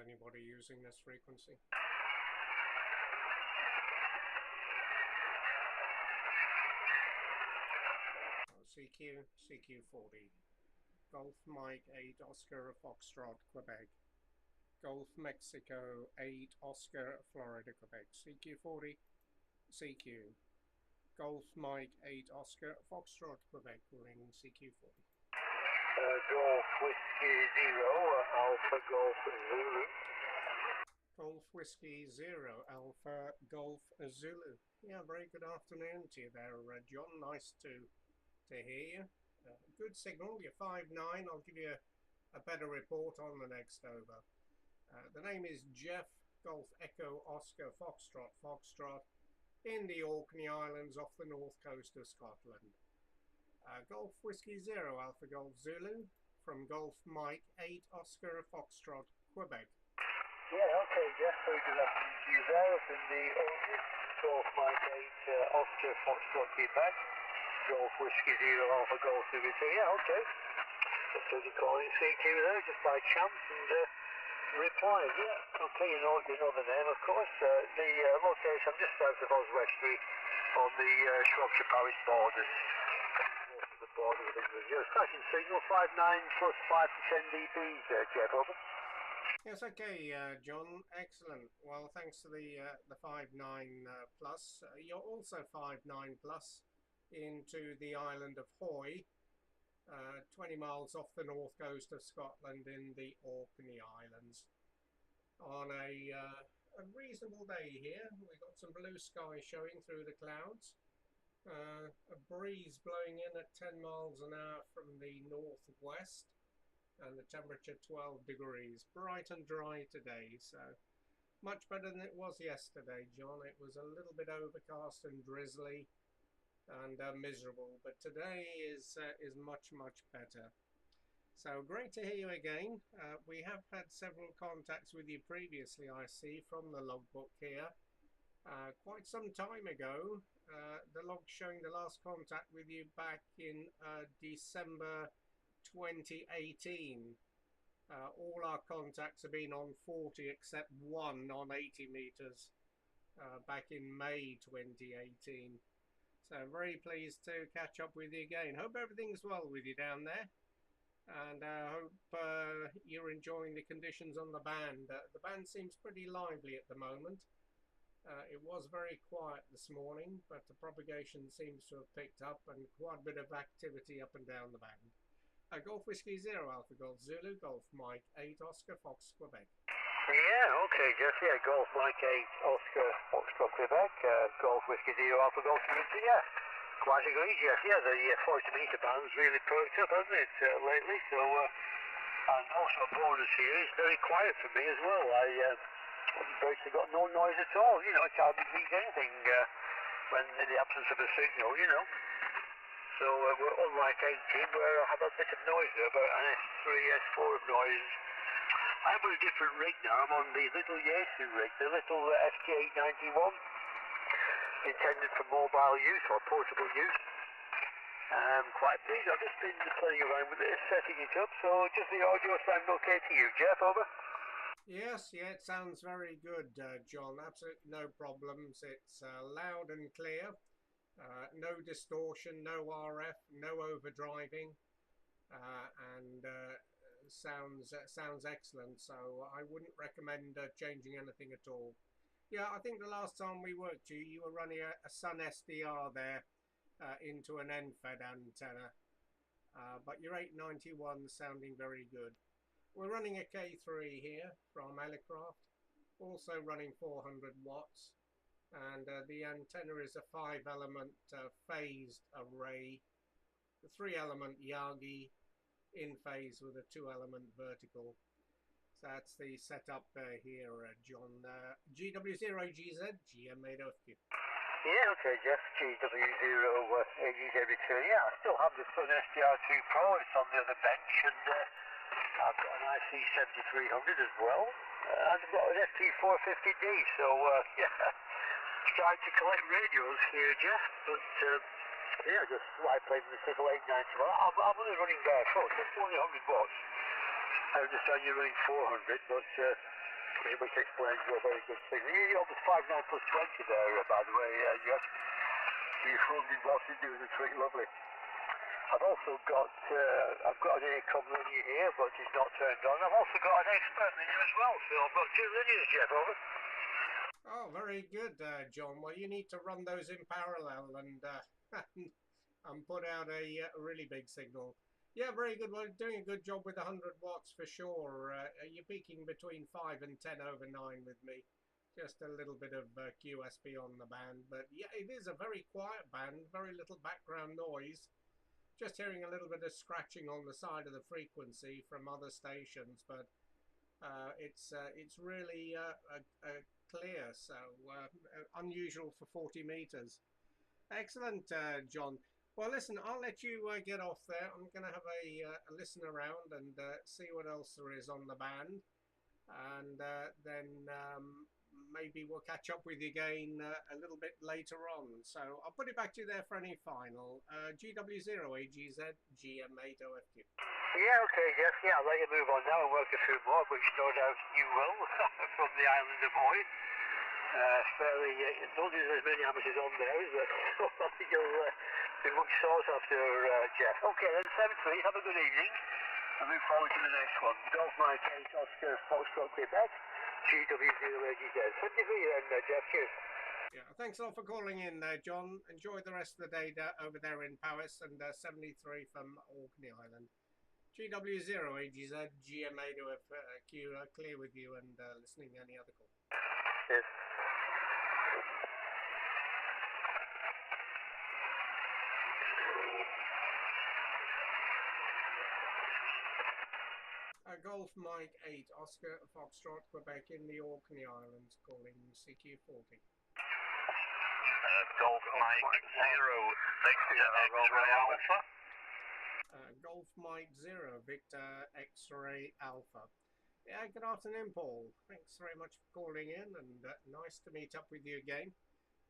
anybody using this frequency. CQ40. Golf Mike 8 Oscar Foxtrot, Quebec. Golf Mexico 8 Oscar Florida, Quebec. CQ40. CQ. Golf Mike 8 Oscar Foxtrot, Quebec. Ring CQ40. Golf Whiskey 0 Alpha Golf Zulu. Golf Whiskey 0 Alpha Golf Zulu. Yeah, very good afternoon to you there, John. Nice to hear you. Good signal. You're 5'9". I'll give you a better report on the next over. The name is Jeff. Golf Echo Oscar Foxtrot in the Orkney Islands off the north coast of Scotland. Golf Whiskey 0 Alpha Golf Zulu from Golf Mike 8 Oscar Foxtrot, Quebec. Yeah, okay, Jeff, very good afternoon to you there up in the Golf Mike 8 Oscar Foxtrot, Quebec. Golf Whiskey 0 Alpha Golf Zulu. Yeah, okay. Just as you call it, CQ there, just by chance, and replied, yeah, okay, you know the name, of course. The location, I'm just south of Oswestry on the Shropshire Parish borders. Most of the border with England. Yes, crashing signal 59 plus 5 to 10 dBs, Jeff, over. Yes, okay, John, excellent. Well, thanks to the 5.9 plus. You're also 5.9 plus into the island of Hoy, 20 miles off the north coast of Scotland in the Orkney Islands. On a reasonable day here, we've got some blue sky showing through the clouds, a breeze blowing in at 10 miles an hour from the northwest, and the temperature 12 degrees. Bright and dry today, so much better than it was yesterday, John. It was a little bit overcast and drizzly and miserable, but today is much better. So great to hear you again. We have had several contacts with you previously, I see, from the logbook here. Quite some time ago. The log showing the last contact with you back in December 2018. All our contacts have been on 40 except one on 80 meters back in May 2018. So very pleased to catch up with you again. Hope everything's well with you down there, and hope you're enjoying the conditions on the band. The band seems pretty lively at the moment. It was very quiet this morning, but the propagation seems to have picked up and quite a bit of activity up and down the band. Golf Whiskey 0 Alpha Golf Zulu, Golf Mike 8 Oscar Fox, Quebec. Yeah, okay, Jeff, yeah, Golf Mike 8 Oscar Foxtrot, Quebec, Golf Whiskey 0 Alpha Golf Zulu, yeah, quite agreed, Jeff, yeah, the 40 metre band's really perked up, hasn't it, lately, so, and also a bonus here, it's very quiet for me as well. I basically got no noise at all, you know, it hardly means anything when in the absence of a signal, you know. So we're unlike 18 where I have a bit of noise there, about an S3, S4 of noise. I'm on a different rig now. I'm on the little Yaesu rig, the little FT891, intended for mobile use or portable use. I'm quite pleased. I've just been playing around with it, setting it up, so just the audio sound okay to you, Jeff, over? Yes, yeah, it sounds very good, John. Absolutely no problems. It's loud and clear. No distortion, no RF, no overdriving, and sounds excellent. So I wouldn't recommend changing anything at all. Yeah, I think the last time we worked you were running a Sun SDR there into an end-fed antenna, but your 891 sounding very good. We're running a K3 here from Elecraft, also running 400 watts. And the antenna is a 5-element phased array, the 3-element yagi in phase with a 2-element vertical. So that's the setup here, John. GW0GZ, GM8OFQ. Yeah, okay, Jeff, GW0GZ2. Yeah, I still have the Sun SDR2 Pro, it's on the other bench, and I've got an IC7300 as well, and I've got an FT450D, so yeah. Trying to collect radios here, Jeff, but yeah, just like playing the Typical 890. I'm only running barefoot, so it's only 100 watts. I understand you're running 400, but which explains your very good signal. You're on the 59 plus 20 there, by the way, Jeff. You're funding what you do, the trick, lovely. I've also got, I've got an intercom linear here, but it's not turned on. I've also got an expert linear as well, so I've got two linears, Jeff, over. Oh, very good, John. Well, you need to run those in parallel and put out a really big signal. Yeah, very good. Well, doing a good job with 100 watts for sure. You're peaking between 5 and 10 over 9 with me. Just a little bit of QSP on the band. But yeah, it is a very quiet band, very little background noise. Just hearing a little bit of scratching on the side of the frequency from other stations, but it's really clear, so unusual for 40 meters. Excellent, John. Well, listen, I'll let you get off there. I'm going to have a listen around and see what else there is on the band, and then maybe we'll catch up with you again a little bit later on. So I'll put it back to you there for any final. GW0AGZ GM8OFQ. Yeah, okay, Jeff. Yeah, I'll let you move on now and work a few more, which no doubt you will, from the island of Hoy. Fairly, not as many amateurs on there, is there? I think you'll be much sought after, Jeff. Okay, then 7-3, have a good evening. I look forward to the next one. Golf Mike 8 Oscar Foxtrot Quebec. GW0AGZ. Thank you for you then, Jeff. Cheers. Yeah, thanks a lot for calling in, John. Enjoy the rest of the day over there in Paris, and 73 from Orkney Island. GW0AGZ GM8OFQ, clear with you and listening to any other call. Cheers. Golf Mike 8 Oscar Foxtrot Quebec in the Orkney Islands, calling CQ40. Golf Mike 0 Victor X-ray Alpha. Golf Mike 0 Victor X-ray Alpha. Yeah, good afternoon, Paul. Thanks very much for calling in, and nice to meet up with you again.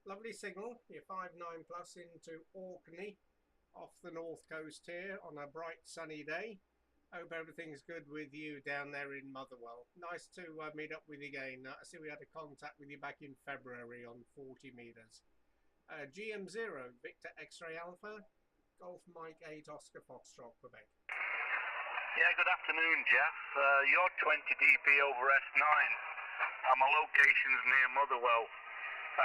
Lovely signal. You're 5.9 plus into Orkney, off the north coast here on a bright sunny day. Hope everything's good with you down there in Motherwell. Nice to meet up with you again. I see we had a contact with you back in February on 40 meters. GM0 Victor X-ray Alpha, Golf Mike 8 Oscar Foxtrot Quebec. Yeah, good afternoon, Jeff. You're 20 dB over S9. My location's near Motherwell,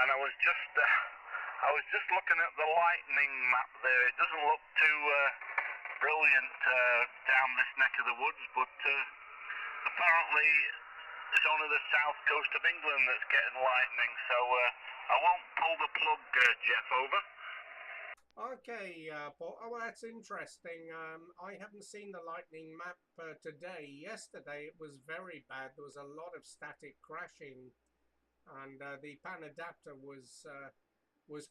and I was just looking at the lightning map there. It doesn't look too brilliant down this neck of the woods, but apparently it's only the south coast of England that's getting lightning, so I won't pull the plug, Jeff, over. Okay, Paul. Oh, well, that's interesting. I haven't seen the lightning map today. Yesterday it was very bad. There was a lot of static crashing, and the pan adapter was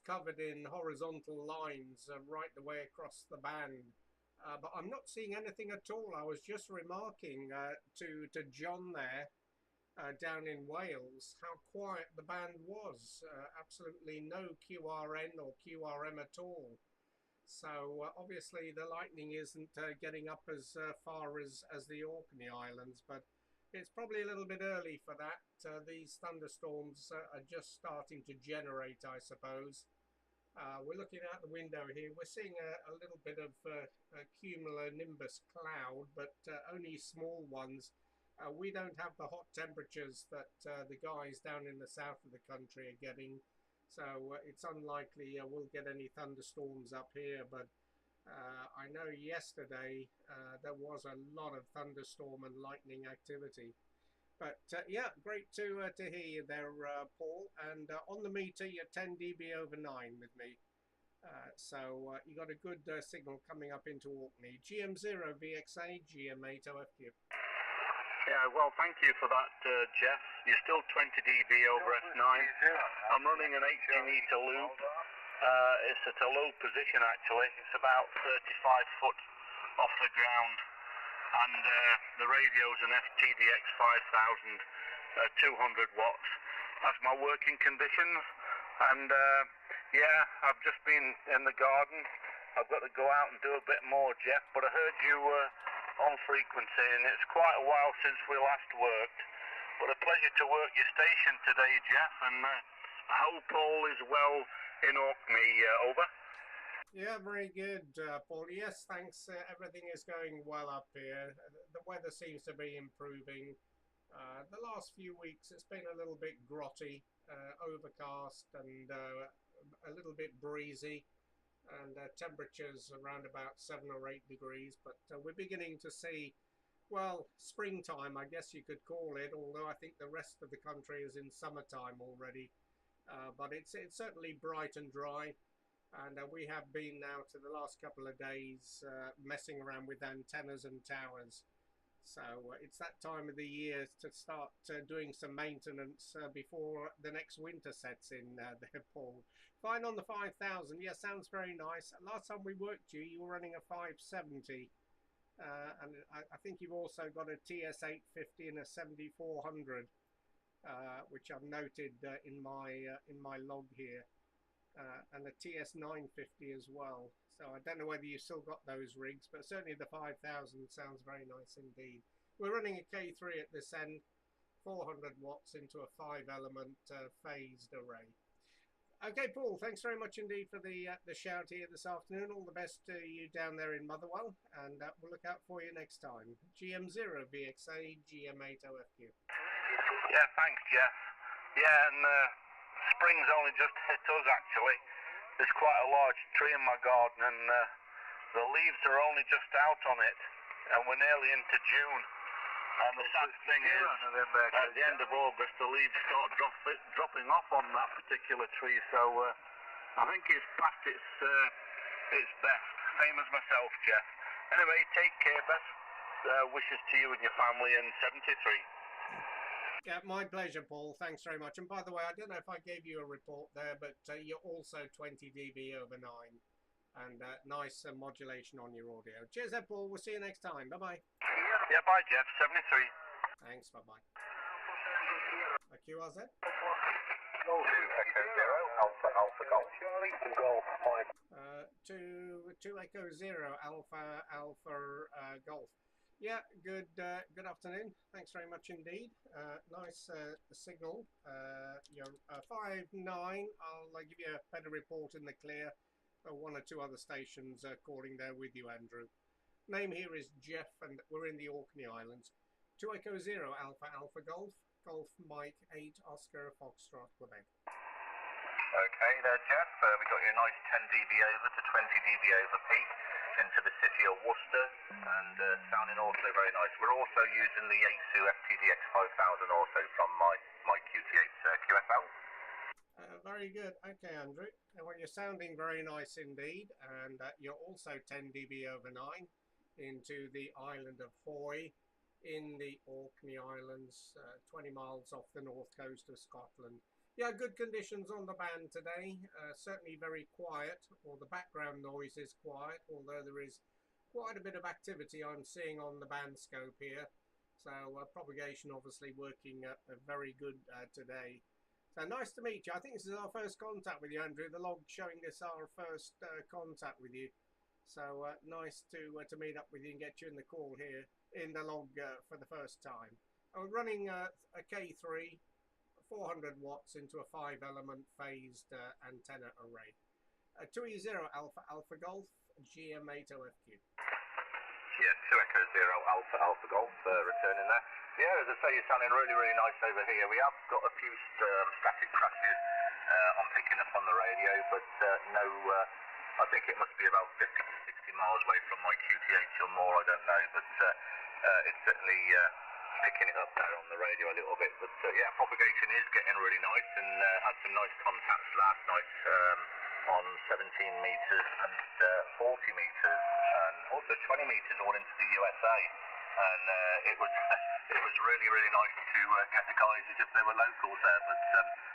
covered in horizontal lines right the way across the band. But I'm not seeing anything at all. I was just remarking to John there down in Wales how quiet the band was. Absolutely no QRN or QRM at all. So obviously the lightning isn't getting up as far as the Orkney Islands, but it's probably a little bit early for that. These thunderstorms are just starting to generate, I suppose. We're looking out the window here. We're seeing a little bit of a cumulonimbus cloud, but only small ones. We don't have the hot temperatures that the guys down in the south of the country are getting, so it's unlikely we'll get any thunderstorms up here. But I know yesterday there was a lot of thunderstorm and lightning activity. But yeah, great to hear you there, Paul. And on the meter, you're 10 dB over 9 with me. So you got a good signal coming up into Orkney. GM0 VXA, GM8OFQ. Yeah, well, thank you for that, Jeff. You're still 20 dB over S9. I'm running an 80 meter loop. It's at a low position, actually. It's about 35 foot off the ground. And the radio's an FTDX 5000, 200 watts. That's my working conditions. And yeah, I've just been in the garden. I've got to go out and do a bit more, Jeff. But I heard you on frequency, and it's quite a while since we last worked. But a pleasure to work your station today, Jeff, and I hope all is well in Orkney. Over. Yeah, very good, Paul. Yes, thanks. Everything is going well up here. The weather seems to be improving. The last few weeks it's been a little bit grotty, overcast, and a little bit breezy, and temperatures around about 7 or 8 degrees. But we're beginning to see, well, springtime, I guess you could call it, although I think the rest of the country is in summertime already. But it's certainly bright and dry. And we have been now to the last couple of days messing around with antennas and towers. So it's that time of the year to start doing some maintenance before the next winter sets in there, Paul. Fine on the 5000. Yeah, sounds very nice. Last time we worked you were running a 570. And I think you've also got a TS850 and a 7400, which I've noted in my log here. And the TS950 as well. So I don't know whether you've still got those rigs, but certainly the 5000 sounds very nice indeed. We're running a K3 at this end, 400 watts into a 5-element phased array. Okay, Paul, thanks very much indeed for the shout here this afternoon. All the best to you down there in Motherwell, and we'll look out for you next time. GM0VXA, GM8OFQ. Yeah, thanks, Jeff. Yeah, and spring's only just hit us, actually. There's quite a large tree in my garden, and the leaves are only just out on it, and we're nearly into June. And the sad thing is, at the end of August, the leaves start dropping off on that particular tree, so I think it's past its best. Same as myself, Jeff. Anyway, take care, best wishes to you and your family, and 73. Yeah, my pleasure, Paul. Thanks very much. And by the way, I don't know if I gave you a report there, but you're also 20 dB over 9. And nice modulation on your audio. Cheers, Paul. We'll see you next time. Bye-bye. Yeah, bye, Jeff. 73. Thanks. Bye-bye. QRZ? Golf 2 Echo 0, Alpha Alpha Golf. Charlie and Golf 5. 2 Echo 0, Alpha Alpha Golf. Yeah, good afternoon. Thanks very much indeed. Nice signal. You're 5.9. I'll give you a better report in the clear. 1 or 2 other stations calling there with you, Andrew. Name here is Jeff, and we're in the Orkney Islands. 2 Echo 0, Alpha Alpha Golf. Golf Mike 8 Oscar Foxtrot, Quebec. Okay there, Jeff. We got you a nice 10 dB over to 20 dB over peak into the city of Worcester, and sounding also very nice. We're also using the Yaesu FTDX 5000 also from my QT8 QFL. Very good. Okay, Andrew. Well, you're sounding very nice indeed, and you're also 10 dB over 9 into the island of Hoy in the Orkney Islands, 20 miles off the north coast of Scotland. Yeah, good conditions on the band today. Certainly very quiet, or the background noise is quiet, although there is quite a bit of activity I'm seeing on the band scope here. So propagation obviously working very good today. So nice to meet you. I think this is our first contact with you, Andrew. The log showing us our first contact with you. So nice to meet up with you and get you in the call here in the log for the first time. We're running a K3, 400 watts into a 5-element phased antenna array. 2E0 Alpha Alpha Golf, GM8OFQ. Yeah, 2 Echo 0 Alpha Alpha Golf, returning there. Yeah, as I say, you're sounding really, really nice over here. We have got a few static crashes I'm picking up on the radio, but no, I think it must be about 50 to 60 miles away from my QT8 or more, I don't know, but it's certainly picking it up there on the radio a little bit. But yeah, propagation is getting really nice, and had some nice contacts last night on 17 metres and 40 metres, and also 20 metres all into the USA. And it was really, really nice to get the guys as if they were locals there. But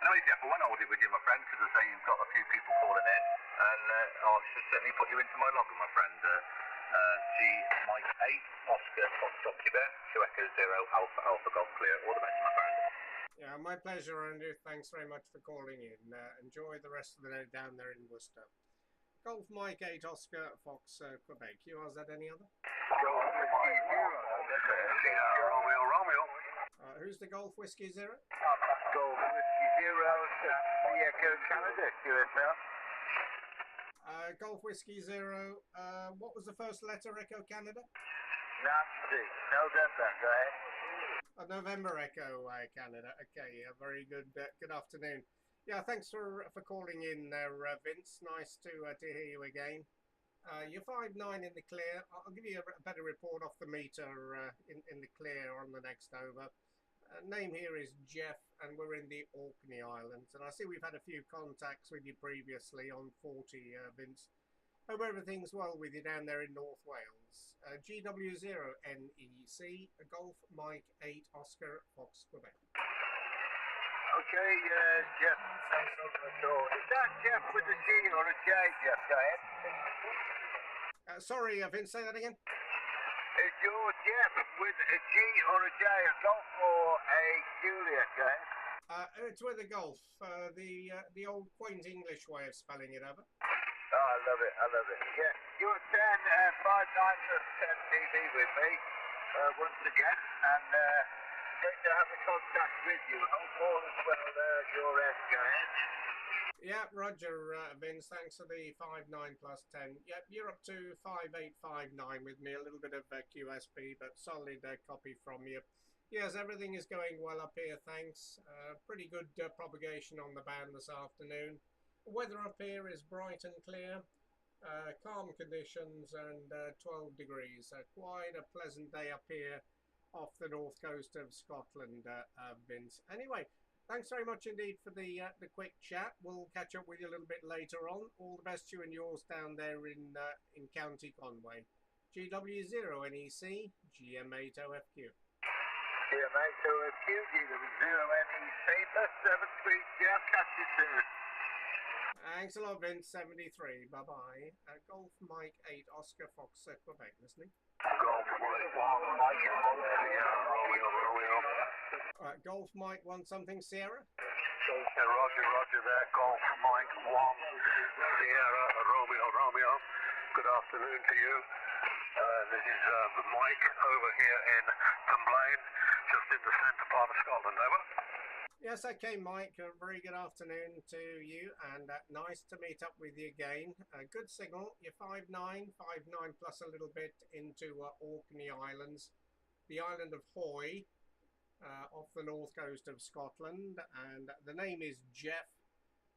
anyway, Jeff, I won't hold it with you, my friend, because I say you've got a few people calling in, and I should certainly put you into my log, my friend. G8 Oscar Foxtrot Quebec, 2 Echo 0 Alpha Alpha Golf clear. All the best, my friend. Yeah, my pleasure, Andrew. Thanks very much for calling in. Enjoy the rest of the day down there in Worcester. Golf Mike 8 Oscar Fox Quebec. QRZ any other? Romeo. Who's the Golf Whiskey Zero? Golf Whiskey Zero, Echo Canada, QSL. Golf Whiskey Zero, what was the first letter, Echo Canada? Nancy, November, go ahead. November Echo Canada. Okay, very good. Good afternoon. Yeah, thanks for calling in there, Vince. Nice to hear you again. You're 5'9" in the clear. I'll give you a better report off the meter in the clear on the next over. Name here is Jeff, and we're in the Orkney Islands. And I see we've had a few contacts with you previously on 40, Vince. Hope everything's well with you down there in North Wales. GW0NEC, Golf Mike 8 Oscar Fox Quebec. Okay, Jeff, thanks for the call. Is that Jeff with a G or a J, Jeff? Go ahead. Sorry, Vince, say that again. Is your Jeff with a G or a J, a Golf or a Juliet? Go ahead. It's with a Golf, the old quaint English way of spelling it over. Oh, I love it, I love it. Yeah, you're 10, 5'9", 10 dB with me, once again, and great to have the contact with you. Hope all is well your end, go ahead. Yeah, Roger, Vince, thanks for the 5'9 plus 10. Yep, you're up to 5'8", 5'9 with me, a little bit of QSP, but solid copy from you. Yes, everything is going well up here, thanks. Pretty good propagation on the band this afternoon. Weather up here is bright and clear, calm conditions and 12 degrees. Quite a pleasant day up here off the north coast of Scotland, Vince. Anyway, thanks very much indeed for the quick chat. We'll catch up with you a little bit later on. All the best to you and yours down there in County Conway. GW0NEC, GM8OFQ. GM8OFQ, GW0NEC, +73, Jeff, catch you soon. Thanks a lot, Vince. 73. Bye-bye. Golf Mike 8 Oscar Fox Quebec. Listening. Golf Mike 1, Mike, Romeo. Golf Mike 1 something, Sierra? Roger there. Golf Mike 1, Sierra, Romeo. Good afternoon to you. This is Mike over here in Dunblane, just in the centre part of Scotland. Over. Yes, okay, Mike. A very good afternoon to you, and nice to meet up with you again. Good signal. You're 5'9", 5'9 plus a little bit into Orkney Islands, the island of Hoy, off the north coast of Scotland, and the name is Jeff.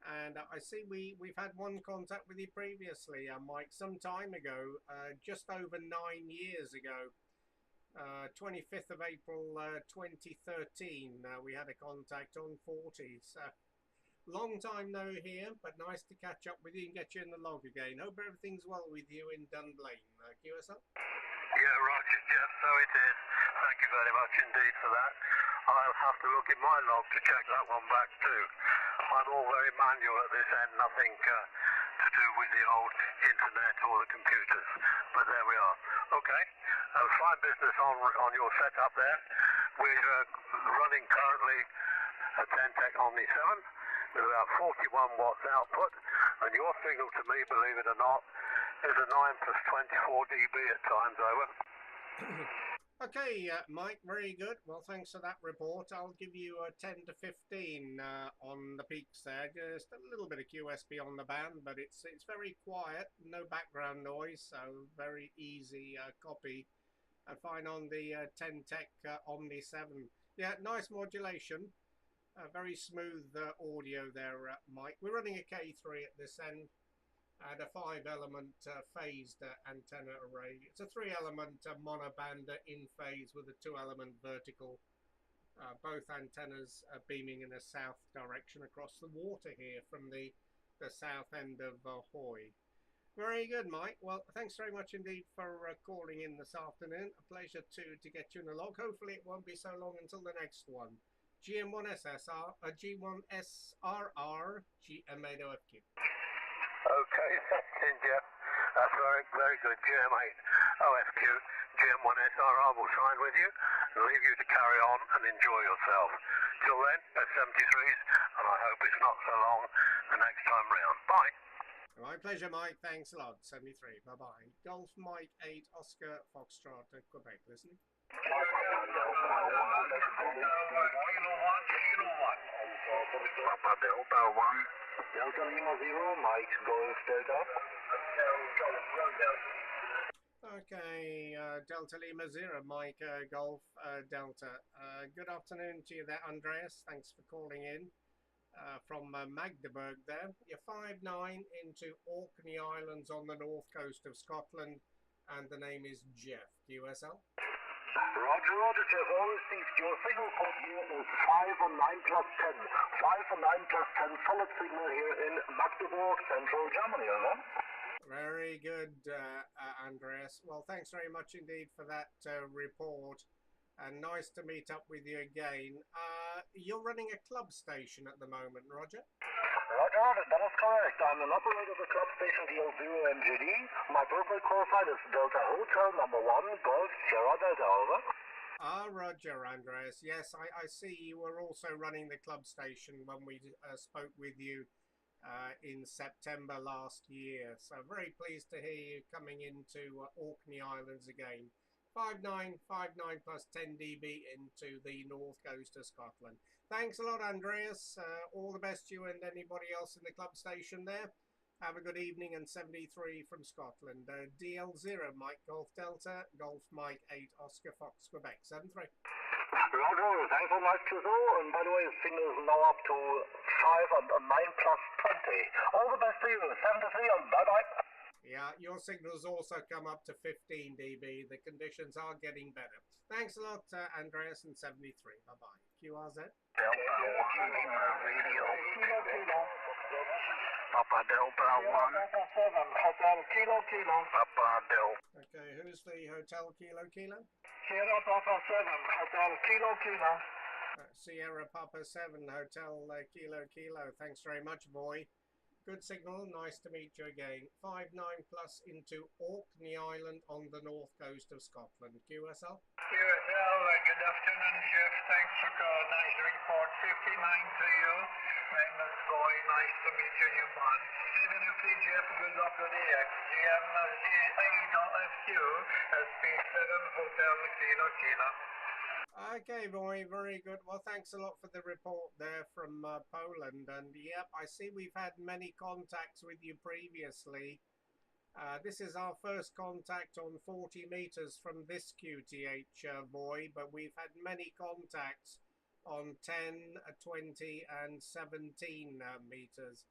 And I see we've had one contact with you previously, Mike, some time ago, just over 9 years ago. 25th of April 2013, we had a contact on 40. So, long time no here, but nice to catch up with you and get you in the log again. Hope everything's well with you in Dunblane. QSL? Yeah, Roger, Jeff, so it is. Thank you very much indeed for that. I'll have to look in my log to check that one back too. I'm all very manual at this end, nothing to do with the old internet or the computers. But there we are. Okay, fine business on your setup there. We're running currently a 10-tech Omni 7 with about 41 watts output, and your signal to me, believe it or not, is a 9 plus 24 dB at times. Over. Okay, Mike, very good. Well, thanks for that report. I'll give you a 10 to 15 on the peaks there. Just a little bit of QSP on the band, but it's very quiet, no background noise, so very easy copy. And fine on the 10-tech Omni 7. Yeah, nice modulation. Very smooth audio there, Mike. We're running a K3 at this end. And a 5-element phased antenna array. It's a 3-element monoband in phase with a 2-element vertical. Both antennas beaming in a south direction across the water here from the south end of Hoy. Very good, Mike. Well, thanks very much indeed for calling in this afternoon. A pleasure to get you in the log. Hopefully it won't be so long until the next one. GM1SSR, G1SRR, GM8OFQ. Okay, thanks, Jeff. That's very good. GM8OFQ, GM1SRR will sign with you and leave you to carry on and enjoy yourself. Till then, at 73s, and I hope it's not so long the next time round. Bye. My pleasure, Mike. Thanks a lot. 73. Bye-bye. Golf Mike 8 Oscar Foxtrot, Quebec. Listening. Papa Delta 1, Delta Lima 0, Mike Golf Delta. Okay, Delta Lima 0, Mike Golf Delta. Good afternoon to you there, Andreas. Thanks for calling in from Magdeburg there. You're 5'9" into Orkney Islands on the north coast of Scotland, and the name is Jeff, QSL. Roger, Roger, Jeff, all received. Your signal code here is 5 on 9 plus 10. 5 on 9 plus 10, solid signal here in Magdeburg, central Germany, over. Very good, Andreas. Well, thanks very much indeed for that report, and nice to meet up with you again. You're running a club station at the moment, Roger? Roger, Roger, that is correct. I'm an operator of the club station DL0MGD. My profile call sign is Delta Hotel number 1, Golf Sierra Delta, over. Roger, Andreas. Yes, I see you were also running the club station when we spoke with you in September last year. So very pleased to hear you coming into Orkney Islands again. 5'9", 5'9" plus 10 dB into the north coast of Scotland. Thanks a lot, Andreas. All the best to you and anybody else in the club station there. Have a good evening, and 73 from Scotland. DL0, Mike Golf Delta, Golf Mike 8, Oscar Fox, Quebec, 73. Roger, thanks so much, Tizo. And by the way, the signal is now up to 5 on 9 plus 20. All the best to you. 73 and bye-bye. Yeah, your signals also come up to 15 dB. The conditions are getting better. Thanks a lot, Andreas, and 73. Bye-bye. QRZ. Delta 1, radio. Papa Delta 1. Hotel Kilo Kilo. Papa Delta. Okay, who's the Hotel Kilo Kilo? Sierra Papa 7, Hotel Kilo Kilo. Sierra Papa 7, Hotel Kilo Kilo. Thanks very much, boy. Good signal. Nice to meet you again. 5'9" plus into Orkney Island on the north coast of Scotland. QSL. QSL, good afternoon, Jeff. Thanks for calling. Nice report. 59 to you. Name is Boy. Nice to meet you, you man. CWC, Jeff. Good luck with the X. GM8OFQ, SP7 Hotel Kilo Kilo. Okay, boy, very good. Well, thanks a lot for the report there from Poland. And yep, I see we've had many contacts with you previously. This is our first contact on 40 meters from this QTH, boy, but we've had many contacts on 10, 20, and 17 meters.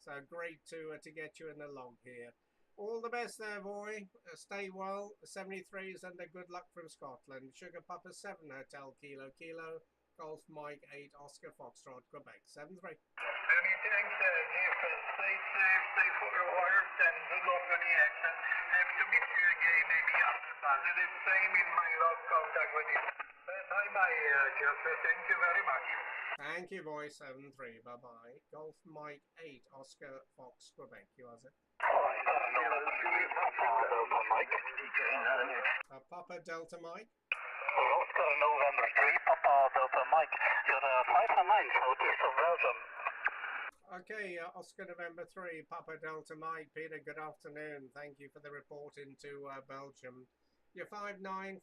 So great to get you in the log here. All the best there, boy. Stay well. 73s and a good luck from Scotland. Sugar Papa 7, Hotel Kilo Kilo, Golf Mike 8, Oscar Foxtrot, Quebec, 73. Many thanks, Jeff. Stay safe, stay forewarned, and good luck on the exit. Have to meet you again, maybe after positive. Same in my love contact with you. Bye-bye, Jeff. Thank you very much. Thank you, boy. 73. Bye-bye. Golf Mike 8, Oscar Fox, Quebec. You are it. Papa Delta Mike. Oscar November 3, Papa Delta Mike. You're 5 and 9, southeast of Belgium. Okay, Oscar November 3, Papa Delta Mike. Peter, good afternoon. Thank you for the report into Belgium. You're 5'9", 5'9"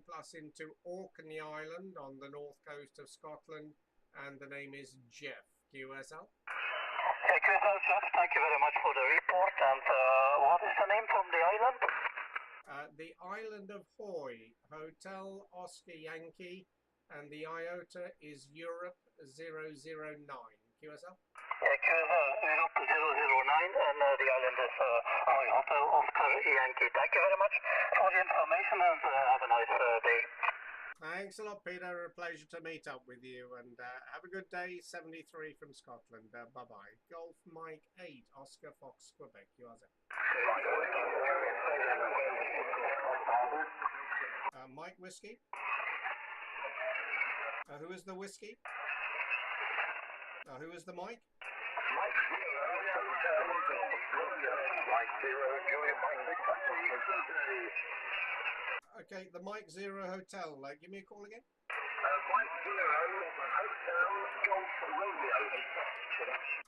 plus into Orkney Island on the north coast of Scotland, and the name is Jeff. QSL. Okay, QSL, Jeff, thank you very much for the report. And what is the name from the island? The island of Hoy, Hotel Oscar Yankee, and the IOTA is Europe 009. QSL? Yeah, QSL, Europe 009, and the island is Hotel Oscar Yankee. Thank you very much for the information, and have a nice day. Thanks a lot, Peter. A pleasure to meet up with you, and have a good day. 73 from Scotland. Bye-bye. Golf Mike 8, Oscar Fox, Quebec. You are there. Mike Whiskey. Who is the whiskey? Who is the Mike? Okay, the Mike 0 Hotel. Give me a call again. Mike 0 Hotel Golf Romeo.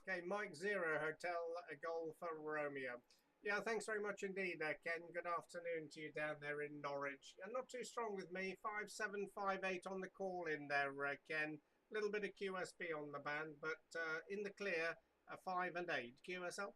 Okay, Mike 0 Hotel Golf Romeo. Yeah, thanks very much indeed, Ken. Good afternoon to you down there in Norwich. Not too strong with me, 5758 on the call in there, Ken. A little bit of QSB on the band, but in the clear, 5 and 8. QSL?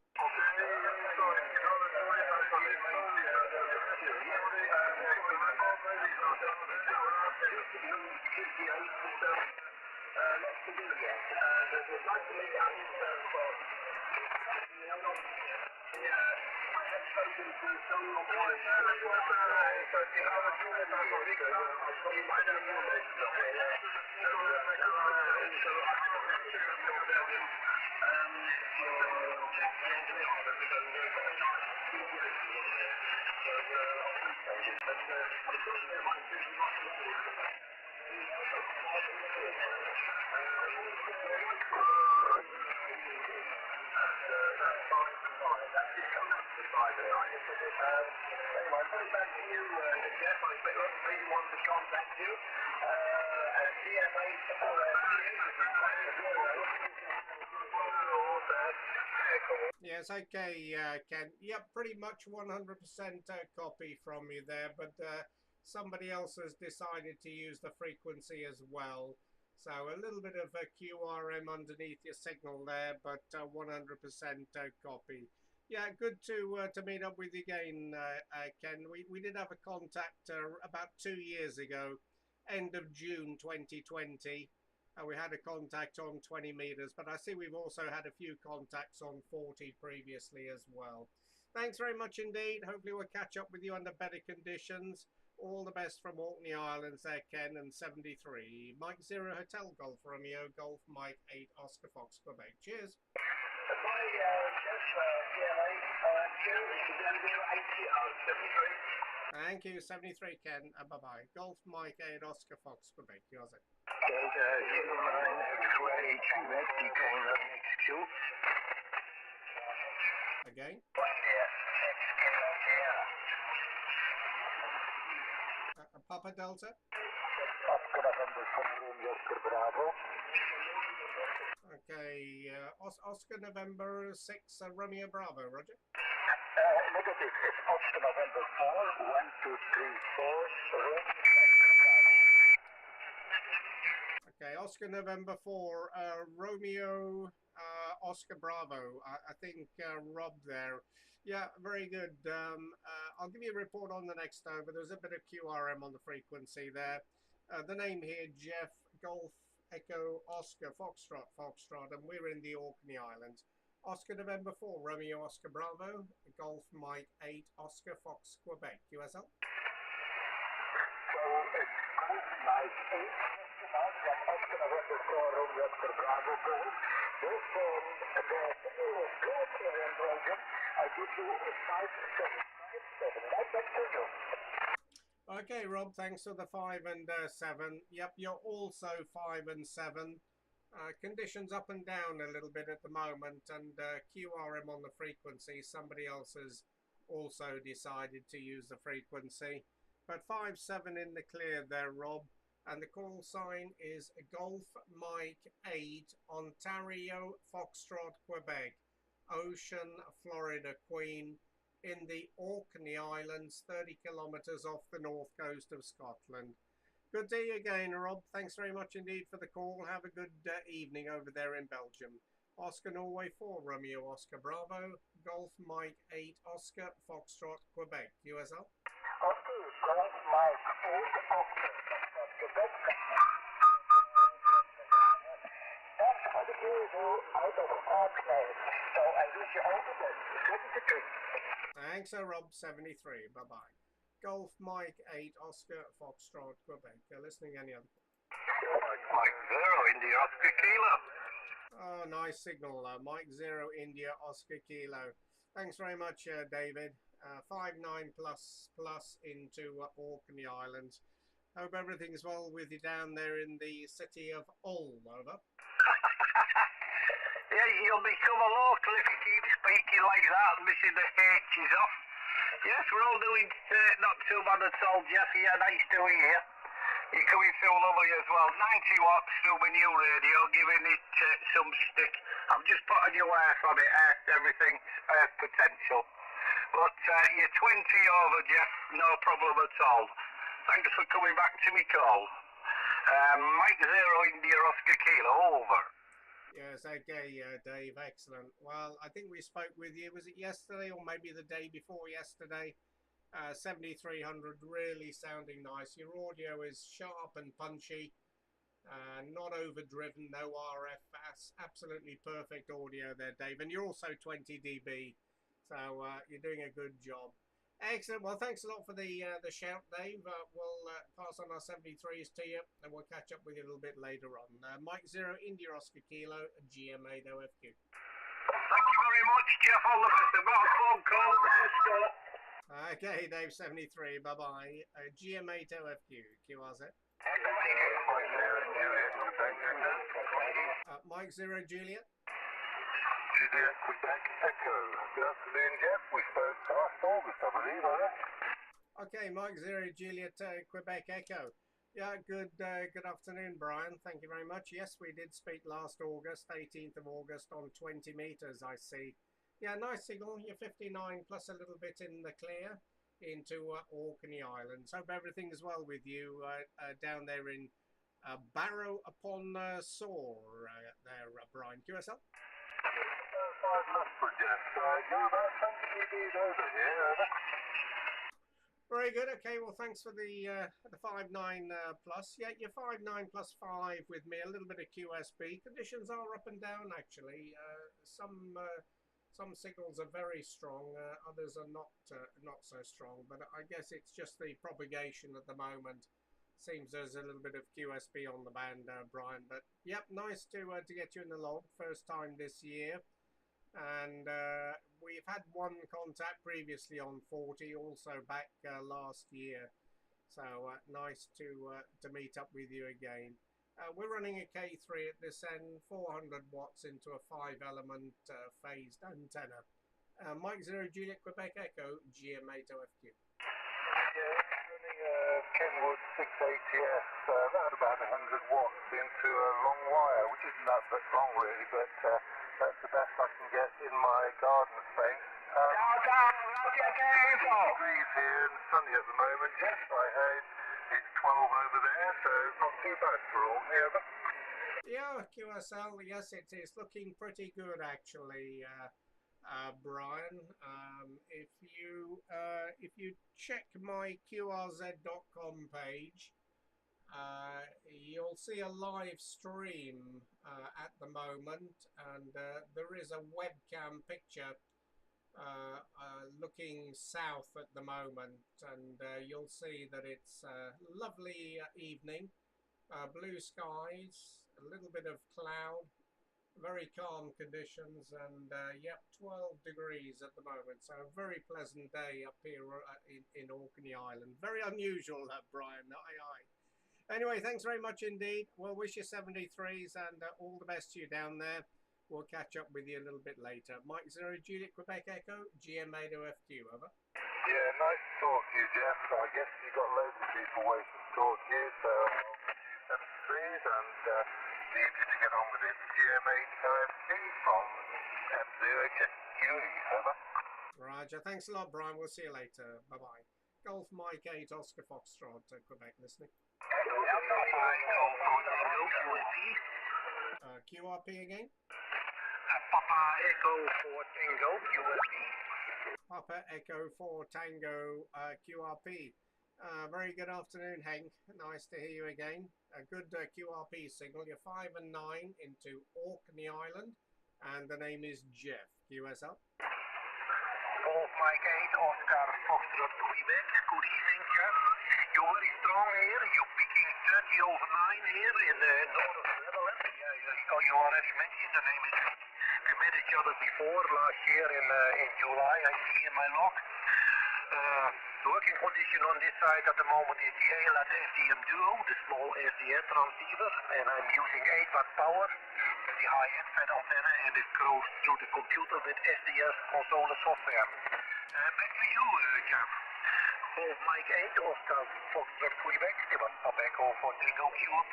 Anyway, coming back to you, Jeff, I really want to contact you at GM8OFQ. Yes, okay, Ken. Yep, pretty much 100% copy from you there, but somebody else has decided to use the frequency as well. So a little bit of a QRM underneath your signal there, but 100% copy. Yeah, good to meet up with you again, Ken. We did have a contact about 2 years ago, end of June 2020. We had a contact on 20 meters, but I see we've also had a few contacts on 40 previously as well. Thanks very much indeed. Hopefully we'll catch up with you under better conditions. All the best from Orkney Islands there, Ken, and 73. Mike 0 Hotel Golf Romeo, Golf Mike 8 Oscar Fox Quebec. Cheers. Thank you, 73 Ken. Bye-bye. Golf Mike 8 Oscar Fox Quebec. Yours it. Again. Papa Delta. Okay, Oscar November 6, Romeo Bravo, Roger. Negative, it's Oscar November 4, 1, 2, 3, 4, Okay, Oscar November 4, Romeo, Oscar Bravo. I think Rob there. Yeah, very good. I'll give you a report on the next over. There's a bit of QRM on the frequency there. The name here, Jeff, Golf, Echo, Oscar, Foxtrot, and we're in the Orkney Islands. Oscar November 4, Romeo, Oscar Bravo, Golf Mike 8, Oscar Fox Quebec, USL. So it's Golf Mike 8, Oscar November 4, Romeo, Oscar Bravo, Golf. This in Belgium, I give you a 5-7. That's to you. Okay, Rob, thanks for the 5 and 7. Yep, you're also 5 and 7. Conditions up and down a little bit at the moment, and QRM on the frequency. Somebody else has also decided to use the frequency. But 5-7 in the clear there, Rob. And the call sign is Golf Mike 8, Ontario, Foxtrot, Quebec, Ocean, Florida, Queen, in the Orkney Islands, 30 kilometres off the north coast of Scotland. Good day again, Rob. Thanks very much indeed for the call. Have a good evening over there in Belgium. Oscar Norway 4, Romeo Oscar Bravo, Golf Mike 8, Oscar Foxtrot, Quebec, USL. Okay, Golf Mike 8, Oscar Foxtrot, Quebec. That's how the you out of Orkney. So I wish you all the best. 73. Thanks, Rob 73. Bye-bye. Golf Mike 8, Oscar Foxtrot, Quebec. Listening any other? Mike 0, India, Oscar Kilo. Oh, nice signal. Mike 0, India, Oscar Kilo. Thanks very much, David. 59 plus into Orkney Islands. Hope everything's well with you down there in the city of Hull, over. Yeah, you'll become a local if you keep speaking like that and missing the H's off. Yes, we're all doing not too bad at all, Jeff. Yeah, nice to hear. You're coming through lovely as well. 90 watts through my new radio, giving it some stick. I'm just putting your wires on it, everything potential. But you're 20 over, Jeff, no problem at all. Thanks for coming back to me call. Mike 0 India Oscar Kilo, over. Yes, okay, Dave, excellent. Well, I think we spoke with you, was it yesterday or maybe the day before yesterday? 7300, really sounding nice. Your audio is sharp and punchy, not overdriven, no RF, absolutely perfect audio there, Dave. And you're also 20 dB, so you're doing a good job. Excellent. Well, thanks a lot for the shout, Dave. We'll pass on our 73s to you, and we'll catch up with you a little bit later on. Mike 0 India Oscar Kilo, GM8OFQ. Thank you very much, Jeff. All the best. About a phone call. Okay, Dave 73. Bye bye. GM8OFQ, QRZ. Mike 0 Juliet. Juliet, Quebec Echo. Good afternoon, Jeff. We spoke last August, I believe, Okay, Mike 0 Juliet, Quebec Echo. Yeah, good afternoon, Brian. Thank you very much. Yes, we did speak last August, 18th of August, on 20 meters, I see. Yeah, nice signal. You're 59 plus a little bit in the clear into Orkney Islands. Hope everything is well with you down there in Barrow upon Soar there, Brian. QSL? Very good. Okay, well, thanks for the 5.9 plus. Yeah, you're 5.9 plus 5 with me. A little bit of QSB. Conditions are up and down, actually. Some signals are very strong. Others are not so strong. But I guess it's just the propagation at the moment. Seems there's a little bit of QSB on the band, Brian. But yep, nice to get you in the log. First time this year. And we've had one contact previously on 40, also back last year. So nice to meet up with you again. We're running a K3 at this end, 400 watts into a 5-element phased antenna. Mike 0 Juliet Quebec Echo, GM8OFQ. Yeah, running a Kenwood 680S, around about 100 watts into a long wire, which isn't that long really, but that's the best I can get in my garden space. Degrees here and sunny at the moment. Yes, I heard it's 12 over there, so not too bad for all here. Yeah, QSL, yes, it is looking pretty good actually, Brian. If you check my QRZ.com page, you'll see a live stream at the moment, and there is a webcam picture looking south at the moment, and you'll see that it's a lovely evening, blue skies, a little bit of cloud, very calm conditions, and yep, 12 degrees at the moment, so a very pleasant day up here in Orkney Island. Very unusual, Brian. Aye. Anyway, thanks very much indeed. We'll wish you 73s and all the best to you down there. We'll catch up with you a little bit later. Mike 0 Juliet Quebec Echo, GM8OFQ, over. Yeah, nice to talk to you, Jeff. I guess you've got loads of people waiting to talk to you, so I'll 73s and need you to get on with it. GM8OFQ from M0QE, over. Roger. Thanks a lot, Brian. We'll see you later. Bye-bye. Golf Mike 8 Oscar Foxtrot, Quebec, listening. QRP again? Papa Echo 4 Tango QRP. Papa Echo 4 Tango QRP. Very good afternoon, Hank. Nice to hear you again. A good QRP signal. You're 5 and 9 into Orkney Island, and the name is Jeff. QSL. Golf Mike 8 Oscar Foxtrot Quebec. Good evening, Jeff. You're very strong here. You're picking 30 over 9 here in the north of the Netherlands. You already mentioned the name. We met each other before last year in July. I see in my log. The working condition on this side at the moment is the ALAT SDM Duo, the small SDN transceiver, and I'm using 8 watt power with the high-end fed antenna, and it goes through the computer with SDS console software. Back to you, Jeff. Golf Mike 8 Oscar Foxtrot Quebec, Papa Echo for Tango QRP.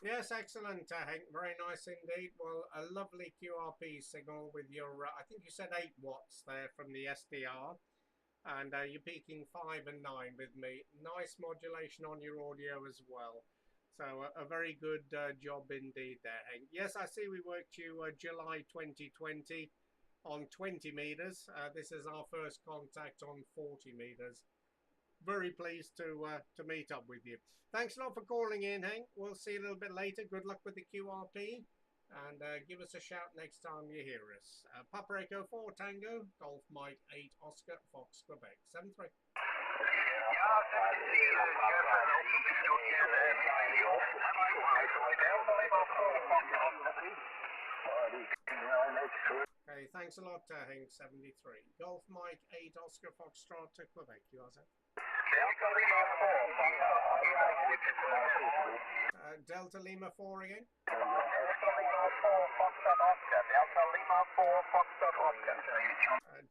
Yes, excellent, Hank. Very nice indeed. Well, a lovely QRP signal with your, I think you said 8 watts there from the SDR. And you're peaking 5 and 9 with me. Nice modulation on your audio as well. So a very good job indeed there, Hank. Yes, I see we worked you July 2020 on 20 meters. This is our first contact on 40 meters. Very pleased to meet up with you. Thanks a lot for calling in, Hank. We'll see you a little bit later. Good luck with the QRP. And give us a shout next time you hear us. Papa Echo 4 Tango, Golf Mike 8 Oscar, Fox, Quebec 73. Okay, thanks a lot, Hank 73. Golf Mike 8 Oscar, Foxtrot to Quebec, USA. Delta Lima 4 again.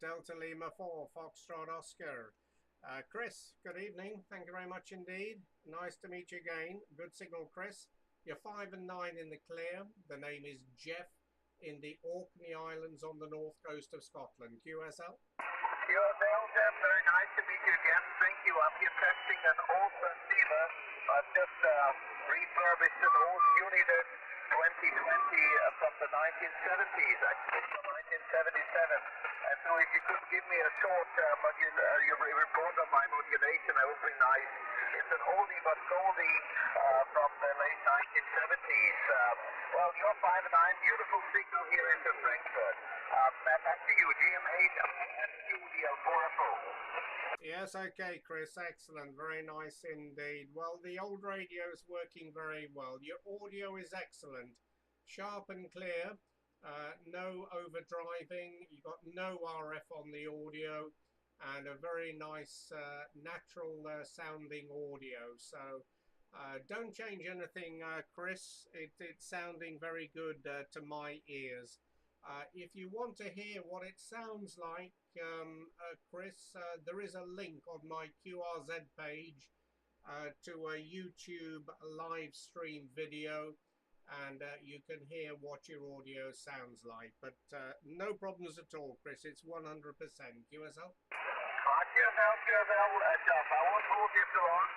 Delta Lima 4 Foxtrot Oscar. Chris, good evening. Thank you very much indeed. Nice to meet you again. Good signal, Chris. You're 5 and 9 in the clear. The name is Jeff in the Orkney Islands on the north coast of Scotland. QSL. QSL, Jeff. Very nice to meet you again. Thank you. I'm here testing an old transceiver. I've just refurbished an old Uniden 2020 from the 1970s, actually from 1977. And so if you could give me a short report on my modulation, that would be nice. It's an oldie but goldie from the late 1970s. Well, you're 5 and 9, beautiful signal here into Frankfurt. Back to you, GM8OFQ DL4FO. Yes, okay, Chris, excellent, very nice indeed. Well, the old radio is working very well. Your audio is excellent, sharp and clear, no overdriving, you got no RF on the audio, and a very nice natural sounding audio. So don't change anything, Chris. It's sounding very good to my ears. If you want to hear what it sounds like, Chris, there is a link on my QRZ page to a YouTube live stream video, and you can hear what your audio sounds like. But no problems at all, Chris. It's 100% QSL. QSL, Jeff, I won't hold you too long.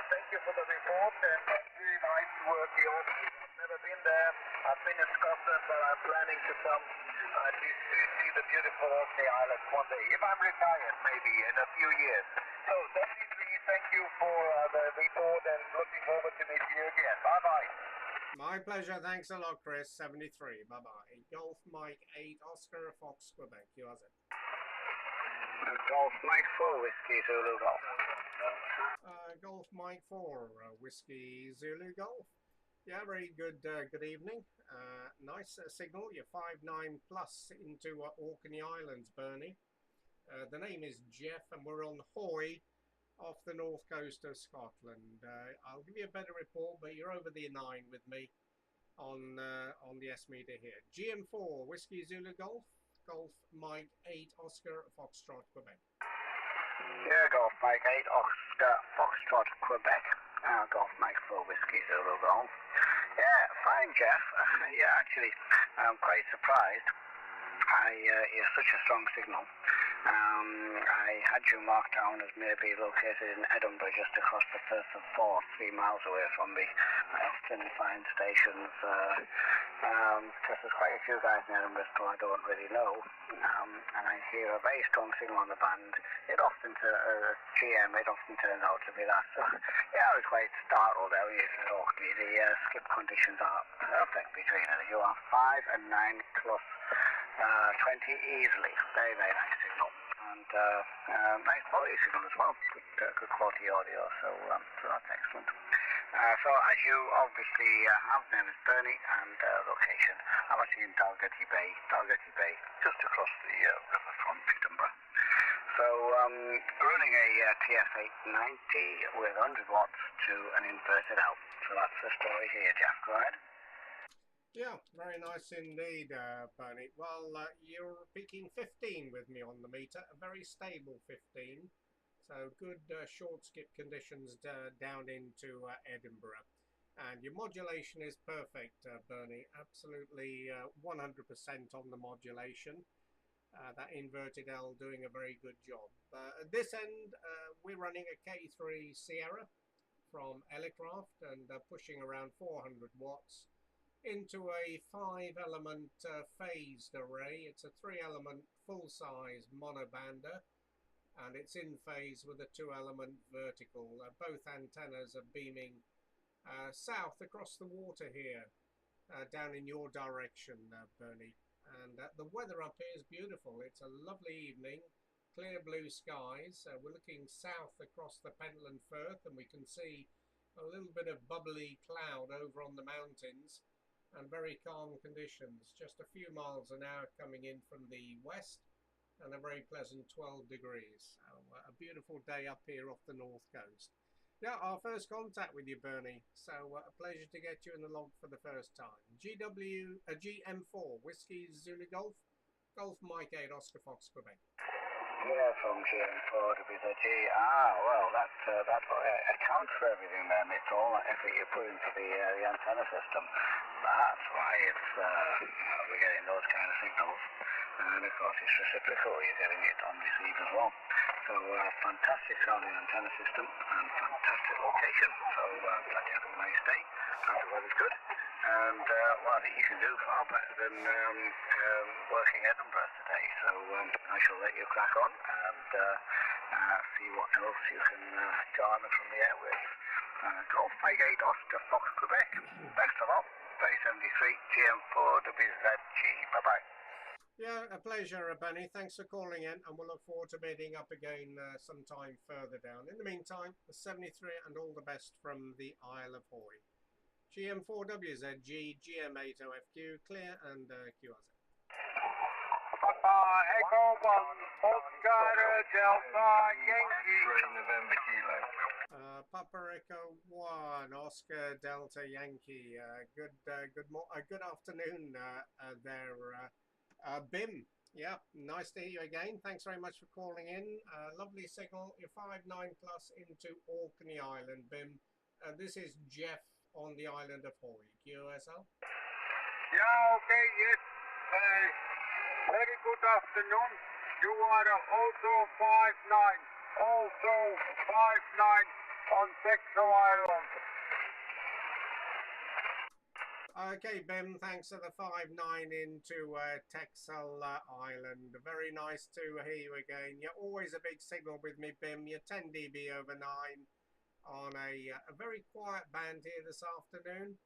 Thank you for the report, and really nice work here. I've never been there. I've been in Scotland, but I'm planning to come to see the beautiful Orkney Islands one day. If I'm retired, maybe in a few years. So definitely thank you for the report, and looking forward to meeting you again. Bye-bye. My pleasure. Thanks a lot, Chris. 73. Bye-bye. Golf Mike 8 Oscar, Fox, Quebec. USA. Golf Mike 4 Whiskey Zulu Golf. Golf Mike 4 Whiskey Zulu Golf. Yeah, very good. Good evening. Nice signal. You're 5-9 plus into Orkney Islands, Bernie. The name is Jeff, and we're on Hoy, off the north coast of Scotland. I'll give you a better report, but you're over the 9 with me on the S meter here. GM4 Whiskey Zulu Golf. Golf Mike 8 Oscar Foxtrot Quebec. Yeah, Golf Mike 8 Oscar Foxtrot Quebec. Golf Mike 4 Whiskey Zulu Golf. Yeah, fine, Jeff. Yeah, actually, I'm quite surprised. You're such a strong signal. I had you marked down as maybe located in Edinburgh, just across the Firth of Forth, 3 miles away from me. I often find stations, because there's quite a few guys in Edinburgh, so I don't really know. And I hear a very strong signal on the band. It often turns out to be that. So, yeah, I was quite startled out here in Orkney. The skip conditions are perfect between it. You are 5 and 9 plus 20 easily. Very, very nice signal. And nice quality signal as well. Good quality audio, so that's excellent. So as you obviously have, name is Bernie, and location, I'm actually in Dalgety Bay, just across the river from Edinburgh. So running a TF890 with 100 watts to an inverted out. So that's the story here, Jeff. Go ahead. Yeah, very nice indeed, Bernie. Well, you're peaking 15 with me on the meter, a very stable 15. So good short skip conditions down into Edinburgh. And your modulation is perfect, Bernie. Absolutely 100% on the modulation. That inverted L doing a very good job. At this end, we're running a K3 Sierra from Elecraft and pushing around 400 watts into a 5-element phased array. It's a 3-element full-size monobander, and it's in phase with a 2-element vertical. Both antennas are beaming south across the water here, down in your direction, Bernie. And the weather up here is beautiful. It's a lovely evening, clear blue skies. We're looking south across the Pentland Firth, and we can see a little bit of bubbly cloud over on the mountains, and very calm conditions. Just a few miles an hour coming in from the west, and a very pleasant 12 degrees. So, a beautiful day up here off the north coast. Yeah, our first contact with you, Bernie. So a pleasure to get you in the log for the first time. GM4, Whiskey Zulu Golf, Golf Mike 8 Oscar Fox, Quebec. Yeah, from GM4 to BZG. Well, that accounts for everything then. It's all that effort you put into the antenna system. That's why we're getting those kind of signals. And of course it's reciprocal, you're getting it on receive as well. So fantastic sounding antenna system and fantastic location. So glad you had a nice day. Glad the weather's good. And well, I think you can do far better than working Edinburgh today. So I shall let you crack on and see what else you can garner from the airwaves. Golf Mike 8 Oscar Fox, Quebec. Best of all. 3073 GM4 WZG. Bye bye. Yeah, a pleasure, Benny. Thanks for calling in, and we'll look forward to meeting up again sometime further down. In the meantime, the 73 and all the best from the Isle of Hoy. GM4WZG, GM8OFQ, clear and QRZ. Papa Echo 1, Oscar Delta Yankee. November Kilo. Papa Echo 1, Oscar Delta Yankee. Good afternoon there, Bim. Yeah, nice to hear you again. Thanks very much for calling in. Lovely signal. You're 5.9 plus into Orkney Island, Bim. This is Jeff on the island of Hoy. QSL? Yeah, okay, yes. Very good afternoon. You are also 5.9. Also 5.9 on Texel Island. Okay, Bim, thanks for the 5.9 into Texel Island. Very nice to hear you again. You're always a big signal with me, Bim. You're 10 dB over 9 on a very quiet band here this afternoon,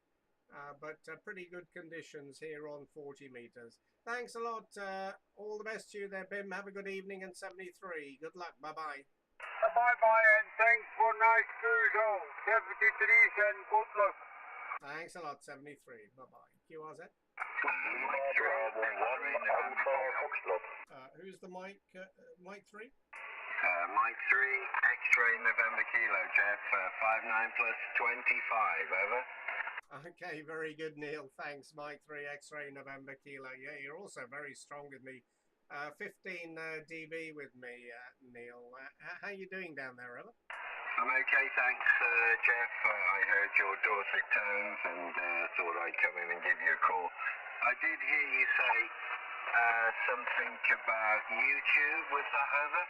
but pretty good conditions here on 40 meters. Thanks a lot. All the best to you there, Bim. Have a good evening and 73. Good luck. Bye-bye. Bye-bye, and thanks for nice cruise home. 73 and good luck. Thanks a lot, 73. Bye-bye. QRZ? Who's the Mike? Mike 3? Mike 3, X-ray November Kilo, Jeff, 5.9 plus 25, over. Okay, very good, Neil. Thanks, Mike 3, X-ray November Kilo. Yeah, you're also very strong with me. 15 dB with me, Neil. How you doing down there, over? I'm okay, thanks, Jeff. I heard your Dorset tones and thought I'd come in and give you a call. I did hear you say something about YouTube. Was that over?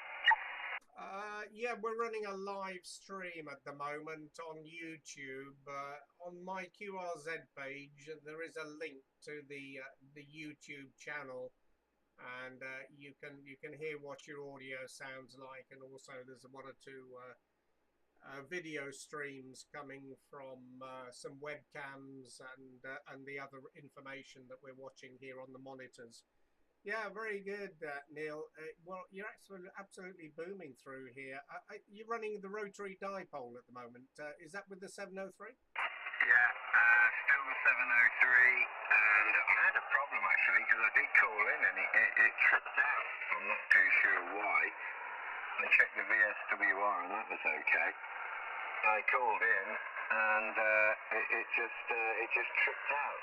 Yeah, we're running a live stream at the moment on YouTube. On my QRZ page, there is a link to the YouTube channel, and you can hear what your audio sounds like, and also there's one or two video streams coming from some webcams and the other information that we're watching here on the monitors. Yeah, very good, Neil. Well, you're absolutely booming through here. You're running the rotary dipole at the moment. Is that with the 703? Yeah, still the 703. And I had a problem actually because I did call in and it tripped out. I'm not too sure why. I checked the VSWR and that was okay. I called in and it just tripped out.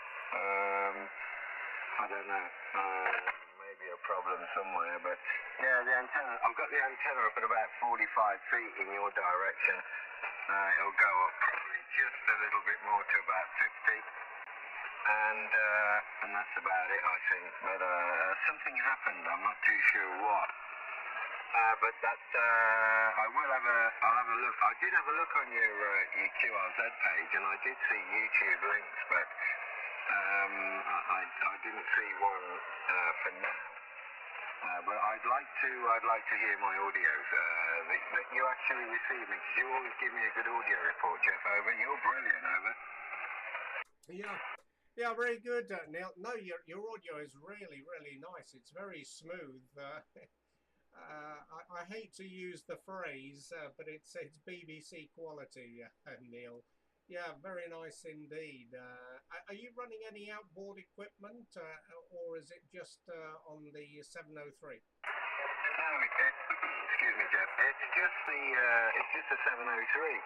I don't know. Maybe a problem somewhere, but yeah, the antenna. I've got the antenna up at about 45 feet in your direction. It'll go up probably just a little bit more to about 50. And that's about it, I think. But something happened. I'm not too sure what. But that I'll have a look. I did have a look on your QRZ page, and I did see YouTube links, but I didn't see one for now. But I'd like to hear my audios that you actually receive me, because you always give me a good audio report, Jeff. Over. You're brilliant, over. Yeah, very good, Neil. No, your audio is really, really nice. It's very smooth. I hate to use the phrase, but it's BBC quality, Neil. Yeah, very nice indeed. Are you running any outboard equipment, or is it just on the 703? No, excuse me, Jeff. It's just a 703.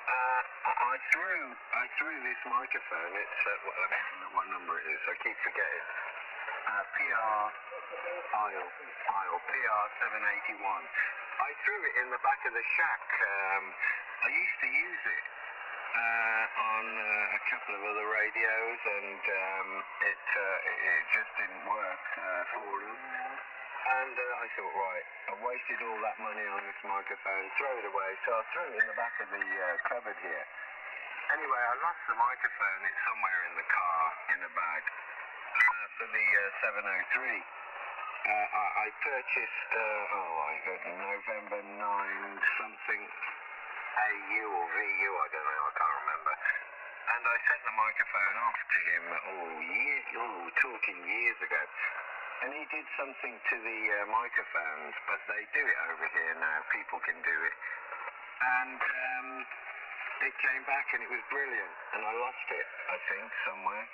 I threw this microphone. It's let me have a look what number it is. I keep forgetting. PR 781. I threw it in the back of the shack. I used to use it on a couple of other radios, and it just didn't work for them. And I thought, right, I've wasted all that money on this microphone, throw it away. So I threw it in the back of the cupboard here. Anyway, I lost the microphone. It's somewhere in the car, in a bag, for the 703. I purchased, November 9 something, AU or VU, I don't know, I can't remember. And I sent the microphone off to him, talking years ago. And he did something to the microphones, but they do it over here now, people can do it. And it came back and it was brilliant, and I lost it, I think, somewhere.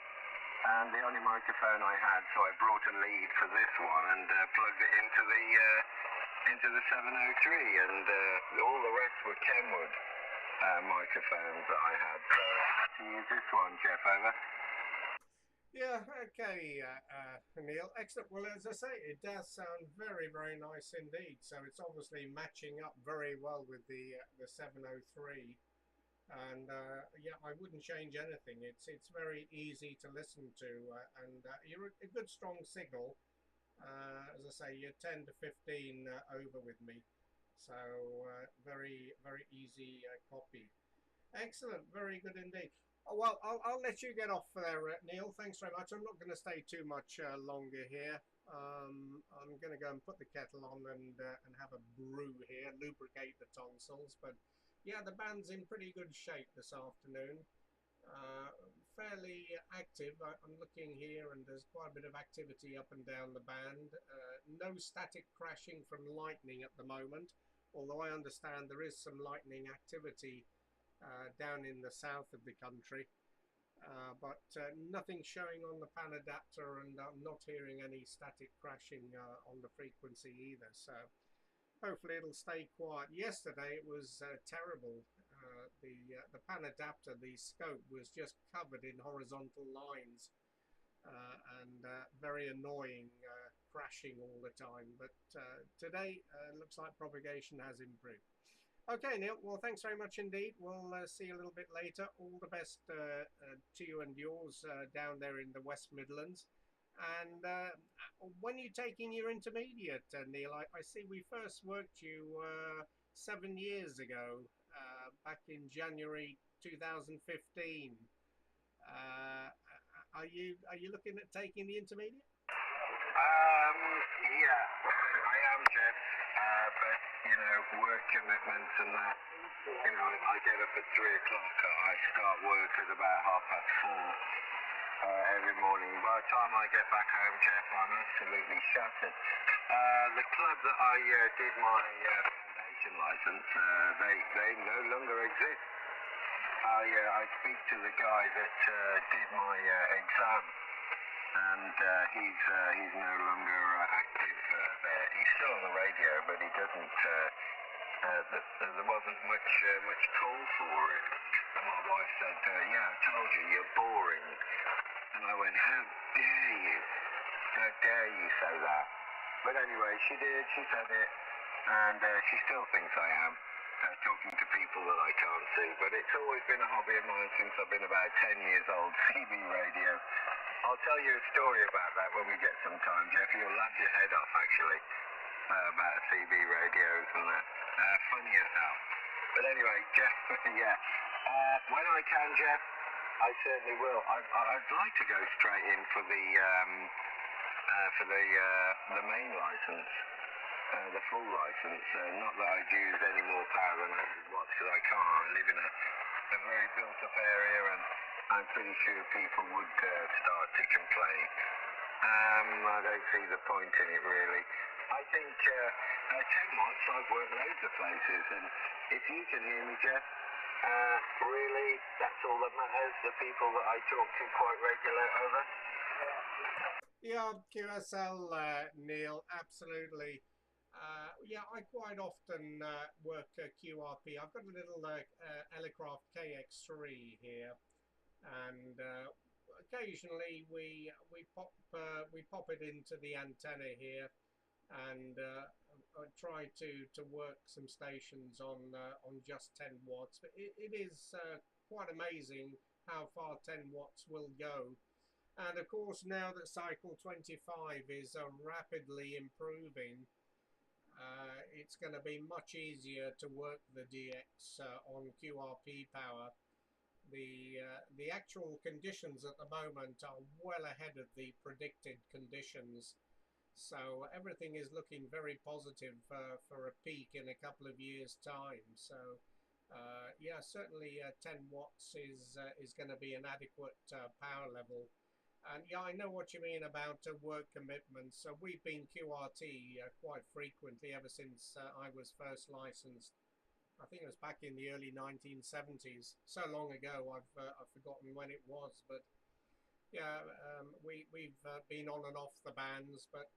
And the only microphone I had, so I brought a lead for this one and plugged it into the 703, and all the rest were Kenwood microphones that I had. So I had to use this one, Jeff, over. Yeah, okay, Neil. Excellent. Well, as I say, it does sound very, very nice indeed. So it's obviously matching up very well with the 703. And yeah, I wouldn't change anything. It's very easy to listen to, and you're a good strong signal. As I say, you're 10 to 15 over with me, so very, very easy copy. Excellent, very good indeed. Oh, well, I'll let you get off there, Neil. Thanks very much. I'm not going to stay too much longer here. I'm going to go and put the kettle on and have a brew here, lubricate the tonsils. But yeah, the band's in pretty good shape this afternoon. Fairly active. I'm looking here, and there's quite a bit of activity up and down the band. No static crashing from lightning at the moment, although I understand there is some lightning activity down in the south of the country, but nothing showing on the pan adapter, and I'm not hearing any static crashing on the frequency either, so hopefully it'll stay quiet. Yesterday it was terrible. The pan adapter, the scope, was just covered in horizontal lines, and very annoying, crashing all the time, but today looks like propagation has improved. Okay, Neil, well, thanks very much indeed. We'll see you a little bit later. All the best to you and yours down there in the West Midlands. And when are you taking your intermediate, Neil? I see we first worked you 7 years ago, back in January 2015. Are you looking at taking the intermediate? Yeah, I am, Jeff. But you know, work commitments and that. You know, I get up at 3 o'clock. I start work at about 4:30 every morning. By the time I get back home, Jeff, I'm absolutely shattered. The club that I did my foundation license, they no longer exist. I speak to the guy that did my exam, and he's no longer active there. He's still on the radio, but he doesn't. There wasn't much call for it. And my wife said, "Yeah, I told you, you're boring." And I went, "How dare you? How dare you say that?" But anyway, she did. She said it, and she still thinks I am. talking to people that I can't see. But it's always been a hobby of mine since I've been about 10 years old, CB radio. I'll tell you a story about that when we get some time, Jeff. You'll laugh your head off, actually, about CB radios and that. Funny as hell. But anyway, Jeff, yeah. When I can, Jeff, I certainly will. I'd like to go straight in for the main license, the full license. Not that I'd use any more power than 100 watts because I can't. I live in a very built-up area, and I'm pretty sure people would start to complain. I don't see the point in it, really. I think 10 watts, I've worked loads of places, and if you can hear me, Jeff, really, that's all that matters. The people that I talk to quite regular, over. Yeah, QSL, Neil, absolutely. Yeah, I quite often work QRP. I've got a little Elecraft KX3 here, and occasionally we pop it into the antenna here, and I try to work some stations on just 10 watts. But it is quite amazing how far 10 watts will go. And of course, now that cycle 25 is rapidly improving, it's going to be much easier to work the DX on QRP power. The actual conditions at the moment are well ahead of the predicted conditions, so everything is looking very positive for a peak in a couple of years' time. So yeah, certainly 10 watts is going to be an adequate power level. And yeah, I know what you mean about work commitments. So we've been QRT quite frequently ever since I was first licensed. I think it was back in the early 1970s. So long ago, I've forgotten when it was. But yeah, we've been on and off the bands, but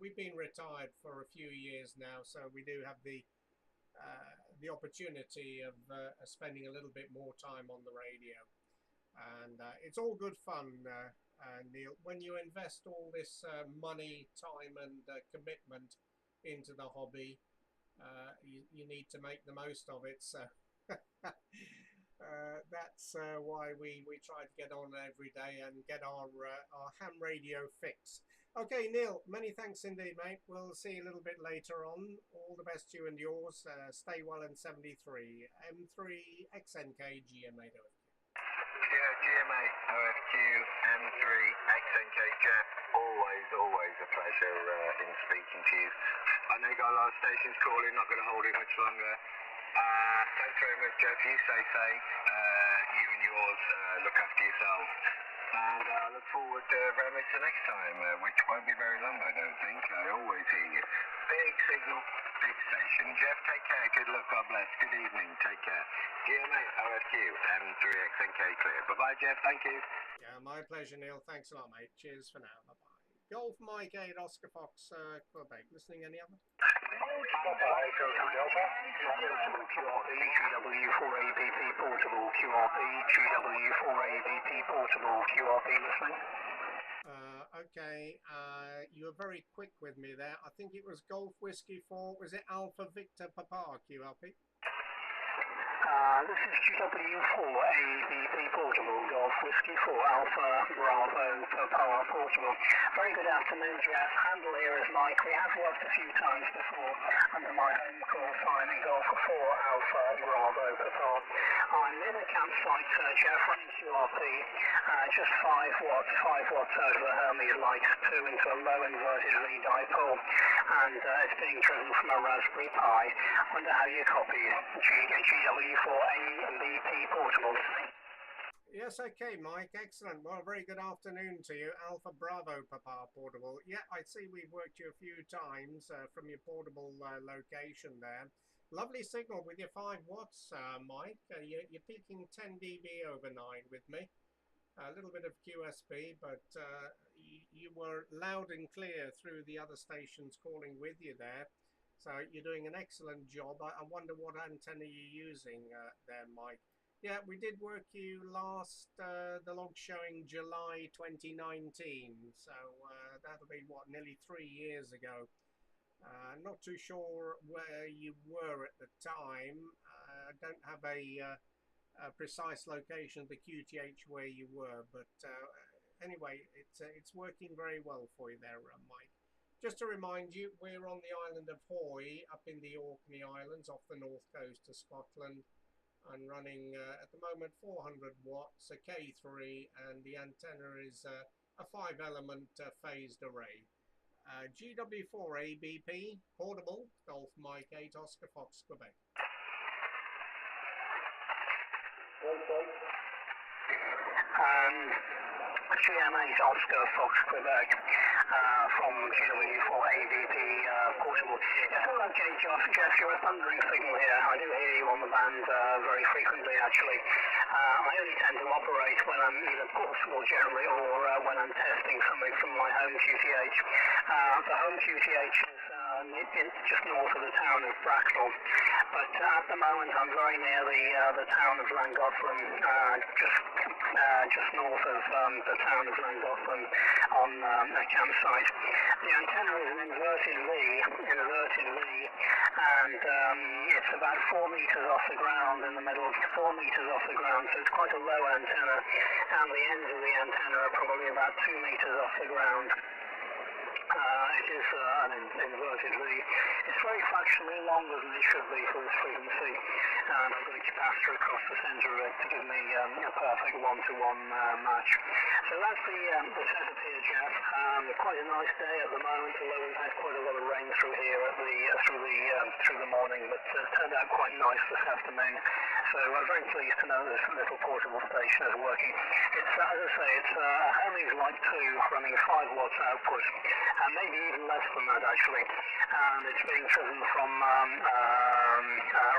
we've been retired for a few years now. So we do have the opportunity of spending a little bit more time on the radio. And it's all good fun, Neil. When you invest all this money, time and commitment into the hobby, you need to make the most of it. So that's why we try to get on every day and get our ham radio fix. Okay, Neil, many thanks indeed, mate. We'll see you a little bit later on. All the best to you and yours. Stay well in 73. M3 XNK GM8OFQ. Yeah, GM8OFQ, M3 XNK Jeff. Always a pleasure in speaking to you. I know you got a lot of stations calling, not going to hold it much longer. Thanks very much, Jeff. You stay safe. You and yours look after yourself. And I look forward very much to next time, which won't be very long, I don't think. I always hear you. Big signal, big station. Jeff, take care. Good luck. God bless. Good evening. Take care. GM8OFQ, M3XNK clear. Bye-bye, Jeff. Thank you. Yeah, my pleasure, Neil. Thanks a lot, mate. Cheers for now. Bye-bye. Golf Mike 8 Oscar Fox, Quebec. Listening any other? GW4ABP portable QRP, GW4ABP portable QRP listening. Okay, you were very quick with me there. I think it was Golf Whiskey 4. Was it Alpha Victor Papa QRP? This is GW4ABP portable, Golf Whiskey 4 Alpha Bravo Papa portable. Very good afternoon, Jeff. Handle here is Mike. We have worked a few times before under my home call sign in Golf 4 Alpha Bravo Papa. I'm near the campsite, Jeff, running QRP, just 5 watts out of the Hermes Light 2 into a low inverted re-dipole, and it's being driven from a Raspberry Pi. Wonder how you copy GW4ABP portable. Yes, okay, Mike. Excellent. Well, very good afternoon to you. Alpha Bravo Papa portable. Yeah, I see we've worked you a few times from your portable location there. Lovely signal with your 5 watts, Mike. You're peaking 10 dB over 9 with me. A little bit of QSB, but you were loud and clear through the other stations calling with you there. So you're doing an excellent job. I wonder what antenna you're using there, Mike. Yeah, we did work you last, the log showing July 2019. So that'll be, what, nearly 3 years ago. Not too sure where you were at the time. I don't have a precise location of the QTH where you were, but anyway, it's working very well for you there, Mike. Just to remind you, we're on the island of Hoy, up in the Orkney Islands, off the north coast of Scotland, and running at the moment 400 watts, a K3, and the antenna is a 5-element phased array. GW4ABP, portable, Golf Mike 8, Oscar Fox, Quebec. GM8 Oscar Fox, Quebec, from GW4ABP portable. Yes, hello, Jeff, you're a thundering signal here. I do hear you on the band very frequently, actually. I only tend to operate when I'm either portable generally or when I'm testing something from my home QTH. The home QTH is just north of the town of Bracknell, but at the moment I'm very near the town of Llangollen, just north of the town of Llangollen on a campsite. The antenna is an inverted V, and it's about 4 meters off the ground in the middle, 4 meters off the ground, so it's quite a low antenna, and the ends of the antenna are probably about 2 meters off the ground. It is an inverted V. It's very fractionally longer than it should be for this frequency, and I've got a capacitor across the centre of it to give me a perfect one-to-one match. So that's the setup here, Jeff. Quite a nice day at the moment, although we've had quite a lot of rain through here at through the morning, but turned out quite nice this afternoon. So I'm very pleased to know this little portable station is working. It's, as I say, it's a Hermes Light 2 running 5 watts output, and maybe even less than that actually. And it's being driven from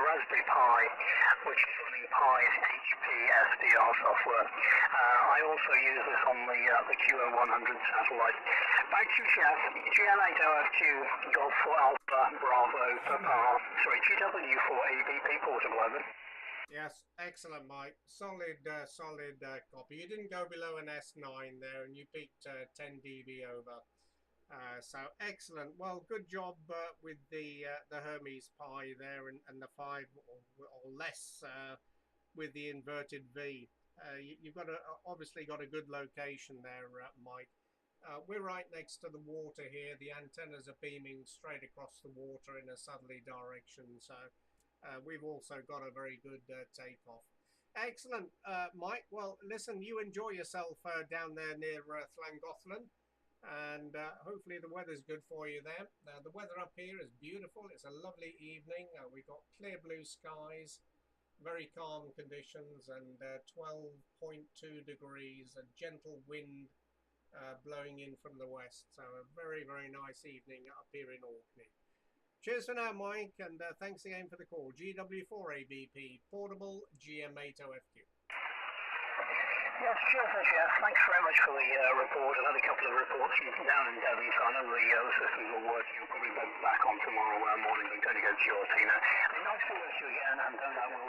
Raspberry Pi, which is running Pi HP SDR software. I also use this on the QO100 satellite. Back to Jeff, GM8OFQ, Golf for Alpha, Bravo, GW4ABP portable, over. Yes, excellent, Mike. Solid copy. You didn't go below an S9 there, and you peaked 10 dB over. So excellent. Well, good job with the Hermes Pi there, and the 5 or less with the inverted V. You've got obviously got a good location there, Mike. We're right next to the water here. The antennas are beaming straight across the water in a southerly direction, so we've also got a very good takeoff. Excellent, Mike. Well, listen, you enjoy yourself down there near Llangollen, and hopefully the weather's good for you there. The weather up here is beautiful. It's a lovely evening. We've got clear blue skies, very calm conditions, and 12.2 degrees, a gentle wind blowing in from the west. So a very, very nice evening up here in Orkney. Cheers for now, Mike, and thanks again for the call. GW4ABP, portable GM8OFQ. Yes, cheers, Jeff. Thanks very much for the report. I've had a couple of reports from down in Devon, so I know the systems are working. I'll probably be back on tomorrow morning. I'm going to go to your team now. Nice to meet you again, and don't know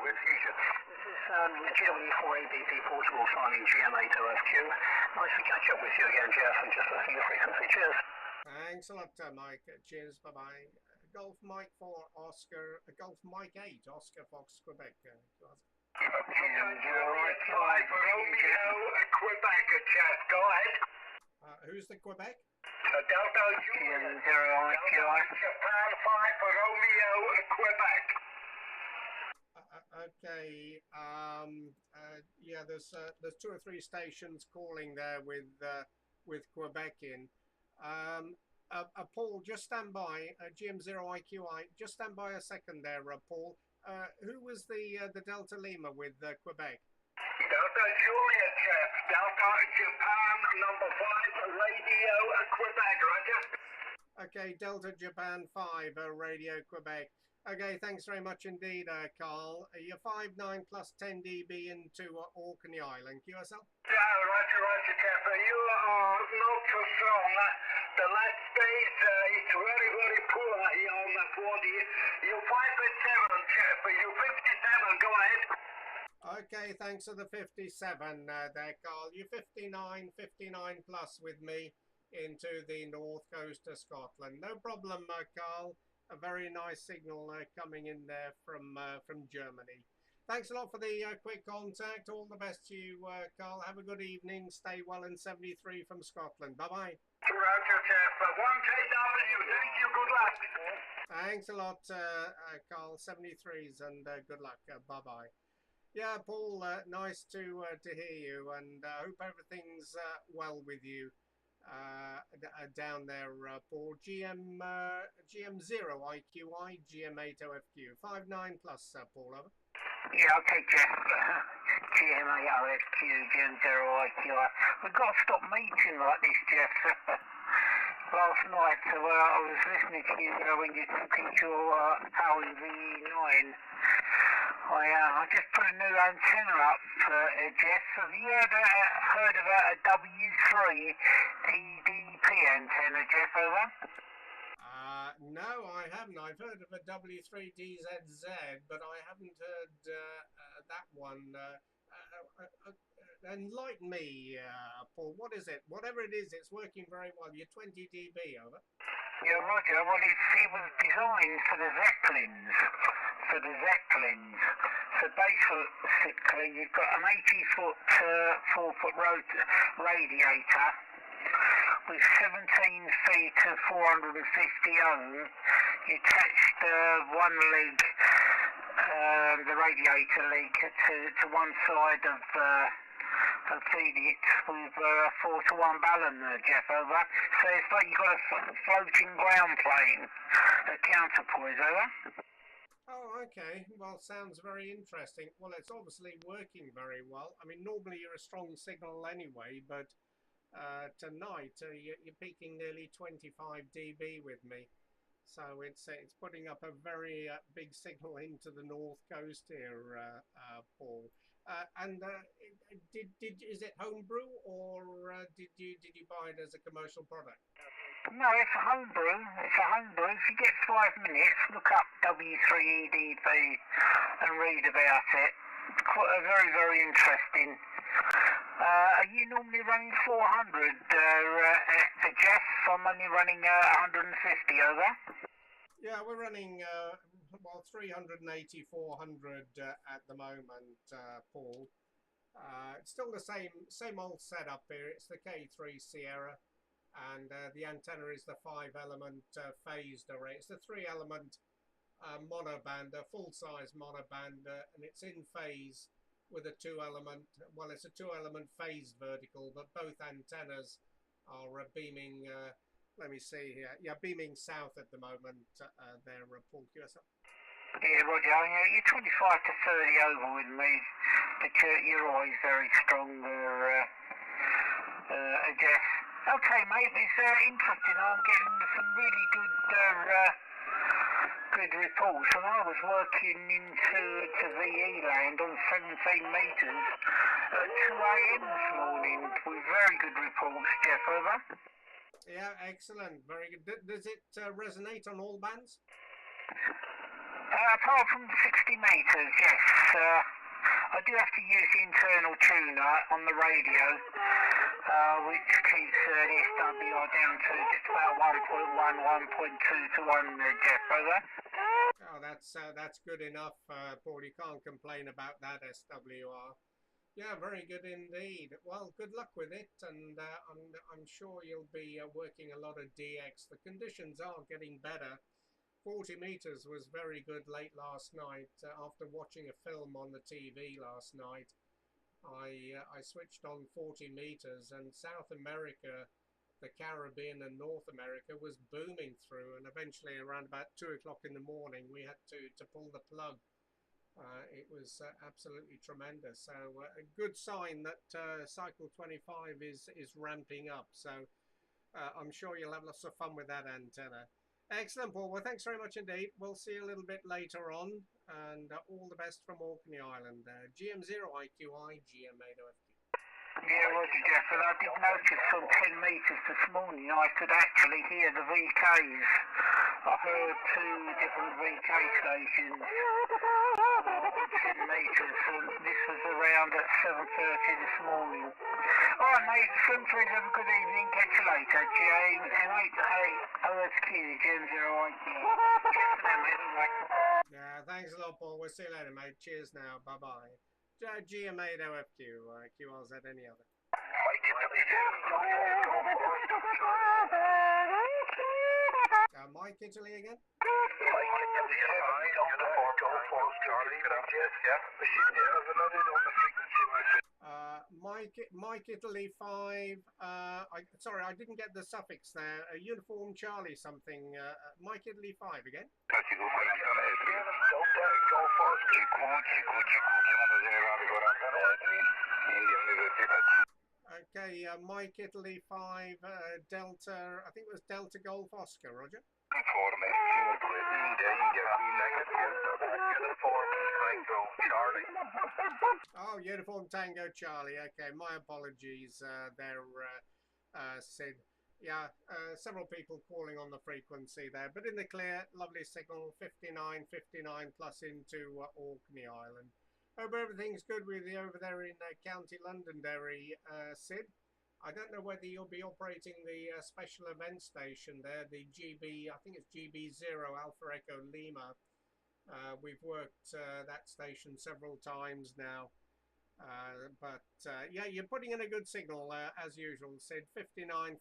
with future. This is GW4ABP portable signing GM8OFQ. Nice to catch up with you again, Jeff, and just listening to frequency. Cheers. Thanks a lot, Mike. Cheers. Bye-bye. Golf Mike 4 Oscar, Golf Mike 8 Oscar Fox, Quebec. Romeo, Quebec, Jeff. Go ahead. Who's the Quebec? Delta Juliet. Japan 5 for Romeo, Quebec. Okay. Yeah, there's 2 or 3 stations calling there with Quebec in. Paul, just stand by. GM0IQI, just stand by a second there, Paul. Who was the Delta Lima with Quebec? Delta Juliet, Jeff. Delta Japan number 5 radio Quebec, Roger. Okay, Delta Japan 5 radio Quebec. Okay, thanks very much indeed, Carl. You're 5.9 plus 10 dB into Orkney Island, QSL? Yeah, Roger, Jeff. You are not so strong. The last days, it's very, very poor here on the 40. You 5.7, Jeff. You 57, go ahead. Okay, thanks for the 57 there, Carl. You 59 plus with me. into the north coast of Scotland. No problem, Carl. A very nice signal coming in there from Germany. Thanks a lot for the quick contact. All the best to you, Carl. Have a good evening. Stay well in 73 from Scotland. Bye-bye. Roger, Jeff. 1KW. Thank you. Good luck. Thanks a lot, Carl. 73s, and good luck. Bye-bye. Yeah, Paul, nice to hear you, and hope everything's well with you down there, Paul. GM0IQI, GM8OFQ, 59 plus, Paul, over. Yeah, okay, Jeff. GM8OFQ, GM0IQI. We've got to stop meeting like this, Jeff. Last night, I was listening to you when you're talking to your Audi V9. I just put a new antenna up, Jeff. Have you heard of a W3 EDP antenna, Jeff, over? No, I haven't. I've heard of a W3DZZ, but I haven't heard that one. Enlighten me, Paul. What is it? Whatever it is, it's working very well. You're 20 dB, over. Yeah, Roger. Well, it was designed for the Zeppelins. So basically, you've got an 80-foot, 4-foot radiator with 17 feet of 450 ohm. You attach one leg, the radiator leg, to one side of feed it with a 4-to-1 balun, Jeff, over. So it's like you've got a floating ground plane, a counterpoise, over. Oh, okay. Well, sounds very interesting. Well, it's obviously working very well. I mean, normally you're a strong signal anyway, but tonight you're peaking nearly 25 dB with me. So it's putting up a very big signal into the north coast here, Paul. Is it homebrew, or did you buy it as a commercial product? No, it's a homebrew. If you get 5 minutes, look up W3EDP and read about it. Quite very, very interesting. Are you normally running 400, Jeff? I'm only running 150, over. Yeah, we're running 380, 400 at the moment, Paul. It's still the same old setup here. It's the K3 Sierra, and the antenna is the 5-element phased array. It's the 3-element monoband, full-size monoband, and it's in phase with a 2-element. Well, it's a 2-element phased vertical, but both antennas are beaming. Let me see here. Yeah, beaming south at the moment. There, Paul QSL. Yeah, Roger. You're 25 to 30 over with me, but you're always very strong there, Jeff. Okay, mate, it's interesting. I'm getting some really good reports, and I was working into VE land on 17 metres at 2 a.m. this morning with very good reports, Jeff, over. Yeah, excellent, very good. Does it resonate on all bands? Apart from 60 metres, yes. I do have to use the internal tuner on the radio, which keeps the SWR down to just about 1.1, 1.2 to 1, Jeff, over. Oh, that's good enough, Paul. You can't complain about that SWR. Yeah, very good indeed. Well, good luck with it, and I'm sure you'll be working a lot of DX. The conditions are getting better. 40 metres was very good late last night. After watching a film on the TV last night, I switched on 40 metres, and South America, the Caribbean and North America was booming through, and eventually around about 2 o'clock in the morning we had to pull the plug. It was absolutely tremendous. So a good sign that cycle 25 is ramping up. So I'm sure you'll have lots of fun with that antenna. Excellent, Paul. Well, thanks very much indeed. We'll see you a little bit later on, and all the best from Orkney Island. GM0IQI, GM8OFQ. Yeah, Roger, Jeff, and I did notice from 10 metres this morning I could actually hear the VKs. I heard 2 different VK stations on 10 metres, and this was around at 7:30 this morning. Alright, mate. Sunfridge, have a good evening. Catch you later. GM8OFQ, GM8OFQ. Cheers for now, mate. Bye. Yeah, thanks a lot, Paul. We'll see you later, mate. Cheers now. Bye-bye. GM8OFQ, QRZ, any other. Mike Italy again? Mike Italy 5. Sorry, I didn't get the suffix there. Uniform Charlie something. Mike Italy 5 again. Okay, Mike Italy 5 Delta. I think it was Delta Golf Oscar. Roger. Oh, Uniform Tango Charlie. Okay, my apologies there, Sid. Yeah, several people calling on the frequency there, but in the clear, lovely signal, 59 plus into Orkney Island. Hope everything's good with you over there in County Londonderry, Sid. I don't know whether you'll be operating the special event station there, the GB, I think it's GB0 Alpha Echo Lima. We've worked that station several times now. Yeah, you're putting in a good signal as usual, Sid. 59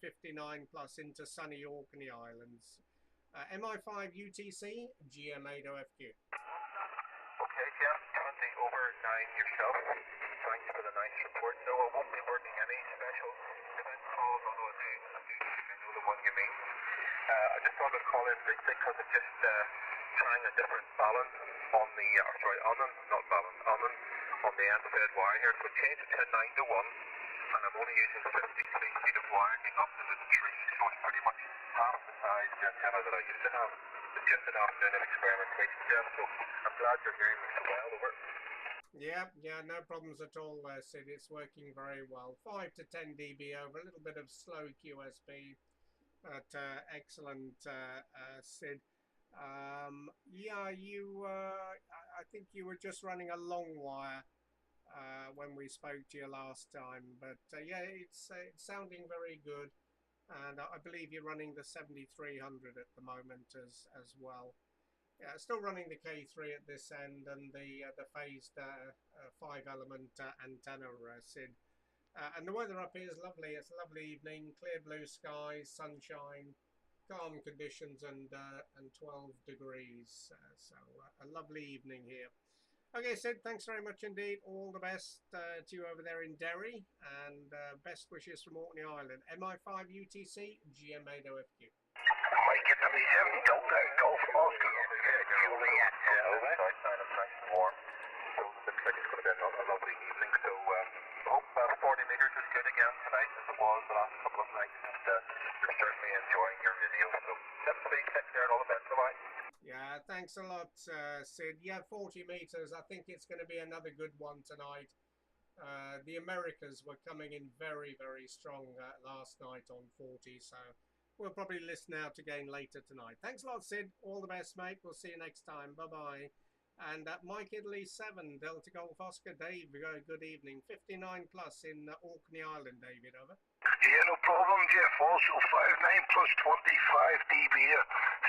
plus into sunny Orkney Islands. MI5 UTC, GM8OFQ. Okay, yeah, 20 over 9 yourself. Thanks for the nice report. No, I won't be working any special event calls, although I know the one you mean. I just thought I'd call in briefly because I'm just trying a different balance on the, on the end fed wire here. So change it to 9 to 1, and I'm only using 53 feet of wiring up to the tree, so it's pretty much half the size of the antenna that I used to have. It's just an afternoon of experimentation, Jeff, so I'm glad you're hearing me so well. Over. Yeah, no problems at all, Sid. It's working very well. 5 to 10 dB over, a little bit of slow QSB, but excellent, Sid. Yeah, I think you were just running a long wire when we spoke to you last time, but yeah, it's sounding very good, and I believe you're running the 7300 at the moment as well. Yeah, still running the K3 at this end and the phased 5-element antenna, Sid. And the weather up here is lovely. It's a lovely evening, clear blue skies, sunshine, calm conditions, and 12 degrees. So a lovely evening here. Okay, Sid, thanks very much indeed. All the best to you over there in Derry, and best wishes from Orkney Island. MI5 UTC, GM8OFQ. Mike, it's me, Jim. Golf Oscar. Juliet. Warm. So looks like it's going to be a lovely evening. So I hope 40 meters is good again tonight as it was the last couple of nights, and you're certainly enjoying your video. So definitely take care and all the best. Bye. Yeah, thanks a lot, Sid. Yeah, 40 meters. I think it's going to be another good one tonight. The Americas were coming in very, very strong last night on 40, so we'll probably listen out again later tonight. Thanks a lot, Sid. All the best, mate. We'll see you next time. Bye-bye. And Mike Italy 7, Delta Golf Oscar, Dave, good evening. 59 plus in Orkney Island, David, over. Yeah, no problem, Jeff. Also 59 plus 25 dB.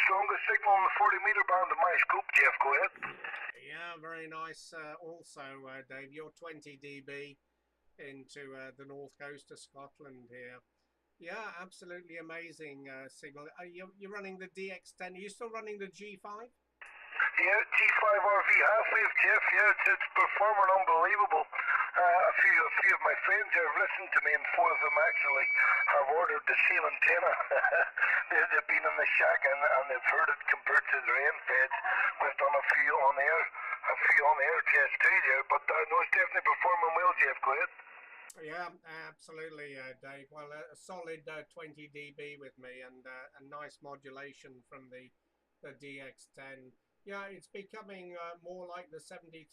Strongest signal on the 40-meter band of my scope, Jeff. Go ahead. Yeah, very nice. Also, Dave, you're 20 dB into the north coast of Scotland here. Yeah, absolutely amazing signal. You're running the DX10. Are you still running the G5? Yeah, G5RV half-wave, Jeff. Yeah, it's performing unbelievable. A few of my friends have listened to me, and 4 of them actually have ordered the same antenna. They've been in the shack and they've heard it compared to the rain feds. We've done a few on air tests too there, but no, it's definitely performing well, Jeff. Go ahead. Yeah, absolutely, Dave. Well, a solid 20 dB with me, and a nice modulation from the DX10. Yeah, it's becoming more like the 7300,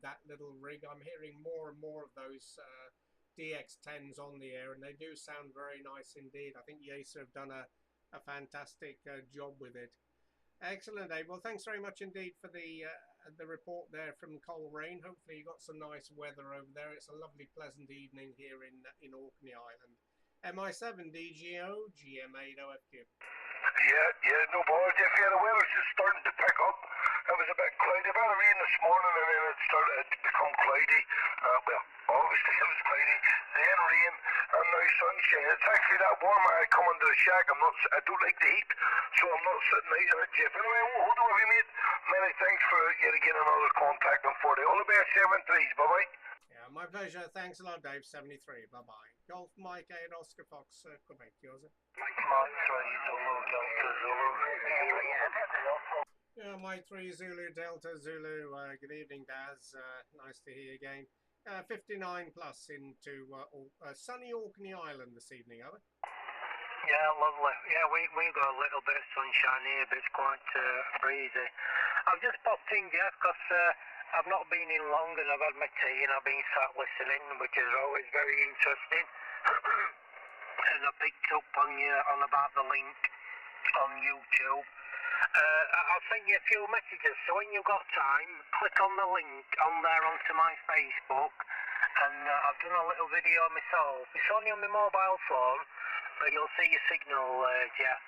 that little rig. I'm hearing more and more of those DX10s on the air, and they do sound very nice indeed. I think Yasa have done a fantastic job with it. Excellent, Dave. Well, thanks very much indeed for the the report there from Coleraine. Hopefully you got some nice weather over there. It's a lovely, pleasant evening here in Orkney Island. MI7 DGO, GM8OFQ. Yeah, no bother, Jeff. Yeah, the weather's just starting to pick up. It was a bit cloudy. About a rain this morning, and then it started to become cloudy. Well, obviously it was cloudy, then rain, and now sunshine. It's actually that warm. I come into the shack. I don't like the heat, so I'm not sitting out in it, Jeff. Anyway, hold on with you, mate. Many thanks for yet again another contact on 40. All the best, 7-3s. Bye-bye. Yeah, my pleasure. Thanks a lot, Dave. 73. Bye-bye. Golf Mike 8 Oscar Fox, Quebec. Yours. Yeah, Mike 3 Zulu Delta Zulu. Good evening, Daz. Nice to hear you again. 59 plus into sunny Orkney Island this evening, have we? Yeah, lovely. Yeah, we've got a little bit of sunshine here, but it's quite breezy. I've just popped in, Jeff, because I've not been in long and I've had my tea and I've been sat listening, which is always very interesting. And I picked up on about the link on YouTube. I'll send you a few messages, so when you've got time, click on the link on there onto my Facebook, and I've done a little video myself. It's only on my mobile phone, but you'll see your signal, Jeff,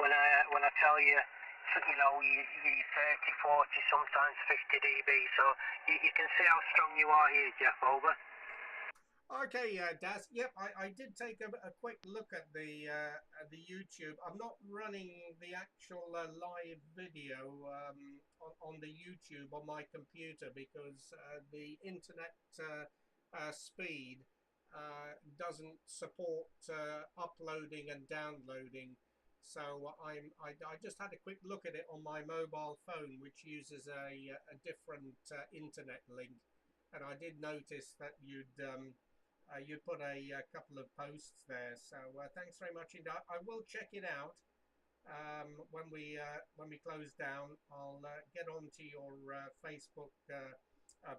when I tell you, you know, you 30, 40, sometimes 50 dB, so you can see how strong you are here, Jeff, over. Okay, Daz. Yep, I did take a quick look at the YouTube. I'm not running the actual live video on the YouTube on my computer because the internet speed doesn't support uploading and downloading. So I just had a quick look at it on my mobile phone, which uses a different internet link, and I did notice that you'd put a couple of posts there, so thanks very much. I will check it out when we close down. I'll get onto your Facebook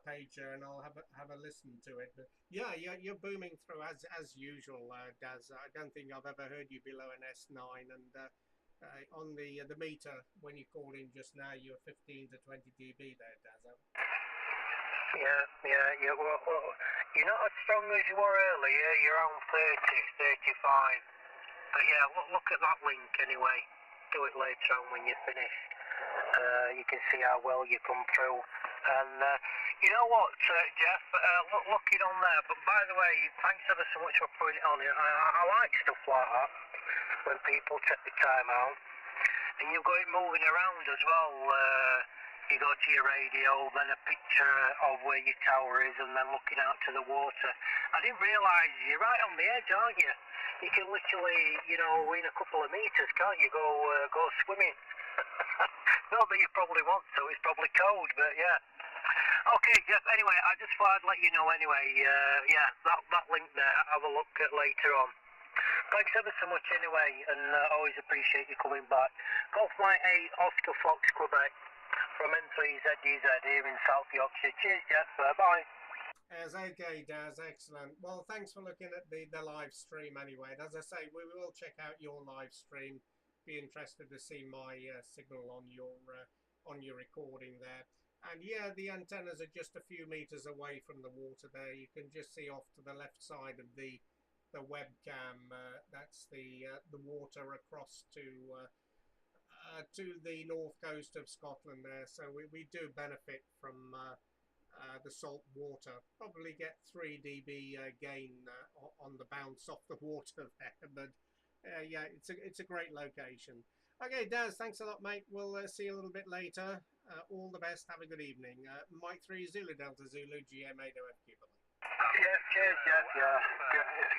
page and I'll have a listen to it. But yeah, you're booming through as usual, Daz. I don't think I've ever heard you below an S9, and on the meter when you called in just now, you were 15 to 20 dB there, Daz. Yeah. Well, you're not as strong as you were earlier. You're on 30, 35. But yeah, look at that link anyway. Do it later on when you're finished. You can see how well you come through. And you know what, Jeff? Looking on there. But by the way, thanks ever so much for putting it on. I like stuff like that when people take the time out. And you've got it moving around as well. You go to your radio, then a picture of where your tower is, and then looking out to the water. I didn't realise you're right on the edge, aren't you? You can literally, you know, in a couple of metres, can't you, go swimming? Not that you probably want to, it's probably cold, but yeah. Okay, Jeff, anyway, I just thought I'd let you know anyway. Yeah, that link there, have a look at later on. Thanks ever so much anyway, and always appreciate you coming back. Golf Mike 8 Oscar Fox, Quebec. From N3ZDZ here in South Yorkshire. Cheers, Jeff. Bye. As okay, Daz. Excellent. Well, thanks for looking at the live stream anyway. And as I say, we will check out your live stream. Be interested to see my signal on your recording there. And yeah, the antennas are just a few meters away from the water there. You can just see off to the left side of the webcam. That's the water across to the north coast of Scotland there, so we do benefit from the salt water. Probably get 3 dB gain on the bounce off the water there, but yeah, it's a great location. Okay, Daz, thanks a lot, mate. We'll see you a little bit later. All the best. Have a good evening. Mike 3 Zulu Delta Zulu GM8OFQ. Yeah, cheers, Jeff. Yeah.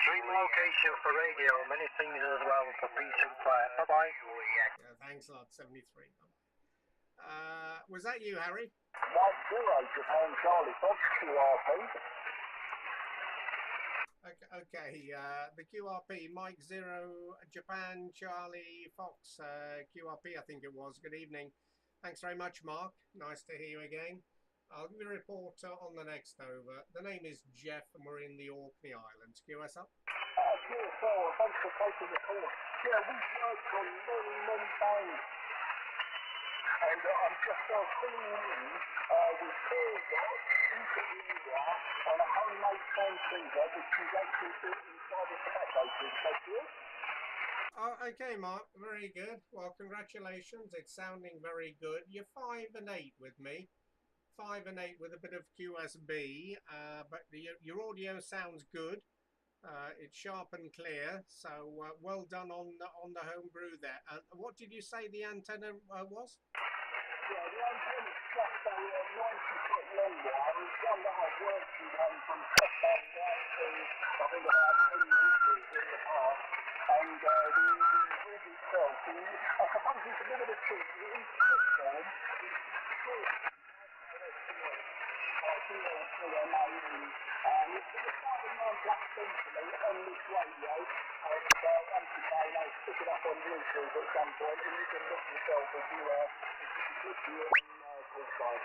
Dream location for radio. Many things as well for peace and quiet. Bye-bye. Yeah, thanks a lot. 73. Was that you, Harry? 10 Japan Charlie Fox QRP. Okay, the QRP, Mike 0 Japan Charlie Fox, QRP I think it was. Good evening. Thanks very much, Mark. Nice to hear you again. I'll give you a report on the next over. The name is Jeff and we're in the Orkney Islands. QS up. Thanks for taking the call. Yeah, we've worked on many bands. and I'm just filling in with 4 watts into India on a homemade transceiver which is actually built inside a tobacco tin. Thank you. Oh, okay, Mark. Very good. Well, congratulations. It's sounding very good. You're 5 and 8 with me. 5 and 8 with a bit of QSB, but your audio sounds good. It's sharp and clear. So well done on the homebrew there. What did you say the antenna was? Yeah, the antenna is just a 90-foot long one. It's one that I've worked on from top down down to, I think, about 10 metres in the past. And the rig itself is, I suppose it's a bit of a trick. It is thick form. It's short. It's going to start with 9 plus centrally on this radio. And once again, I'll stick it up on YouTube at some point, and you can look yourself if you look here on Coolside.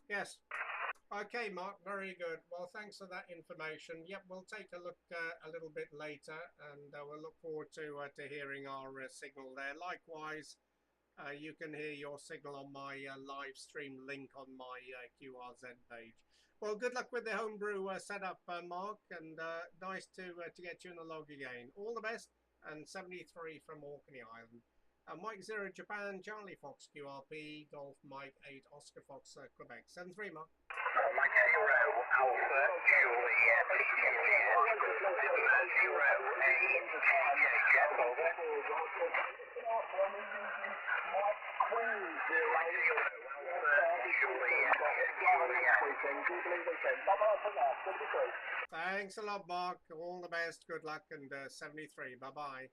Yes. Okay, Mark, very good. Well, thanks for that information. Yep, we'll take a look a little bit later, and we'll look forward to hearing our signal there. Likewise, you can hear your signal on my live stream link on my QRZ page. Well, good luck with the homebrew setup, Mark, and nice to get you in the log again. All the best, and 73 from Orkney Island. Mike 0 Japan, Charlie Fox QRP, Golf Mike 8 Oscar Fox Quebec. 73, Mark. Mike 0 Alpha Juliet Juliet 0 AJ Jeff over. Thanks a lot, Mark. All the best. Good luck, and 73. Bye-bye.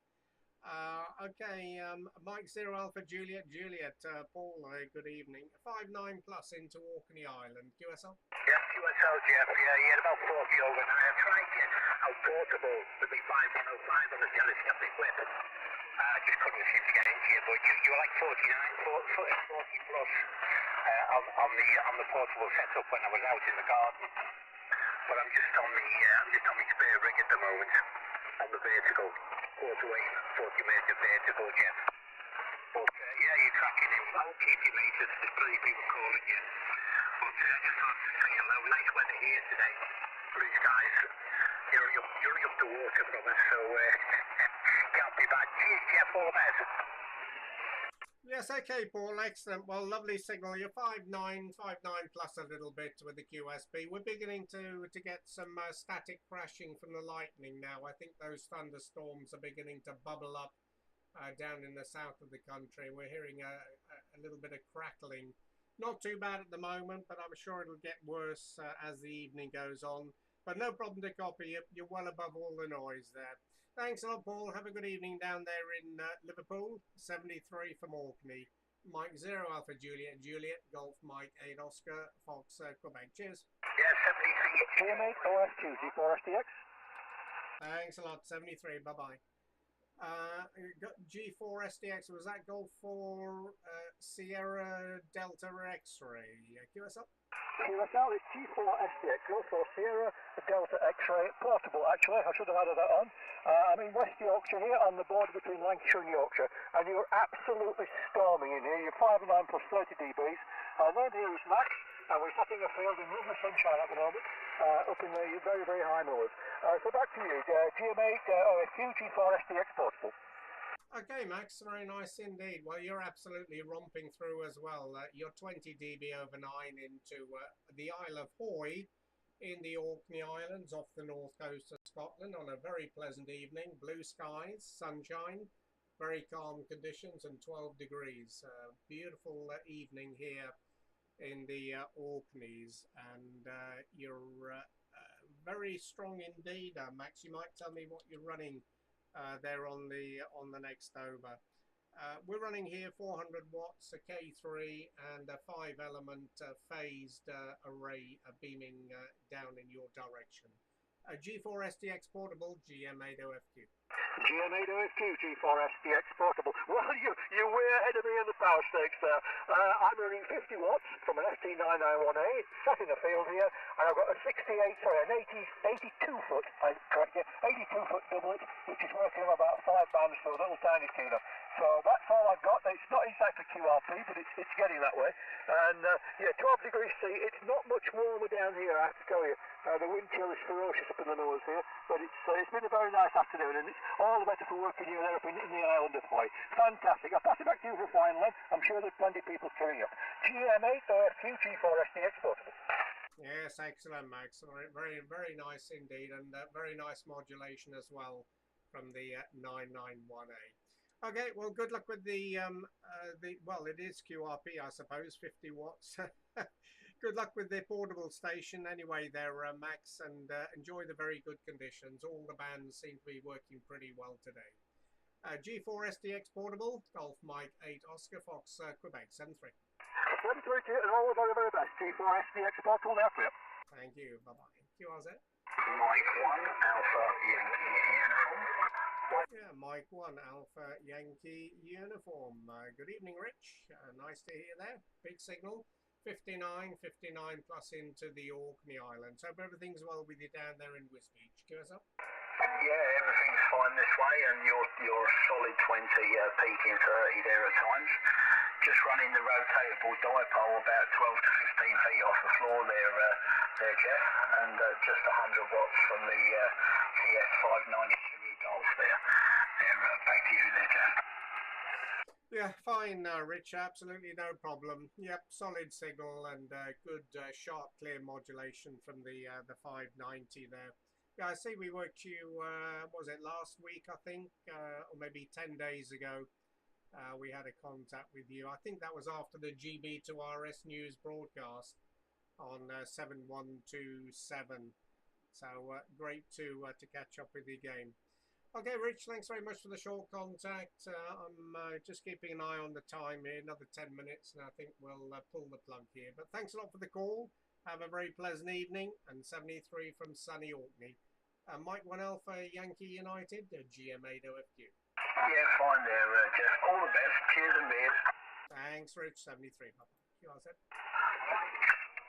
Okay, Mike 0 Alpha Juliet Juliet, Paul, good evening. 5-9 plus into Orkney Island, QSL? Yeah, QSL, Jeff. Yeah, he had about 40 overnight. I tried to get out portable with me 5105 on the telescopic whip. I just couldn't seem to get into you, but you were like 40 plus on the portable setup when I was out in the garden. But I'm just on the spare rig at the moment on the vertical. 40 metre vertical, Jeff. But yeah, you're tracking him well, keep you meters. There's plenty of people calling you. But I just thought to say hello. Nice weather here today. Blue skies. You're up the water from us, so can't be bad. Cheers, Jeff. All the best. Yes, okay, Paul, excellent. Well, lovely signal. You're 5-9 plus a little bit with the QSB. We're beginning to get some static crashing from the lightning now. I think those thunderstorms are beginning to bubble up down in the south of the country. We're hearing a little bit of crackling. Not too bad at the moment, but I'm sure it'll get worse as the evening goes on. But no problem to copy. You're well above all the noise there. Thanks a lot, Paul. Have a good evening down there in Liverpool. 73 from Orkney. Mike 0 Alpha Juliet Juliet, Golf Mike 8 Oscar, Fox Quebec. Cheers. Yeah, 73. GM8OFQ, G4STX. Thanks a lot. 73. Bye-bye. G4STX, was that Golf 4 Sierra Delta X-Ray? QSL? QSL is G4STX, also Sierra Delta X-Ray, portable actually, I should have added that on. I'm in West Yorkshire here on the border between Lancashire and Yorkshire, and you're absolutely storming in here. You're 5 and 9 plus 30 dBs. Our name here is Max, and we're setting a field in lovely sunshine at the moment, up in the very, very high north. So back to you, GM8OFQ G4STX portable. Okay, Max, very nice indeed. Well, you're absolutely romping through as well. You're 20 dB over 9 into the Isle of Hoy in the Orkney Islands off the north coast of Scotland on a very pleasant evening. Blue skies, sunshine, very calm conditions and 12 degrees. Beautiful evening here in the Orkneys, and you're very strong indeed, Max. You might tell me what you're running there on the next over. We're running here 400 watts, a K3 and a 5-element phased array beaming down in your direction. G4STX Portable, GM8OFQ. GM8OFQ, G4STX Portable. Well, you're way ahead of me in the power stakes there. I'm running 50 watts from an ST991A, sat in the field here, and I've got a 82-foot, I correct you, 82-foot doublet, which is working on about 5 bands for a little tiny tuner. So that's all I've got. It's not exactly QRP, but it's getting that way. And yeah, 12 degrees C. It's not much warmer down here, I have to tell you. The wind chill is ferocious up in the nose here, but it's been a very nice afternoon, and it's all the better for working here there up in the island of Hoy. Fantastic. I'll pass it back to you for final then. I'm sure there's plenty of people queuing up. GM8OFQ, G4STX Portable. Yes, excellent, Max. Very, very nice indeed, and very nice modulation as well from the 991A. Okay, well, good luck with well, it is QRP, I suppose, 50 watts. Good luck with the portable station anyway there, Max, and enjoy the very good conditions. All the bands seem to be working pretty well today. G4STX Portable, Golf Mike 8 Oscar Fox, Quebec 73. 73 to you, and all the very, very best. G4STX Portable there for you. Thank you, bye-bye. QRZ. Mike 1, Alpha Yankee Uniform. Yeah, Mike 1, Alpha Yankee Uniform. Good evening, Rich. Nice to hear there. Big signal. 59 plus into the Orkney Islands. Hope everything's well with you down there in Whiz Beach. Give us up. Yeah, everything's fine this way, and you're a solid 20, peaking 30 there at times. Just running the rotatable dipole about 12 to 15 feet off the floor there, Jeff, and just 100 watts from the TS592 Golf there. Back to you there, Jeff. Yeah, fine, Rich. Absolutely no problem. Yep, solid signal and good, sharp, clear modulation from the 590 there. Yeah, I see we worked you, was it last week, I think, or maybe 10 days ago. We had a contact with you. I think that was after the GB2RS News broadcast on 7127. So great to catch up with you again. Okay, Rich, thanks very much for the short contact. I'm just keeping an eye on the time here, another 10 minutes, and I think we'll pull the plug here. But thanks a lot for the call. Have a very pleasant evening, and 73 from sunny Orkney. Mike 1 Alpha Yankee United, GM8OFQ. Yeah, fine there, Jeff. All the best. Cheers and beers. Thanks, Rich. 73. Bye-bye. QRZ.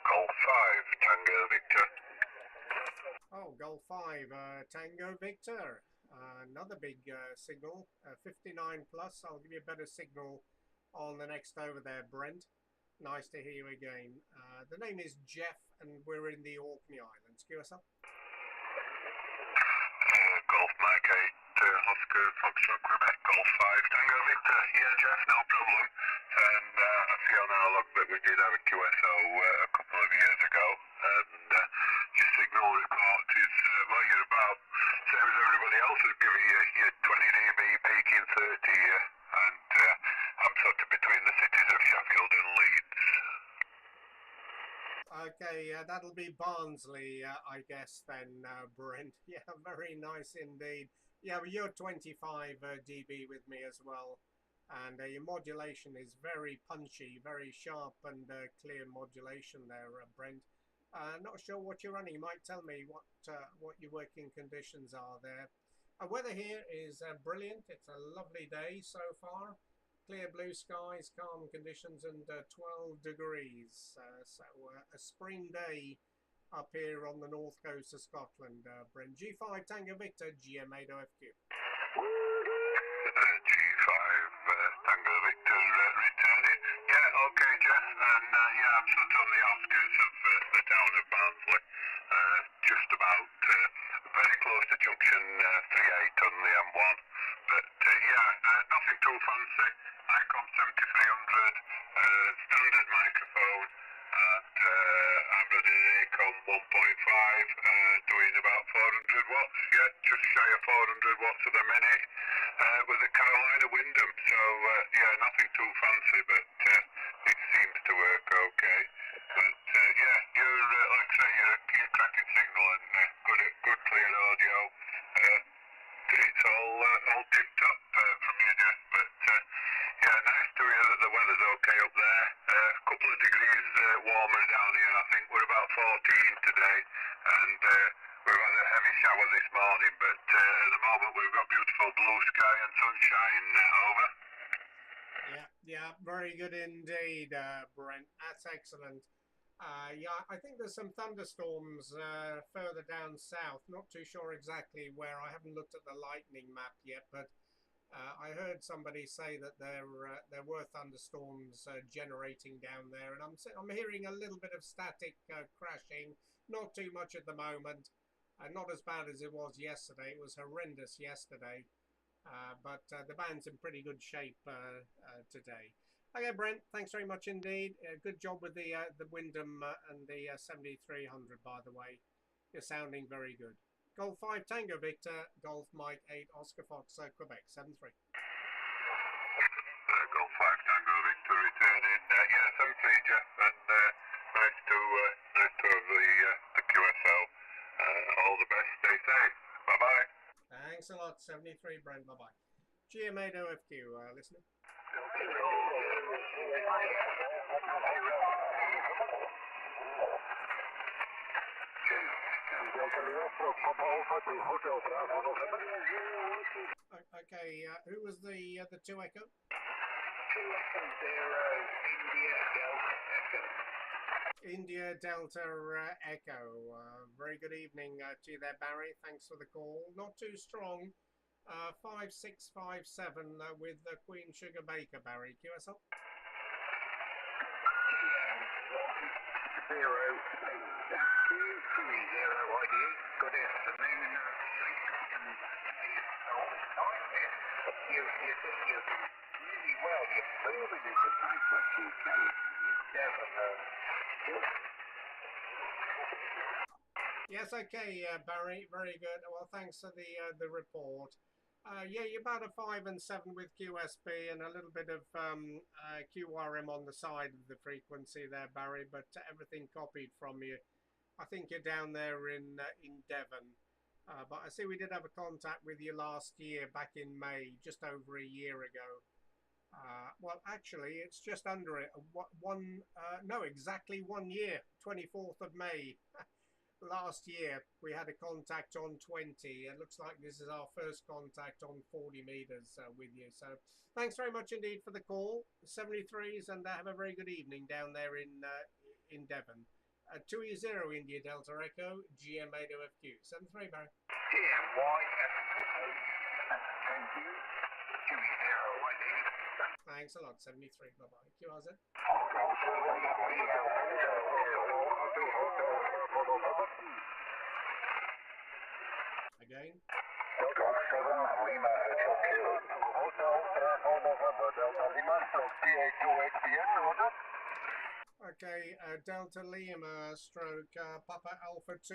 Golf 5, Tango Victor. Oh, Golf 5, Tango Victor. Another big signal, 59 plus. I'll give you a better signal on the next over there, Brent. Nice to hear you again. The name is Jeff, and we're in the Orkney Islands. Give us up. Golf Mike 8, Oscar Foxtrot Quebec, Golf 5, Tango Victor. Yeah, Jeff, no problem. And I see on our logbook we did have a QSO a couple of years ago, and your signal report is, well, you're about same as everybody else is giving you, your 20 dB peaking 30 here, and I'm sort of between the cities of Sheffield and Leeds. Okay, that'll be Barnsley, I guess then, Brent. Yeah, very nice indeed. Yeah, well, you're 25 dB with me as well, and your modulation is very punchy, very sharp and clear modulation there, Brent. Not sure what you're running. You might tell me what your working conditions are there. Weather here is brilliant. It's a lovely day so far. Clear blue skies, calm conditions, and 12 degrees. So a spring day up here on the north coast of Scotland. Brent, G5 Tango Victor, GM8OFQ. G5 Tango Victor returning. Yeah, okay, Jeff. And yeah, I'm sort of on the outskirts of the town of Barnsley. Just about very close to junction 38 on the M1. But yeah, nothing too fancy. ICOM 7300, standard microphone, and I'm running an ACOM 1.5, doing about 400 watts, yeah, just shy of 400 watts at the minute, with a Carolina Wyndham, so yeah, nothing too fancy, but it seems to work okay. But yeah, you're, like I say, you're cracking signal and good clear audio. It's all tipped up from you, Jeff, but yeah, nice to hear that the weather's okay up there. A couple of degrees warmer down here, I think we're about 14 today, and we've had a heavy shower this morning, but at the moment we've got beautiful blue sky and sunshine. Over. Yeah, very good indeed, Brent. That's excellent. Yeah, I think there's some thunderstorms further down south. Not too sure exactly where. I haven't looked at the lightning map yet, but I heard somebody say that there were thunderstorms generating down there, and I'm hearing a little bit of static crashing. Not too much at the moment, not as bad as it was yesterday. It was horrendous yesterday, but the band's in pretty good shape today. Okay, Brent, thanks very much indeed. Good job with the Wyndham and the 7300, by the way. You're sounding very good. Golf 5 Tango Victor, Golf Mike 8 Oscar Fox, Quebec 73. Golf 5 Tango Victor returning. Yeah, 73, Jeff, and nice to have the QSL. All the best. Stay safe. Bye bye. Thanks a lot, 73, Brent. Bye bye. GM8OFQ, listening. Okay, who was the 2 Echo? 2 Echo 0 India Delta Echo. India Delta Echo. Very good evening to you there, Barry. Thanks for the call. Not too strong. 5657 with Queen Sugar Baker, Barry. QSL. 0 yagi. Good afternoon. You're really well. You're feeling it tonight, but you can. Yes, okay, Barry. Very good. Well, thanks for the report. Yeah, you're about a 5 and 7 with QSB and a little bit of QRM on the side of the frequency there, Barry, but everything copied from you. I think you're down there in Devon. But I see we did have a contact with you last year, back in May, just over a year ago. Well, actually, it's just under it. No, exactly 1 year, 24th of May. Last year, we had a contact on 20. It looks like this is our first contact on 40 meters with you. So thanks very much indeed for the call. 73s, and have a very good evening down there in Devon. 2E0 India Delta Echo, GM8OFQ. 73, Barry. Thanks a lot, 73. Bye-bye. QRZ. Again. Okay, Delta Lima stroke Papa Alpha 2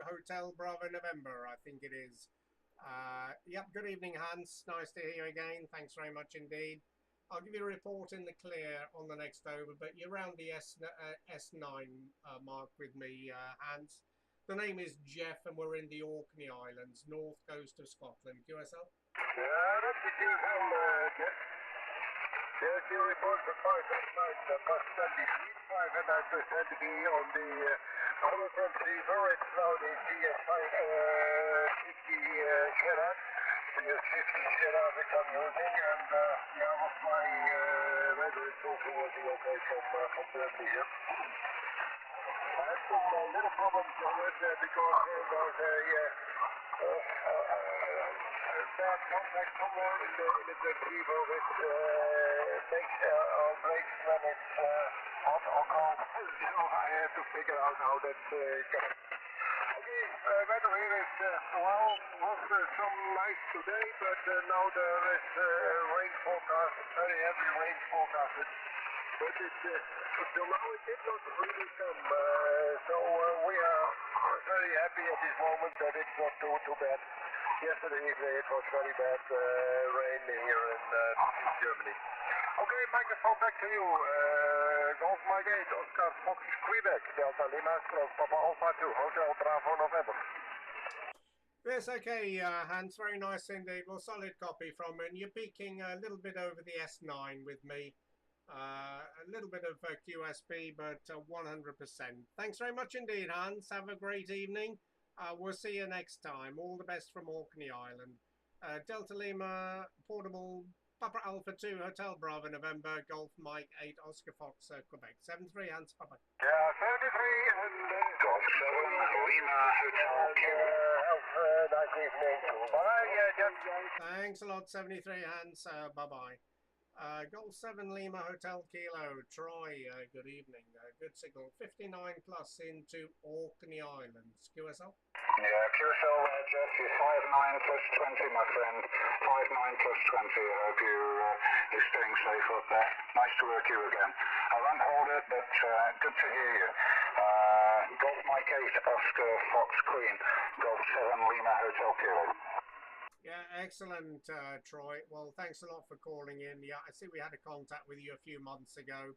Hotel Bravo November, I think it is. Yep, good evening, Hans. Nice to hear you again. Thanks very much indeed. I'll give you a report in the clear on the next over, but you're around the S9 mark with me, Hans. The name is Jeff, and we're in the Orkney Islands, north coast of Scotland. QSL? That's the QSL, Jeff. Yes, you report for 5 plus 75, and I pretend to be on the other transceiver. It's now the GS5 50 Sierra. The 50 Sierra which I'm using, and yeah, of my weather is also working okay from Berkeley here. I had some little problems with it because there was a bad contact somewhere in the transceiver which makes or breaks when it's hot or cold. So I have to figure out how that's going. Okay, weather here is well, was some nice today, but now there is rain forecast, very heavy rain forecasted. But until now it did not really come, so we are very happy at this moment that it's not too bad. Yesterday evening it was very bad rain here in Germany. Okay, microphone back to you. Golf Mike 8, Oscar Fox Quebec, Delta Lima, Papa Alpha 2, Hotel Bravo November. Yes, okay, Hans, very nice indeed. Well, solid copy from you. And you're peaking a little bit over the S9 with me. A little bit of QSB, but 100%. Thanks very much indeed, Hans. Have a great evening. We'll see you next time. All the best from Orkney Island. Delta Lima, Portable, Papa Alpha 2, Hotel Bravo, November, Golf Mike 8, Oscar Fox, Quebec. 73, Hans, Papa. Yeah, 73 and Golf 7, Lima Hotel Thanks a lot, 73, Hans. Bye-bye. Golf 7 Lima Hotel Kilo, Troy, good evening. Good signal, 59 plus into Orkney Islands. QSL? Yeah, QSL, Jeff, you're 59 plus 20, my friend. 59 plus 20. I hope you're staying safe up there. Nice to work you again. I won't hold it, but good to hear you. Golf Mike 8, Oscar Fox Queen, Golf 7 Lima Hotel Kilo. Yeah, excellent, Troy. Well, thanks a lot for calling in. Yeah, I see we had a contact with you a few months ago.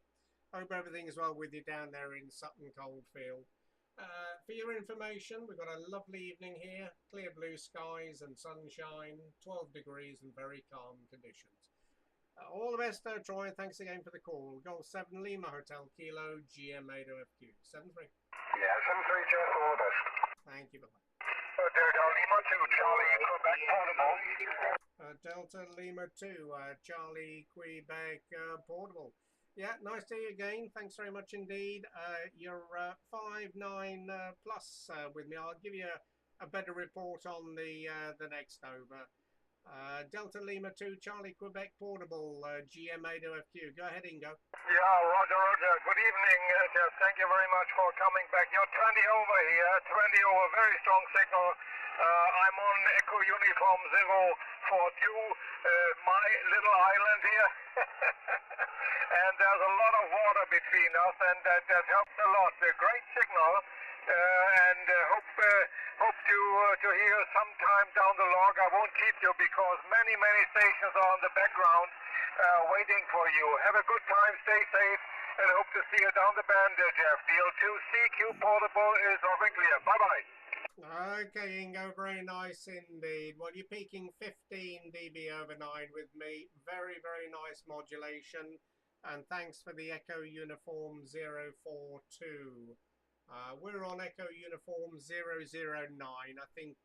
Hope everything is well with you down there in Sutton Coldfield. For your information, we've got a lovely evening here. Clear blue skies and sunshine, 12 degrees and very calm conditions. All the best, Troy. Thanks again for the call. Golf 7 Lima Hotel Kilo, GM8OFQ. 73. Yeah, 73, Jeff, all the best. Thank you, bye-bye. Delta Lima 2, Charlie, Quebec, Portable. Delta Lima 2, Charlie, Quebec, Portable. Yeah, nice to hear you again. Thanks very much indeed. You're 5-9 plus with me. I'll give you a better report on the next over. Delta Lima 2, Charlie, Quebec, Portable, GM8OFQ. Go ahead, Ingo. Yeah, Roger, Roger. Good evening, Jeff. Thank you very much for coming back. You're 20 over here, 20 over, very strong signal. I'm on Echo Uniform 0 for 2, my little island here. And there's a lot of water between us, and that helps a lot. A great signal, and hope to hear sometime down the log. I won't keep you because many stations are on the background waiting for you. Have a good time, stay safe, and hope to see you down the band, Jeff. DL2CQ Portable is over clear. Bye-bye. Okay, Ingo, very nice indeed. Well, you're peaking 15 dB over 9 with me. Very, very nice modulation. And thanks for the Echo Uniform 042. We're on Echo Uniform 009. I think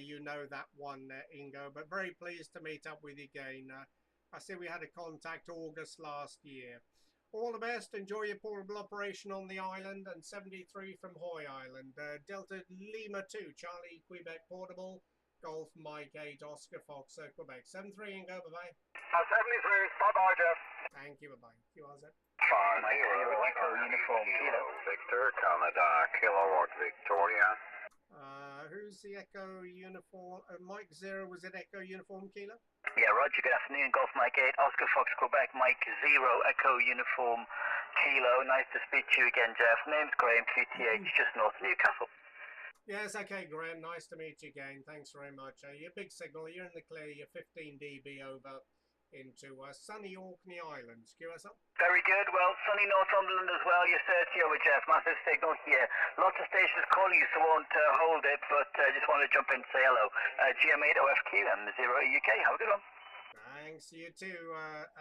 you know that one, Ingo, but very pleased to meet up with you again. I see we had a contact August last year. All the best. Enjoy your portable operation on the island. And 73 from Hoy Island. Delta Lima 2, Charlie, Quebec, Portable. Golf Mike 8, Oscar Fox, Quebec. 73 and go. Bye-bye. 73. Bye-bye, Jeff. Thank you. Bye-bye. QRZ. Fine, Echo Uniform Kilo, Victor, Canada, Kilowatt, Victoria. Who's the Echo Uniform? Mike 0, was it Echo Uniform Kilo? Yeah, Roger, good afternoon. Golf Mike 8, Oscar Fox, Quebec, Mike 0, Echo Uniform Kilo. Nice to speak to you again, Jeff. Name's Graham, QTH, just north of Newcastle. Yes, okay, Graham. Nice to meet you again. Thanks very much. You're big signal. You're in the clear. You're 15 dB over into sunny Orkney Islands. QSL? Very good. Well, sunny Northumberland as well. You're 30 over, Jeff. Massive signal here. Lots of stations calling you, so won't hold it, but just want to jump in and say hello. GM8OFQ and 0 UK. Have a good one. Thanks. You too,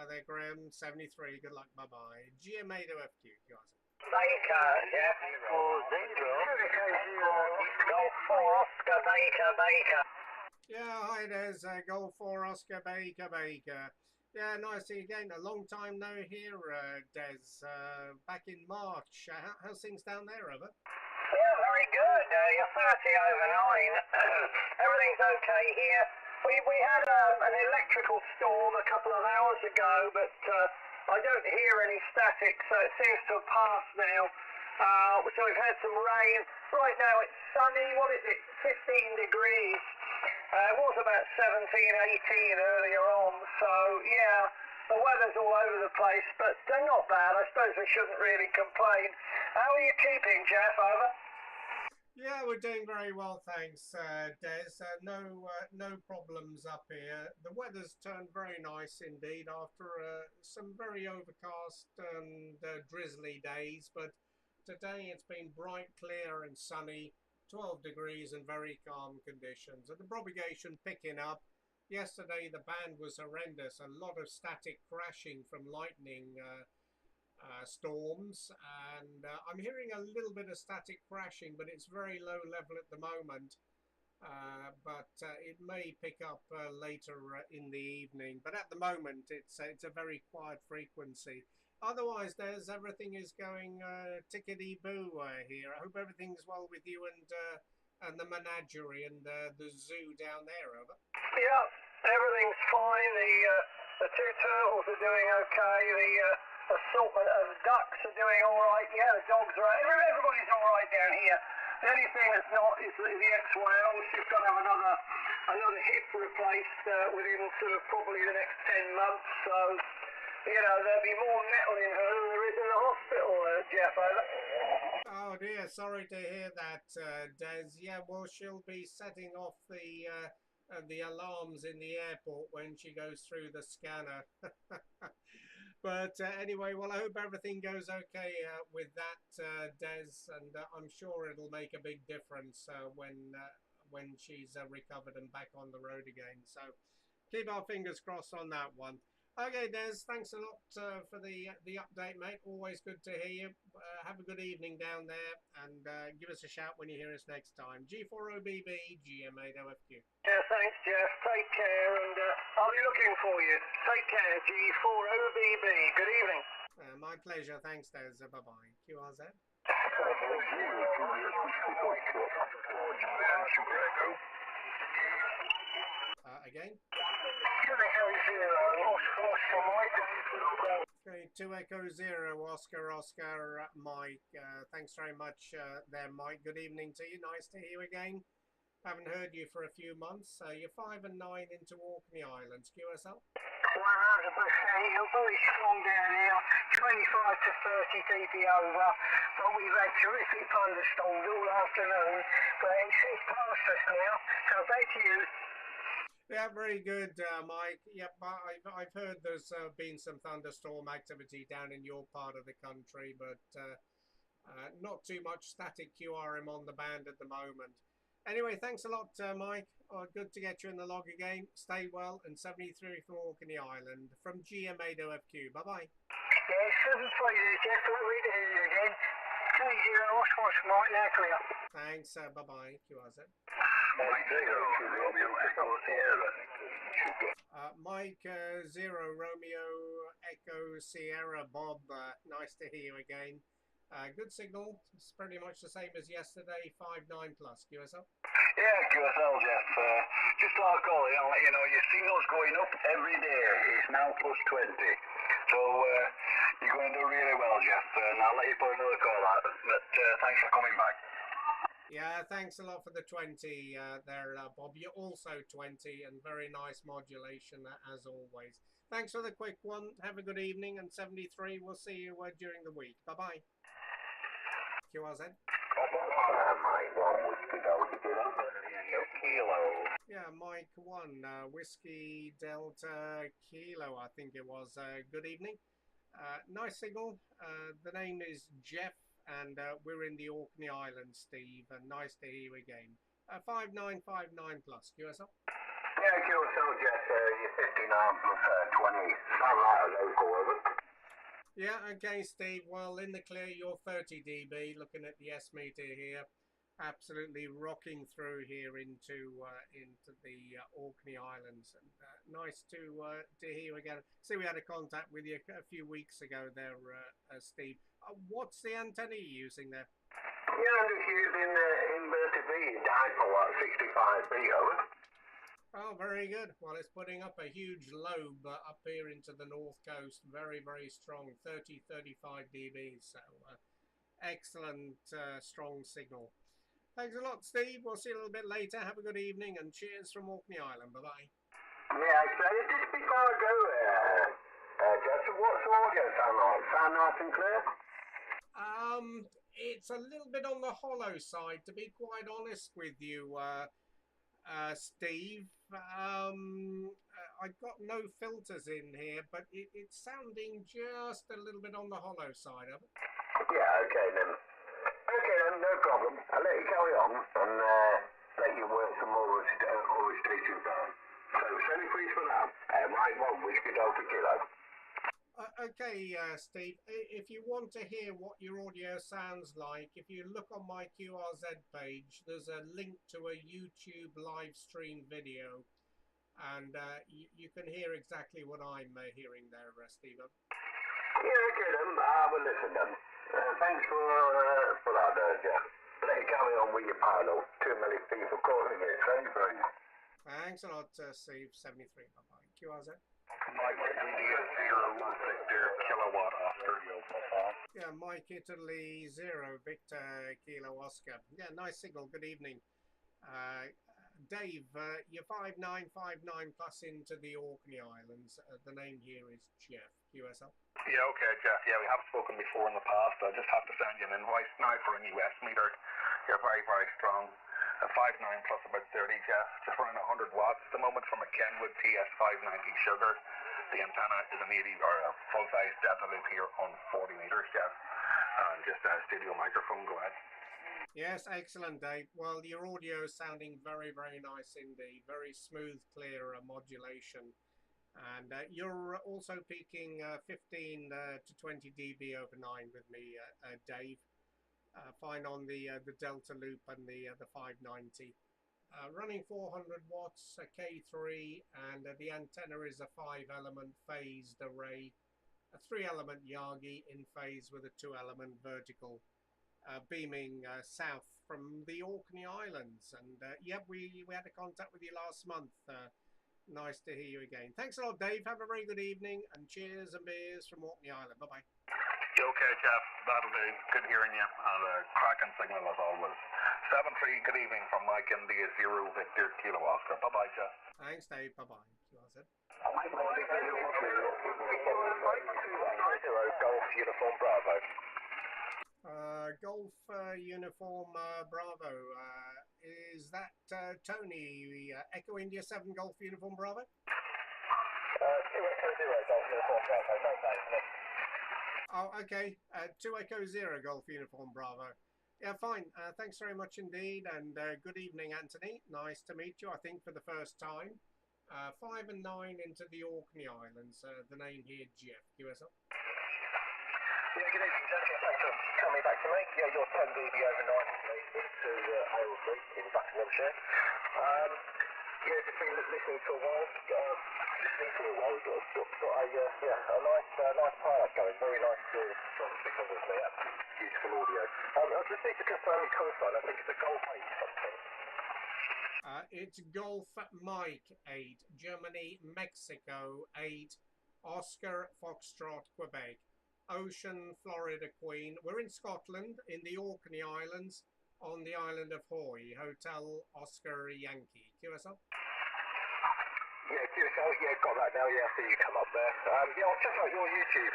there, Graham. 73. Good luck. Bye-bye. GM8OFQ. QSL. Baker, Jeff, for 0. Golf 4, Oscar, Baker. Yeah, hi, there's Golf 4, Oscar, Baker. Yeah, nice to see you again. A long time no here, Des. Back in March. How's things down there, over? Yeah, very good. You're 30 over 9. Everything's okay here. We had an electrical storm a couple of hours ago, but I don't hear any static, so it seems to have passed now. So we've had some rain. Right now it's sunny. What is it? 15 degrees. It was about 17, 18 earlier on. So, yeah, the weather's all over the place, but not bad. I suppose we shouldn't really complain. How are you keeping, Jeff? Over? Yeah, we're doing very well, thanks, Des. No problems up here. The weather's turned very nice indeed after some very overcast and drizzly days, but today it's been bright, clear and sunny, 12 degrees and very calm conditions. And the propagation picking up. Yesterday the band was horrendous, a lot of static crashing from lightning storms, and I'm hearing a little bit of static crashing, but it's very low level at the moment. But it may pick up later in the evening. But at the moment, it's a very quiet frequency. Otherwise, everything is going tickety-boo here. I hope everything's well with you and the menagerie and the zoo down there. Over. Yeah, everything's fine. The two turtles are doing okay. The assortment of ducks are doing all right. Yeah, the dogs are. Everybody's all right down here. The only thing that's not is the ex-whale. She's got to have another hip replaced within sort of probably the next 10 months. So, you know, there'll be more metal in her than there is in the hospital, Jeff. Oh dear, sorry to hear that, Des. Yeah, well, she'll be setting off the alarms in the airport when she goes through the scanner. But anyway, well, I hope everything goes okay with that, Des, and I'm sure it'll make a big difference when she's recovered and back on the road again. So keep our fingers crossed on that one. Okay, Des, thanks a lot for the update, mate. Always good to hear you. Have a good evening down there, and give us a shout when you hear us next time. G4OBB, GM8OFQ. Yeah, thanks, Jeff. Take care, and I'll be looking for you. Take care, G4OBB. Good evening. My pleasure. Thanks, Des. Bye-bye. QRZ. Again? Okay, 2 Echo 0, Oscar, Mike. Thanks very much there, Mike. Good evening to you. Nice to hear you again. Haven't heard you for a few months. You're 5 and 9 into Orkney Islands. QSL? 100%. You're very strong down here. 25 to 30 dB over. But we've had terrific thunderstorms all afternoon. But it's past us now. So back to you. Yeah, very good, Mike. Yep, I've heard there's been some thunderstorm activity down in your part of the country, but not too much static QRM on the band at the moment. Anyway, thanks a lot, Mike. Good to get you in the log again. Stay well, and 73 from Orkney Island from GM8OFQ. Bye-bye. Yeah, 7 for you, Jeff. Lovely to hear you again. 20 Oscar, Mike, now clear. Thanks, bye-bye, QRZ. Mike 0 Romeo Echo Sierra Bob, nice to hear you again. Good signal. It's pretty much the same as yesterday. 5.9 plus. QSL. Yeah, QSL, Jeff. Just like all, you know, your signal's going up every day. It's now plus 20. So you're going to do really well, Jeff. And I'll let you put another call out. But thanks for coming back. Yeah, thanks a lot for the 20 there, Bob. You're also 20 and very nice modulation as always. Thanks for the quick one. Have a good evening. And 73, we'll see you during the week. Bye-bye. QRZ. Yeah, Mike 1, Whiskey Delta Kilo, I think it was. Good evening. Nice signal. The name is Jeff, and we're in the Orkney Islands, Steve, and nice to hear you again. 5959 plus. QSL. Yeah, QSL, Jeff. You're 59 plus 20. Sound like a local, over. Yeah, okay, Steve. Well, in the clear, you're 30 dB. Looking at the S meter here, absolutely rocking through here into the Orkney Islands. And nice to hear you again. See, we had a contact with you a few weeks ago there, Steve. What's the antenna you're using there? Yeah, I'm just using inverted V dipole at 65B, over. Oh, very good. Well, it's putting up a huge lobe up here into the north coast. Very, very strong, 30-35 dB. So excellent, strong signal. Thanks a lot, Steve. We'll see you a little bit later. Have a good evening, and cheers from Orkney Island. Bye-bye. Yeah, so just before I go, Jeff, what's the audio sound like? Sound nice and clear? It's a little bit on the hollow side, to be quite honest with you, Steve. I've got no filters in here, but it's sounding just a little bit on the hollow side of it. Yeah, okay then. Okay then, no problem. I'll let you carry on and let you work some more stations down. So, 73 for now. Mike 1, Whiskey Delta Kilo. Okay, Steve, if you want to hear what your audio sounds like, if you look on my QRZ page, there's a link to a YouTube live stream video, and you can hear exactly what I'm hearing there, Stephen. Yeah, okay then. Well, listen then. Thanks for that, Jeff. Let you carry on with your panel. Too many people calling it. Thank you. Thanks a lot, Steve. 73. Bye-bye. QRZ. Mike India 0 Victor Kilowatt Oscar. Yeah, Mike Italy 0 Victor Kilo Oscar. Yeah, nice signal. Good evening. Dave, you're 5959 plus into the Orkney Islands. The name here is Jeff. QSL. Yeah, okay, Jeff. Yeah, we haven't spoken before in the past. I just have to send you an invite now for an US meter. You're very, very strong. 5.9 plus about 30, Jeff. Just running 100 watts at the moment from a Kenwood TS590 sugar. The antenna is an 80 or a full-size delta loop here on 40 meters, Jeff. And just a studio microphone. Go ahead. Yes, excellent, Dave. Well, your audio is sounding very, very nice indeed. Very smooth, clear modulation. And you're also peaking 15 to 20 dB over 9 with me, Dave. Fine on the Delta loop and the 590. Running 400 watts, a K3, and the antenna is a 5-element phased array, a 3-element yagi in phase with a 2-element vertical, beaming south from the Orkney Islands. And yeah, we had a contact with you last month. Nice to hear you again. Thanks a lot, Dave. Have a very good evening, and cheers and beers from Orkney Island. Bye-bye. Okay, Jeff. That'll do. Good hearing you. And a cracking signal as always. 7-3, good evening from Mike India 0 Victor Kilo Oscar. Bye-bye, Jeff. Thanks, Dave. Bye-bye. QRZ. Golf Uniform Bravo. Golf Uniform Bravo. Is that Tony? Echo India 7 Golf Uniform Bravo? 2 Echo 0 Golf Uniform Bravo. Thanks. Oh, okay. 2 Echo 0 Golf Uniform Bravo. Yeah, fine. Thanks very much indeed. And good evening, Anthony. Nice to meet you, I think, for the first time. 5 and 9 into the Orkney Islands. The name here, Jeff. QSL. Yeah, good evening, Jeff. Thanks for coming back to me. Yeah, you're 10 dB over 9 into Aylesbury in Buckinghamshire. Yeah, just been listening for a while. Got a nice pilot going. Very nice strong signal with me. Beautiful audio. I just need to confirm your call sign. I think it's a Golf 8 something. It's Golf Mike 8, Germany, Mexico 8, Oscar Foxtrot, Quebec, Ocean, Florida, Queen. We're in Scotland, in the Orkney Islands, on the island of Hoy, Hotel Oscar Yankee. QSL? Yeah, QSL, yeah, got that now. Yeah, I see you come up there. Yeah, I'll check out your YouTube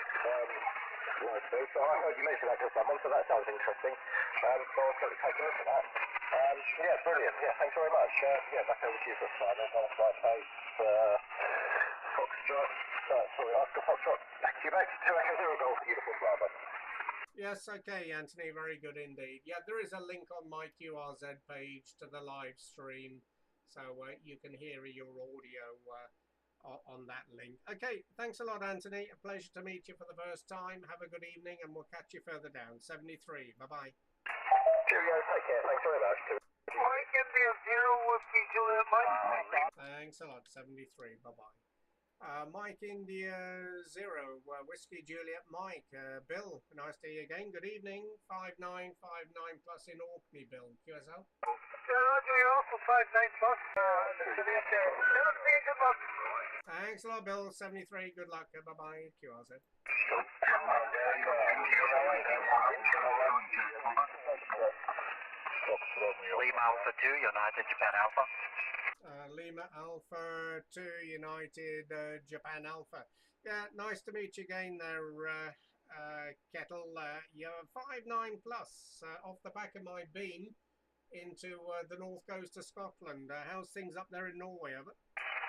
live stream. So I heard you mention that to someone, so that sounds interesting. So I'll take a look at that. Yeah, brilliant. Yeah, thanks very much. Yeah, back over to you for a final. Foxtrot. Sorry, Oscar Foxtrot. Back to you, mate. 2 Echo 0 Golf Uniform Bravo. Yes, okay, Anthony, very good indeed. Yeah, there is a link on my QRZ page to the live stream, so you can hear your audio on that link. Okay, thanks a lot, Anthony. A pleasure to meet you for the first time. Have a good evening, and we'll catch you further down. 73. Bye-bye. Cheerio, take care. Thanks very much. Mike India 0 Whiskey Juliet Mike. Thanks a lot. 73. Bye-bye. Mike India 0 Whiskey Juliet Mike. Bill, nice to hear you again. Good evening. 5959 plus in Orkney, Bill. QSL. Roger, you're also 59 plus. Thanks a lot, Bill. 73. Good luck. Bye-bye. QRZ. Lima Alpha 2, United Japan Alpha. Lima Alpha 2, United Japan Alpha. Yeah, nice to meet you again there, Kettle. You're 59 plus off the back of my beam into the north coast of Scotland. How's things up there in Norway, Albert?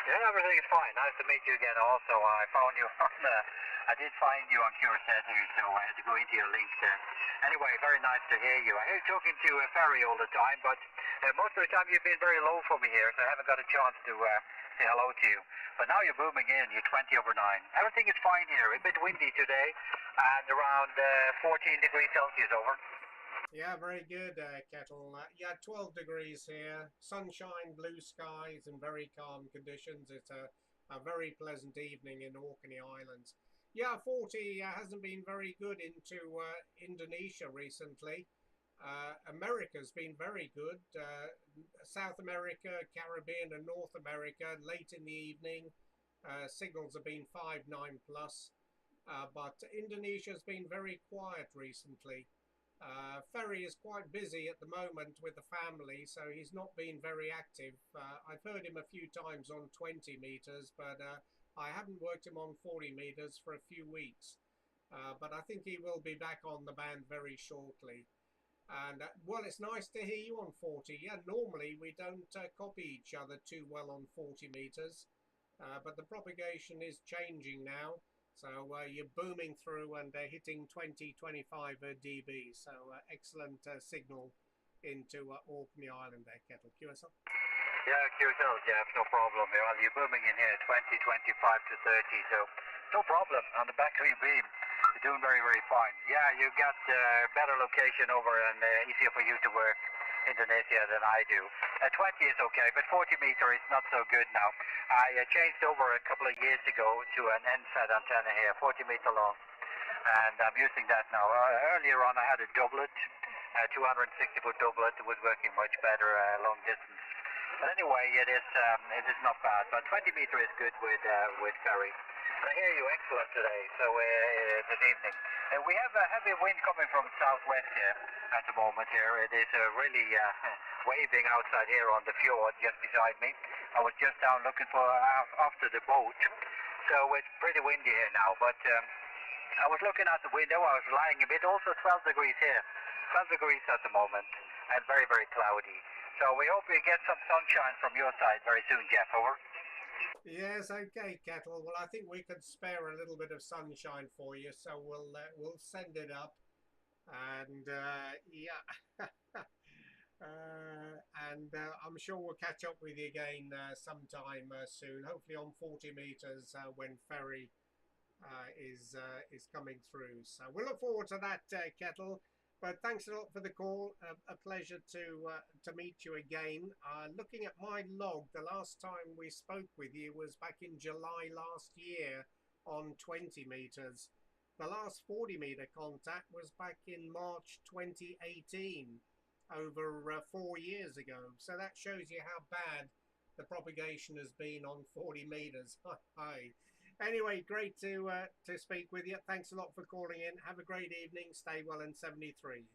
Yeah, everything is fine. Nice to meet you again also. I found you on I did find you on QRZ here, so I had to go into your link there. Anyway, very nice to hear you. I hear you talking to Ferry all the time, but most of the time you've been very low for me here, so I haven't got a chance to say hello to you. But now you're booming in, you're 20 over 9. Everything is fine here, a bit windy today, and around 14 degrees Celsius over. Yeah, very good, Kettle. Yeah, 12 degrees here, sunshine, blue skies, and very calm conditions. It's a very pleasant evening in Orkney Islands. Yeah, 40 hasn't been very good into Indonesia recently. America's been very good. South America, Caribbean, and North America, late in the evening, signals have been 5.9 plus. But Indonesia's been very quiet recently. Ferry is quite busy at the moment with the family, so he's not been very active. I've heard him a few times on 20 meters, but I haven't worked him on 40 meters for a few weeks. But I think he will be back on the band very shortly. And well, it's nice to hear you on 40. Yeah, normally we don't copy each other too well on 40 meters, but the propagation is changing now. So you're booming through and hitting 20, 25 dB. So excellent signal into Orkney Island there, Kettle. QSL? Yeah, QSL, Jeff, no problem. Well, you're booming in here, 20, 25 to 30, so no problem. On the back of your beam, you're doing very, very fine. Yeah, you got better location over and easier for you to work Indonesia than I do. 20 is okay, but 40 meter is not so good now. I changed over a couple of years ago to an NSAT antenna here, 40 meter long, and I'm using that now. Earlier on I had a doublet, 260 foot doublet. It was working much better long distance. But anyway, it is not bad, but 20 meter is good with ferry. I hear you excellent today, so this evening. We have a heavy wind coming from southwest here at the moment here. It is really waving outside here on the fjord just beside me. I was just down looking for after the boat, so it's pretty windy here now. But I was looking out the window, I was lying a bit, also 12 degrees here. 12 degrees at the moment, and very, very cloudy. So we hope we get some sunshine from your side very soon, Jeff, over. Yes, okay, Kettle. Well, I think we could spare a little bit of sunshine for you, so we'll send it up, and yeah, and I'm sure we'll catch up with you again sometime soon. Hopefully on 40 meters when ferry is coming through. So we'll look forward to that, Kettle. But thanks a lot for the call. A pleasure to meet you again. Looking at my log, the last time we spoke with you was back in July last year on 20 meters. The last 40 meter contact was back in March 2018, over 4 years ago. So that shows you how bad the propagation has been on 40 meters. Hi. Anyway, great to speak with you. Thanks a lot for calling in. Have a great evening. Stay well in 73.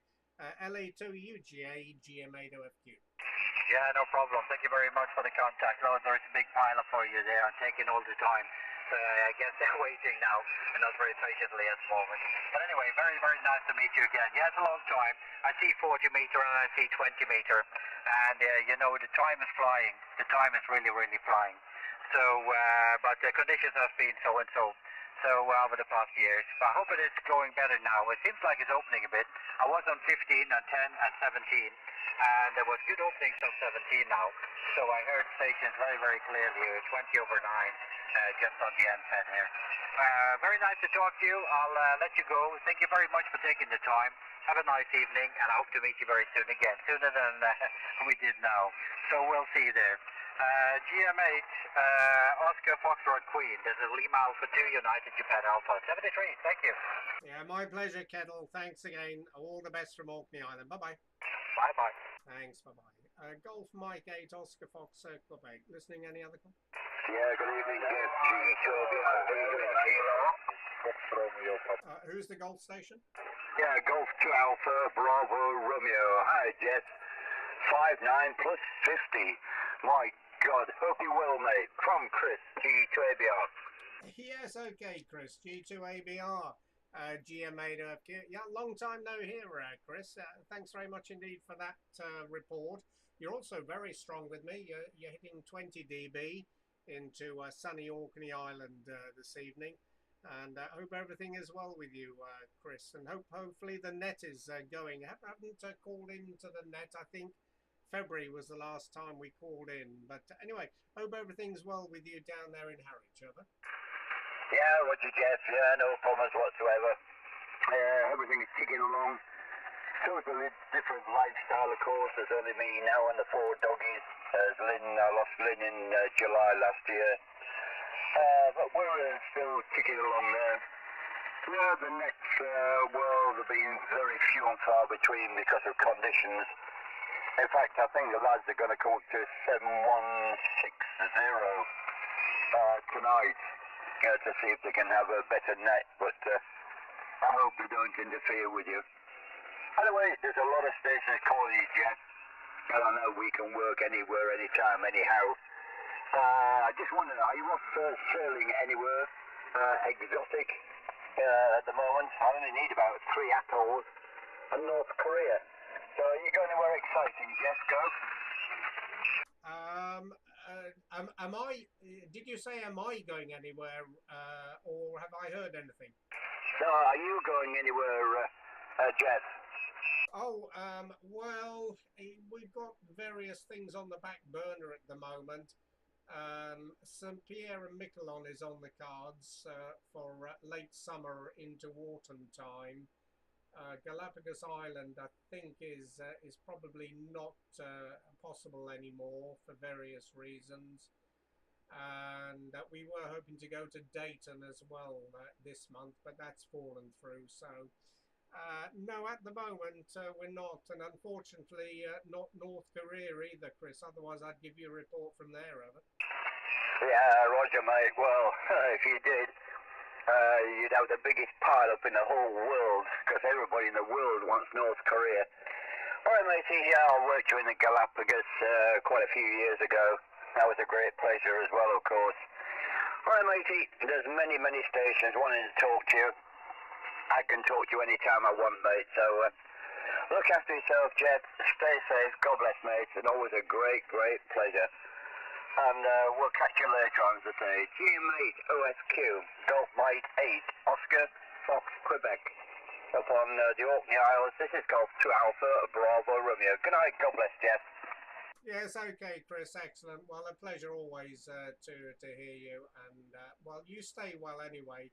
LA2 UGA GM8OFQ. Yeah, no problem. Thank you very much for the contact. Well, there's a big pile up for you there and taking all the time. So I guess they're waiting now and not very patiently at the moment. But anyway, very, very nice to meet you again. Yeah, it's a long time. I see 40 meter and I see 20 meter. And, you know, the time is flying. The time is really, really flying. So, but the conditions have been so and so over the past years. But I hope it is going better now. It seems like it's opening a bit. I was on 15 and 10 and 17, and there was good openings on 17 now. So I heard stations very, very clearly, 20 over 9, just on the NSAT here. Very nice to talk to you. I'll let you go. Thank you very much for taking the time. Have a nice evening, and I hope to meet you very soon again, sooner than we did now. So we'll see you there. GM8, Oscar Foxtrot Queen. This is Lima Alpha 2 United Japan Alpha 73. Thank you. Yeah, my pleasure, Kettle. Thanks again. All the best from Orkney Island. Bye-bye. Bye-bye. Thanks. Bye-bye. Golf Mike 8, Oscar Fox, Quebec. Listening, any other call? Yeah, good evening, Jeff. Who's the Golf station? Yeah, Golf 2 Alpha, Bravo, Romeo. Hi, Jeff. 5.9 plus 50. My God, hope you well, mate. From Chris, G2ABR. Yes, okay, Chris. G2ABR, GM8OFQ. Yeah, long time no hear, Chris. Thanks very much indeed for that report. You're also very strong with me. You're hitting 20 dB into sunny Orkney Island this evening. And I hope everything is well with you, Chris. And hopefully the net is going. I haven't called into the net. I think February was the last time we called in. But anyway, hope everything's well with you down there in Harwich, over. Yeah, Roger Jeff, yeah, no problems whatsoever. Everything is ticking along. Totally different lifestyle, of course. There's only me now and the 4 doggies. I lost Lynn in July last year. But we're still ticking along there. Yeah, the next world have been very few and far between because of conditions. In fact, I think the lads are going to come up to 7160 tonight to see if they can have a better net. But I hope they don't interfere with you. Anyway, there's a lot of stations calling you, Jeff. I don't know, we can work anywhere, anytime, anyhow. I just wonder, are you off sailing anywhere exotic at the moment? I only need about 3 atolls and North Korea. So are you going anywhere exciting, Jeff? Go. Did you say am I going anywhere, or have I heard anything? No, are you going anywhere, Jeff? Oh, well, we've got various things on the back burner at the moment. St. Pierre and Miquelon is on the cards for late summer into autumn time. Galapagos Island, I think, is probably not possible anymore for various reasons. And we were hoping to go to Dayton as well this month, but that's fallen through. So no, at the moment we're not, and unfortunately not North Korea either, Chris. Otherwise I'd give you a report from there, over. Yeah, Roger, mate. Well, if you did, you'd have the biggest pile up in the whole world, because everybody in the world wants North Korea. All right, matey, yeah, I worked you in the Galapagos quite a few years ago. That was a great pleasure as well, of course. All right, matey, there's many, many stations wanting to talk to you. I can talk to you anytime I want, mate, so look after yourself, Jeff. Stay safe. God bless, mate. And always a great, great pleasure. And we'll catch you later on, as I say. GM8OFQ, Golf Mike 8, Oscar, Fox, Quebec. Up on the Orkney Isles. This is Golf 2 Alpha, Bravo, Romeo. Good night. God bless, Jeff. Yes, okay, Chris. Excellent. Well, a pleasure always to hear you. And, well, you stay well anyway.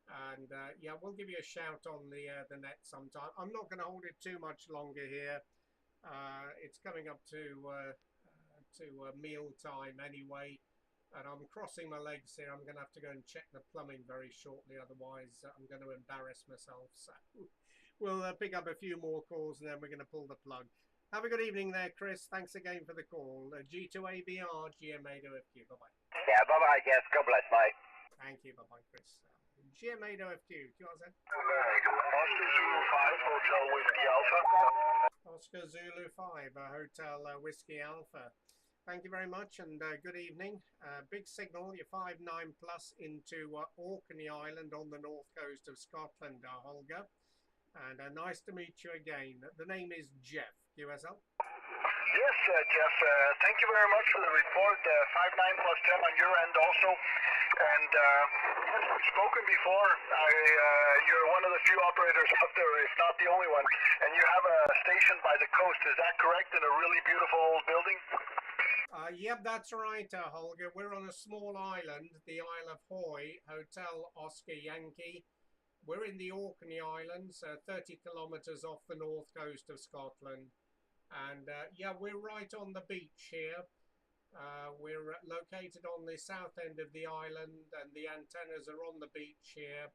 And yeah, we'll give you a shout on the net sometime. I'm not going to hold it too much longer here. It's coming up to meal time anyway, and I'm crossing my legs here. I'm going to have to go and check the plumbing very shortly, otherwise I'm going to embarrass myself. So we'll pick up a few more calls and then we're going to pull the plug. Have a good evening there, Chris. Thanks again for the call. G2ABR, GM8OFQ. Bye-bye. Yeah, bye-bye, Jeff. God bless, mate. Thank you. Bye-bye, Chris. GM8OFQ, do you want to say? Oscar Zulu 5, Hotel Whiskey Alpha. Oscar Zulu 5, Hotel Whiskey Alpha. Thank you very much, and good evening. Big signal, your 5.9 plus into Orkney Island on the north coast of Scotland, Holger. And nice to meet you again. The name is Jeff, QSL. Yes, Jeff, thank you very much for the report. 5.9 plus 10 on your end also. And as we've spoken before, you're one of the few operators out there, if not the only one. And you have a station by the coast, is that correct, in a really beautiful old building? Yep, that's right, Holger. We're on a small island, the Isle of Hoy, Hotel Oscar Yankee. We're in the Orkney Islands, 30 kilometres off the north coast of Scotland. And yeah, we're right on the beach here. We're located on the south end of the island, and the antennas are on the beach here,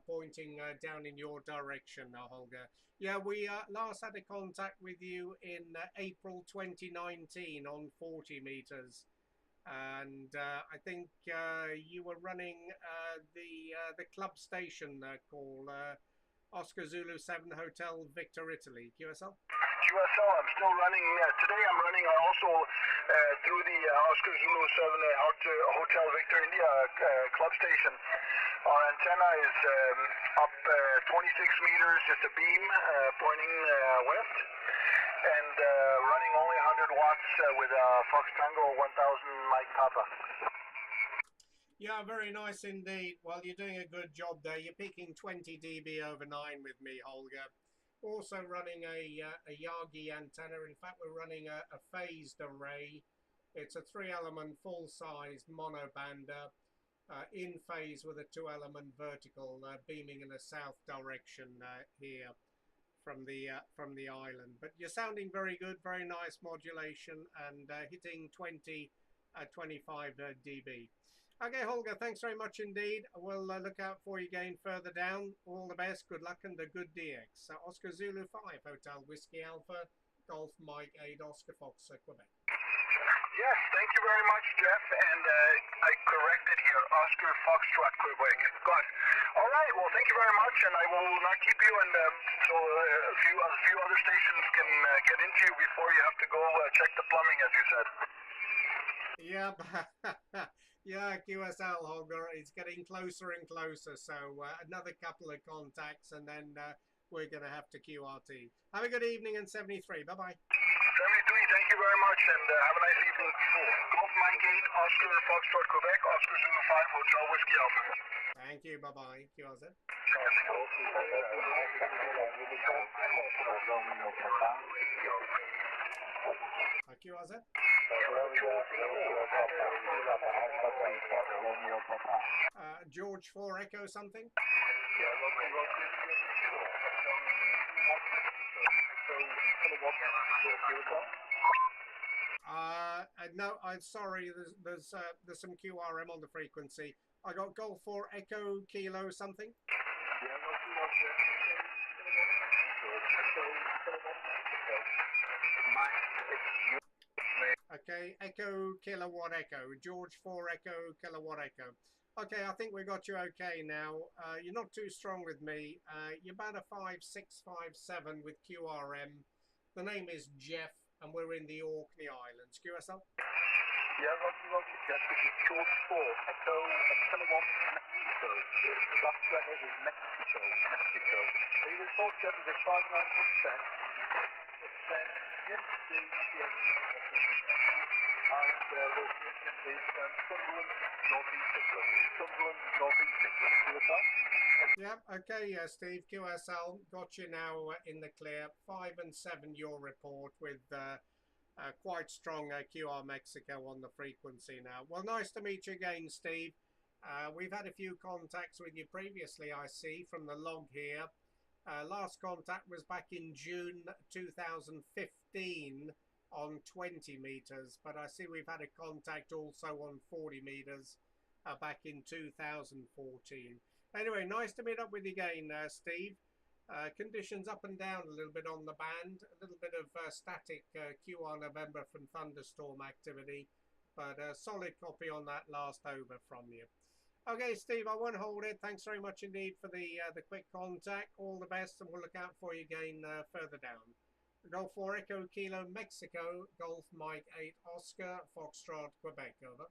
pointing down in your direction, Holger. Yeah, we last had a contact with you in April 2019 on 40 meters, and I think you were running the club station called Oscar Zulu 7 Hotel Victor Italy, QSL. QSL, I'm still running, today I'm running also through the Oscar Zulu 7 Hotel Victor India club station. Our antenna is up 26 meters, just a beam pointing west, and running only 100 watts with Fox Tango 1000 Mike Papa. Yeah, very nice indeed. Well, you're doing a good job there. You're picking 20 dB over 9 with me, Holger. Also running a yagi antenna. In fact, we're running a phased array. It's a 3-element full-size monobander in phase with a 2-element vertical beaming in a south direction here from the island. But you're sounding very good, very nice modulation, and hitting 20, 25 dB. Okay, Holger, thanks very much indeed. We'll look out for you again further down. All the best, good luck, and a good DX. Oscar Zulu 5, Hotel Whiskey Alpha, Golf Mike 8, Oscar Fox, Quebec. Yes, thank you very much, Jeff. And I corrected here, Oscar Foxtrot Quebec. Good. All right, well, thank you very much, and I will not keep you, and so a few other stations can get into you before you have to go check the plumbing, as you said. Yep. Yeah, QSL Holger, it's getting closer and closer, so another couple of contacts, and then we're going to have to QRT. Have a good evening, and 73. Bye-bye. 73, thank you very much, and have a nice evening. Golf Mike 8, Oscar Foxtrot Quebec, Oscar Zulu 5, Hotel Whiskey Alpha. Thank you, bye-bye. QRZ. QRZ. George 4 Echo something? No, I'm sorry. There's some QRM on the frequency. I got Golf 4 Echo Kilo something. Okay, Echo Kilowatt Echo, George 4 Echo Kilowatt Echo. Okay, I think we got you okay now. You're not too strong with me. You're about a 5, 6, 5, 7 with QRM. The name is Jeff, and we're in the Orkney Islands. QSL? Yeah, Roger, Jeff. This is George 4 Echo Kilowatt Mexico. Last letter is Mexico. Are you report Jeff is a 59%? Yes, Yep, okay, Steve, QSL, got you now in the clear. 5 and 7 your report with quite strong QR Mexico on the frequency now. Well, nice to meet you again, Steve. We've had a few contacts with you previously, I see, from the log here. Last contact was back in June 2015 on 20 meters, but I see we've had a contact also on 40 meters back in 2014. Anyway, nice to meet up with you again, Steve. Conditions up and down a little bit on the band, a little bit of static QR November from thunderstorm activity, but a solid copy on that last over from you. Okay, Steve, I won't hold it. Thanks very much indeed for the quick contact. All the best, and we'll look out for you again further down. Golf 4 Echo Kilo Mexico, Golf Mike 8 Oscar Foxtrot Quebec, over.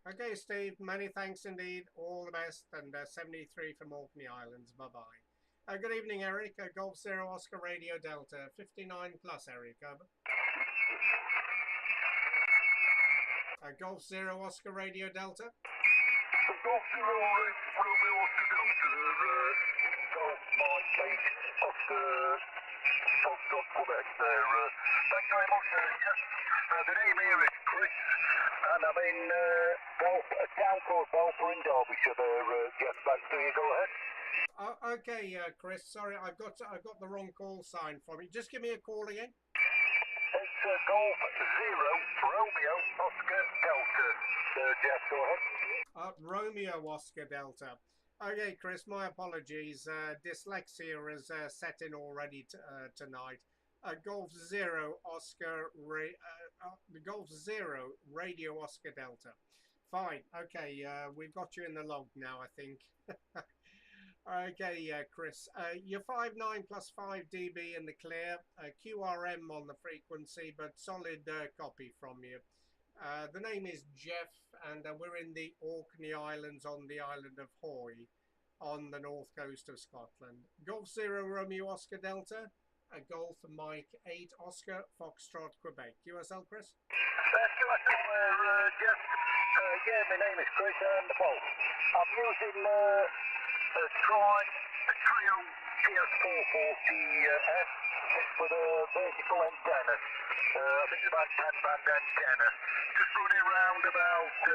Okay, Steve, many thanks indeed. All the best, and 73 from Orkney Islands. Bye-bye. Good evening, Eric. Golf 0 Oscar Radio Delta, 59 plus, Eric, over. Golf 0 Oscar Radio Delta. Golf 0 Romeo Oscar Delta, Golf Mike 8 Oscar Foxtrot Quebec there. Thank you very much, yes. The name here is Chris, and I'm in a town called Balfour in Derbyshire there, Jeff. Back to you, go ahead. Okay, Chris, sorry, I've got the wrong call sign from you. Just give me a call again. It's Golf 0 Romeo Oscar Delta, Jeff, go ahead. Romeo Oscar Delta. Okay, Chris, my apologies. Dyslexia is set in already tonight. Golf 0 Oscar Golf 0 Radio Oscar Delta. Fine. Okay, we've got you in the log now, I think. Okay, Chris. You're 5.9 plus 5 dB in the clear. QRM on the frequency, but solid copy from you. The name is Jeff, and we're in the Orkney Islands on the island of Hoy on the north coast of Scotland. Golf 0 Romeo Oscar Delta, Golf Mike 8 Oscar Foxtrot Quebec. USL, Chris? Jeff. Yeah, my name is Chris, and well, I'm using a Trio PS440S with a vertical antenna. I think it's about 10 band antenna. Just running around about 60,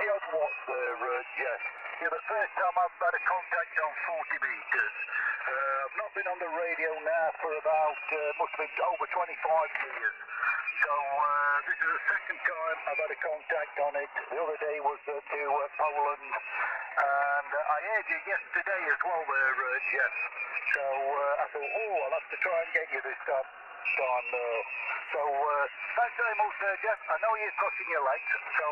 70 odd watts there, Jeff. Yeah, the first time I've had a contact on 40 metres. I've not been on the radio now for about, must have been over 25 years. So this is the second time I've had a contact on it. The other day was to Poland, and I heard you yesterday as well there, Jeff. So I thought, I'll have to try and get you this time. So thanks very much, Jeff. I know you're crossing your legs, so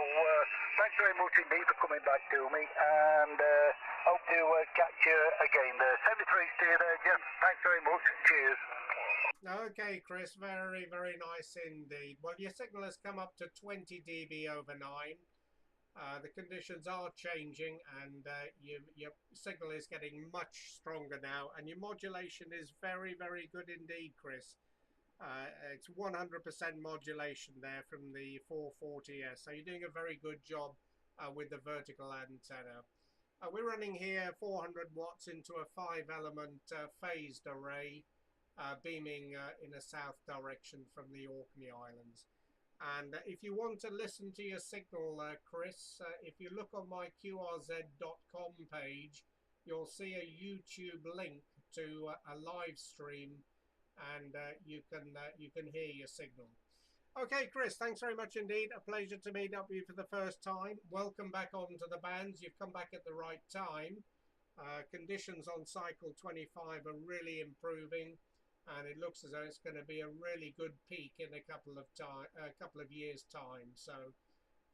thanks very much indeed for coming back to me, and hope to catch you again there. 73 stay there, Jeff. Thanks very much. Cheers. Okay, Chris, very, very nice indeed. Well, your signal has come up to 20 dB over 9. The conditions are changing, and your signal is getting much stronger now, and your modulation is very, very good indeed, Chris. It's 100% modulation there from the 440S, so you're doing a very good job with the vertical antenna. We're running here 400 watts into a 5-element phased array, beaming in a south direction from the Orkney Islands. And if you want to listen to your signal, Chris, if you look on my qrz.com page, you'll see a YouTube link to a live stream, and you can hear your signal. Okay, Chris, thanks very much indeed. A pleasure to meet up with you for the first time. Welcome back onto the bands. You've come back at the right time. Conditions on cycle 25 are really improving, and it looks as though it's going to be a really good peak in a couple of years' time. So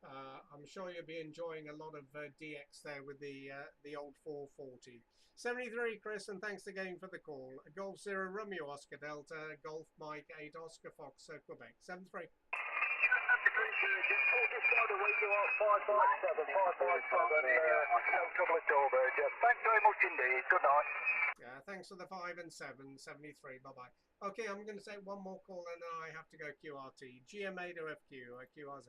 I'm sure you'll be enjoying a lot of DX there with the old 440. 73, Chris, and thanks again for the call. Golf 0 Romeo Oscar Delta, Golf Mike 8 Oscar Fox Quebec. 73. Thanks very much indeed. Good night. Yeah, thanks for the 5 and 7. 73. Bye-bye. Okay, I'm going to say one more call, and then I have to go QRT. GM8OFQ, QRZ.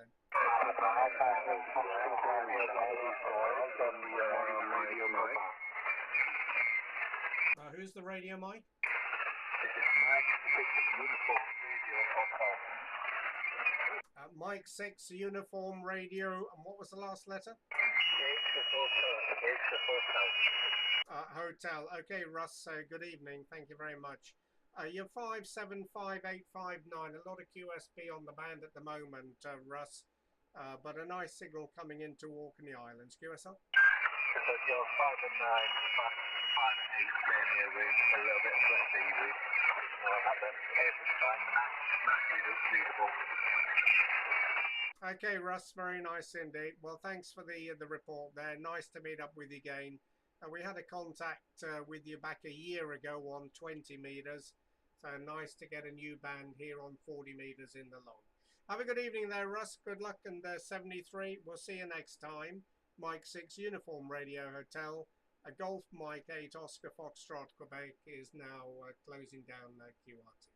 Who's the radio mic? Mike 6 Uniform Radio, and what was the last letter? Hotel. Okay, Russ, good evening. Thank you very much. You're 575859. A lot of QSB on the band at the moment, Russ, but a nice signal coming into Orkney Islands. QSL? You're 5 and 9, 5 and 8, here with a little bit of flexibility. Okay, Russ, very nice indeed. Well, thanks for the report there. Nice to meet up with you again. We had a contact with you back a year ago on 20 meters. So nice to get a new band here on 40 meters in the long. Have a good evening there, Russ. Good luck, and 73. We'll see you next time. Mike 6 Uniform Radio Hotel. A Golf Mike 8 Oscar Foxtrot Quebec is now closing down QRT.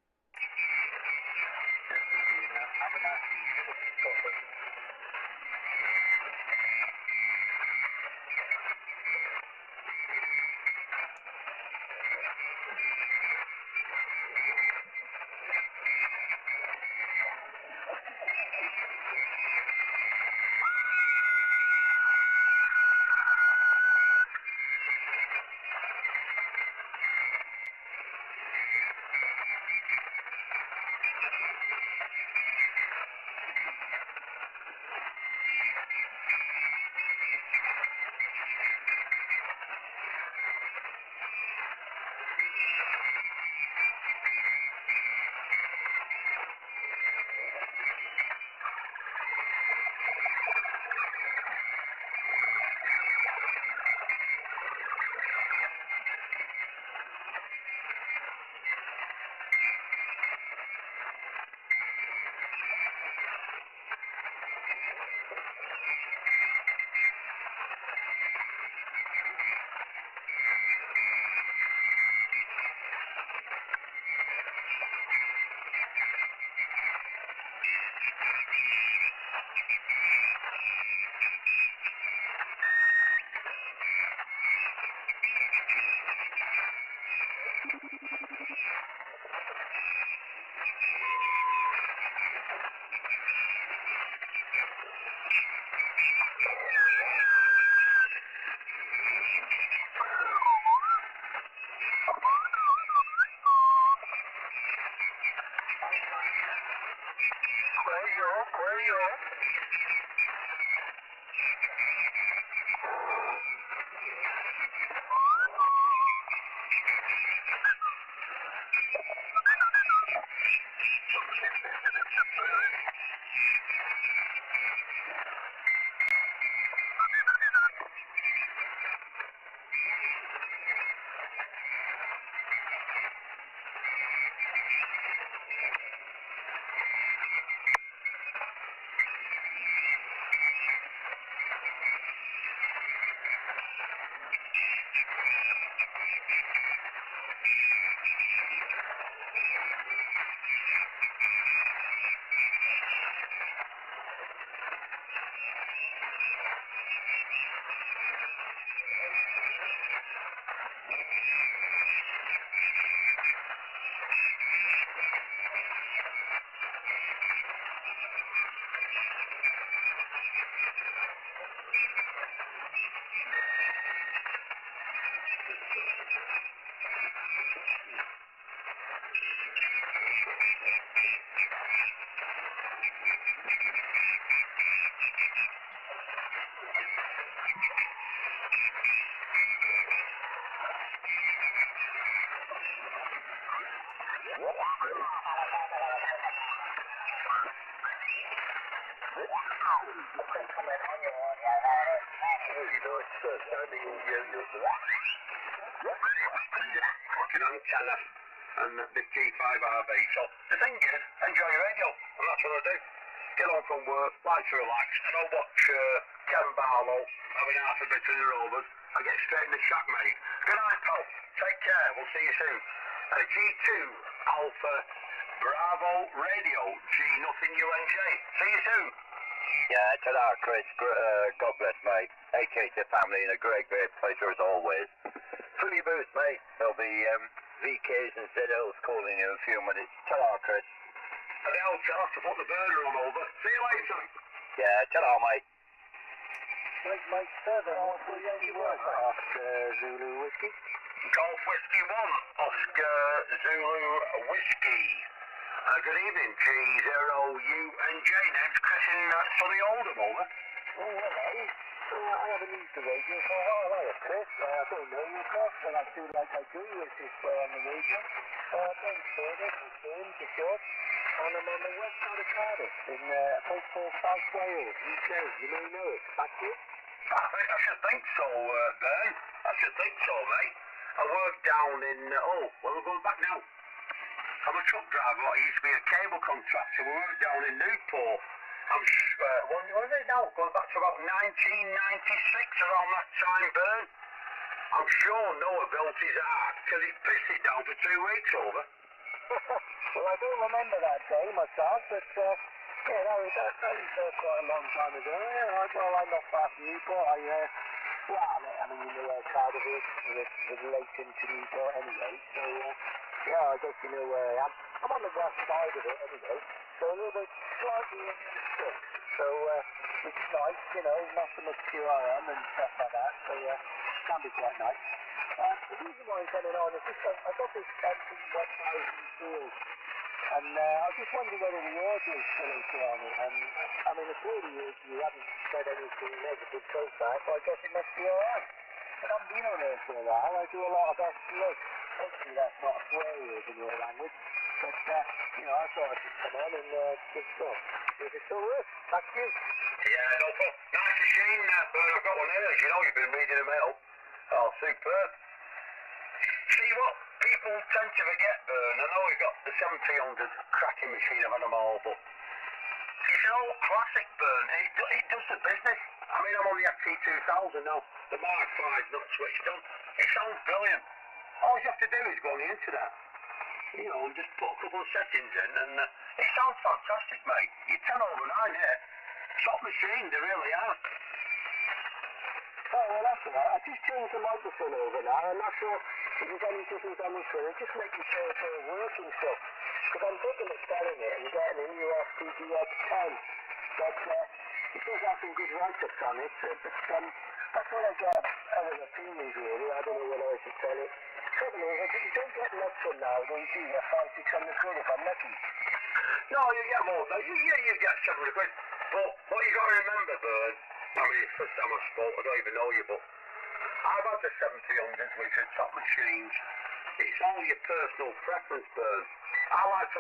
Fucking antenna and the G5RB. So the thing is, enjoy your radio, and that's what I do. Get home from work, like to relax, and I'll watch Ken Barlow having half a bit of the Rovers. I get straight in the shack, mate. Good night, pal. Take care. We'll see you soon. G2 Alpha Bravo Radio G nothing UNJ. See you soon. Yeah, ta-da, Chris. God bless, mate. AK to family and a great pleasure as always. Fill your booth, mate. There'll be VKs and ZLs calling in a few minutes. Ta-da, Chris. And I'll tell us to put the burner on over. See you later. Yeah, ta-da, mate. Right, mate, further on to the work. Oscar Zulu Whiskey. Golf Whiskey 1, Oscar Zulu Whiskey. Good evening, G0UNJ. Name's Chris in sunny Oldham, over. Oh, hello. I haven't used the radio for a while, have I, Chris? I don't know you, Chris, but I do like I do with this on the radio. Thanks for it, for short. And I'm on the west side of Cardiff, in a place called South Wales, UK. You may know it. Back here? I should think so, Ben. I should think so, mate. I work down in, we're going back now. I'm a truck driver. I used to be a cable contractor. We work down in Newport. I'm, what is it now? Going back to about 1996, around that time, Bern. I'm sure Noah built his ark till he pissed it down for 2 weeks, over. Well, I don't remember that day myself, but yeah, that was quite a long time ago. Yeah, well, I'm not far from Newport. I mean, you know where Cardiff is, with relation to Newport anyway, so yeah, I guess you know where I am. I'm on the west side of it anyway, so a little bit slightly in the stick, so which is nice, you know, not so much QRM and stuff like that, so can be quite nice. The reason why I'm coming on is just I got this empty 1,000 field, and I was just wondering whether the audio is still okay on it, and I mean, clearly you haven't said anything negative so far, so I guess it must be alright. But I've been on there for a while, I do a lot of SPA. Hopefully that's not a swear word in your language, but you know, I thought I'd just come on and just go. Is it still work? Thank you. Yeah, no problem. Nice machine, Bern. I've got one here. You know, you've been reading them out. Oh, superb. See what? People tend to forget, Bern. I know we've got the 7300 cracking machine, I've had them all, but it's an old classic, Bern. It does the business. I mean, I'm on the FT2000 now. The Mark 5's not switched on. It sounds brilliant. All you have to do is go on the internet, you know, and just put a couple of settings in, and it sounds fantastic, mate. You're 10 over 9 here. Top machine, they really are. Oh, well, that's alright. I just changed the microphone over now. I'm not sure if there's any difference on the screen. Just making sure it's all working stuff. Because I'm thinking of selling it and getting a new FTGX10. But it does have some good write-ups on it. But that's what I get other opinions, really. I don't know whether I should sell it. Trouble is, you don't get much from now. Don't you? You're 500-600 quid if I'm lucky. No, you get more. You get 700 quid. But what you got to remember, Bern, I mean, it's the first time I spoke, I don't even know you, but I've had the 7300s, which are top machines. It's all your personal preference, Bern. I like to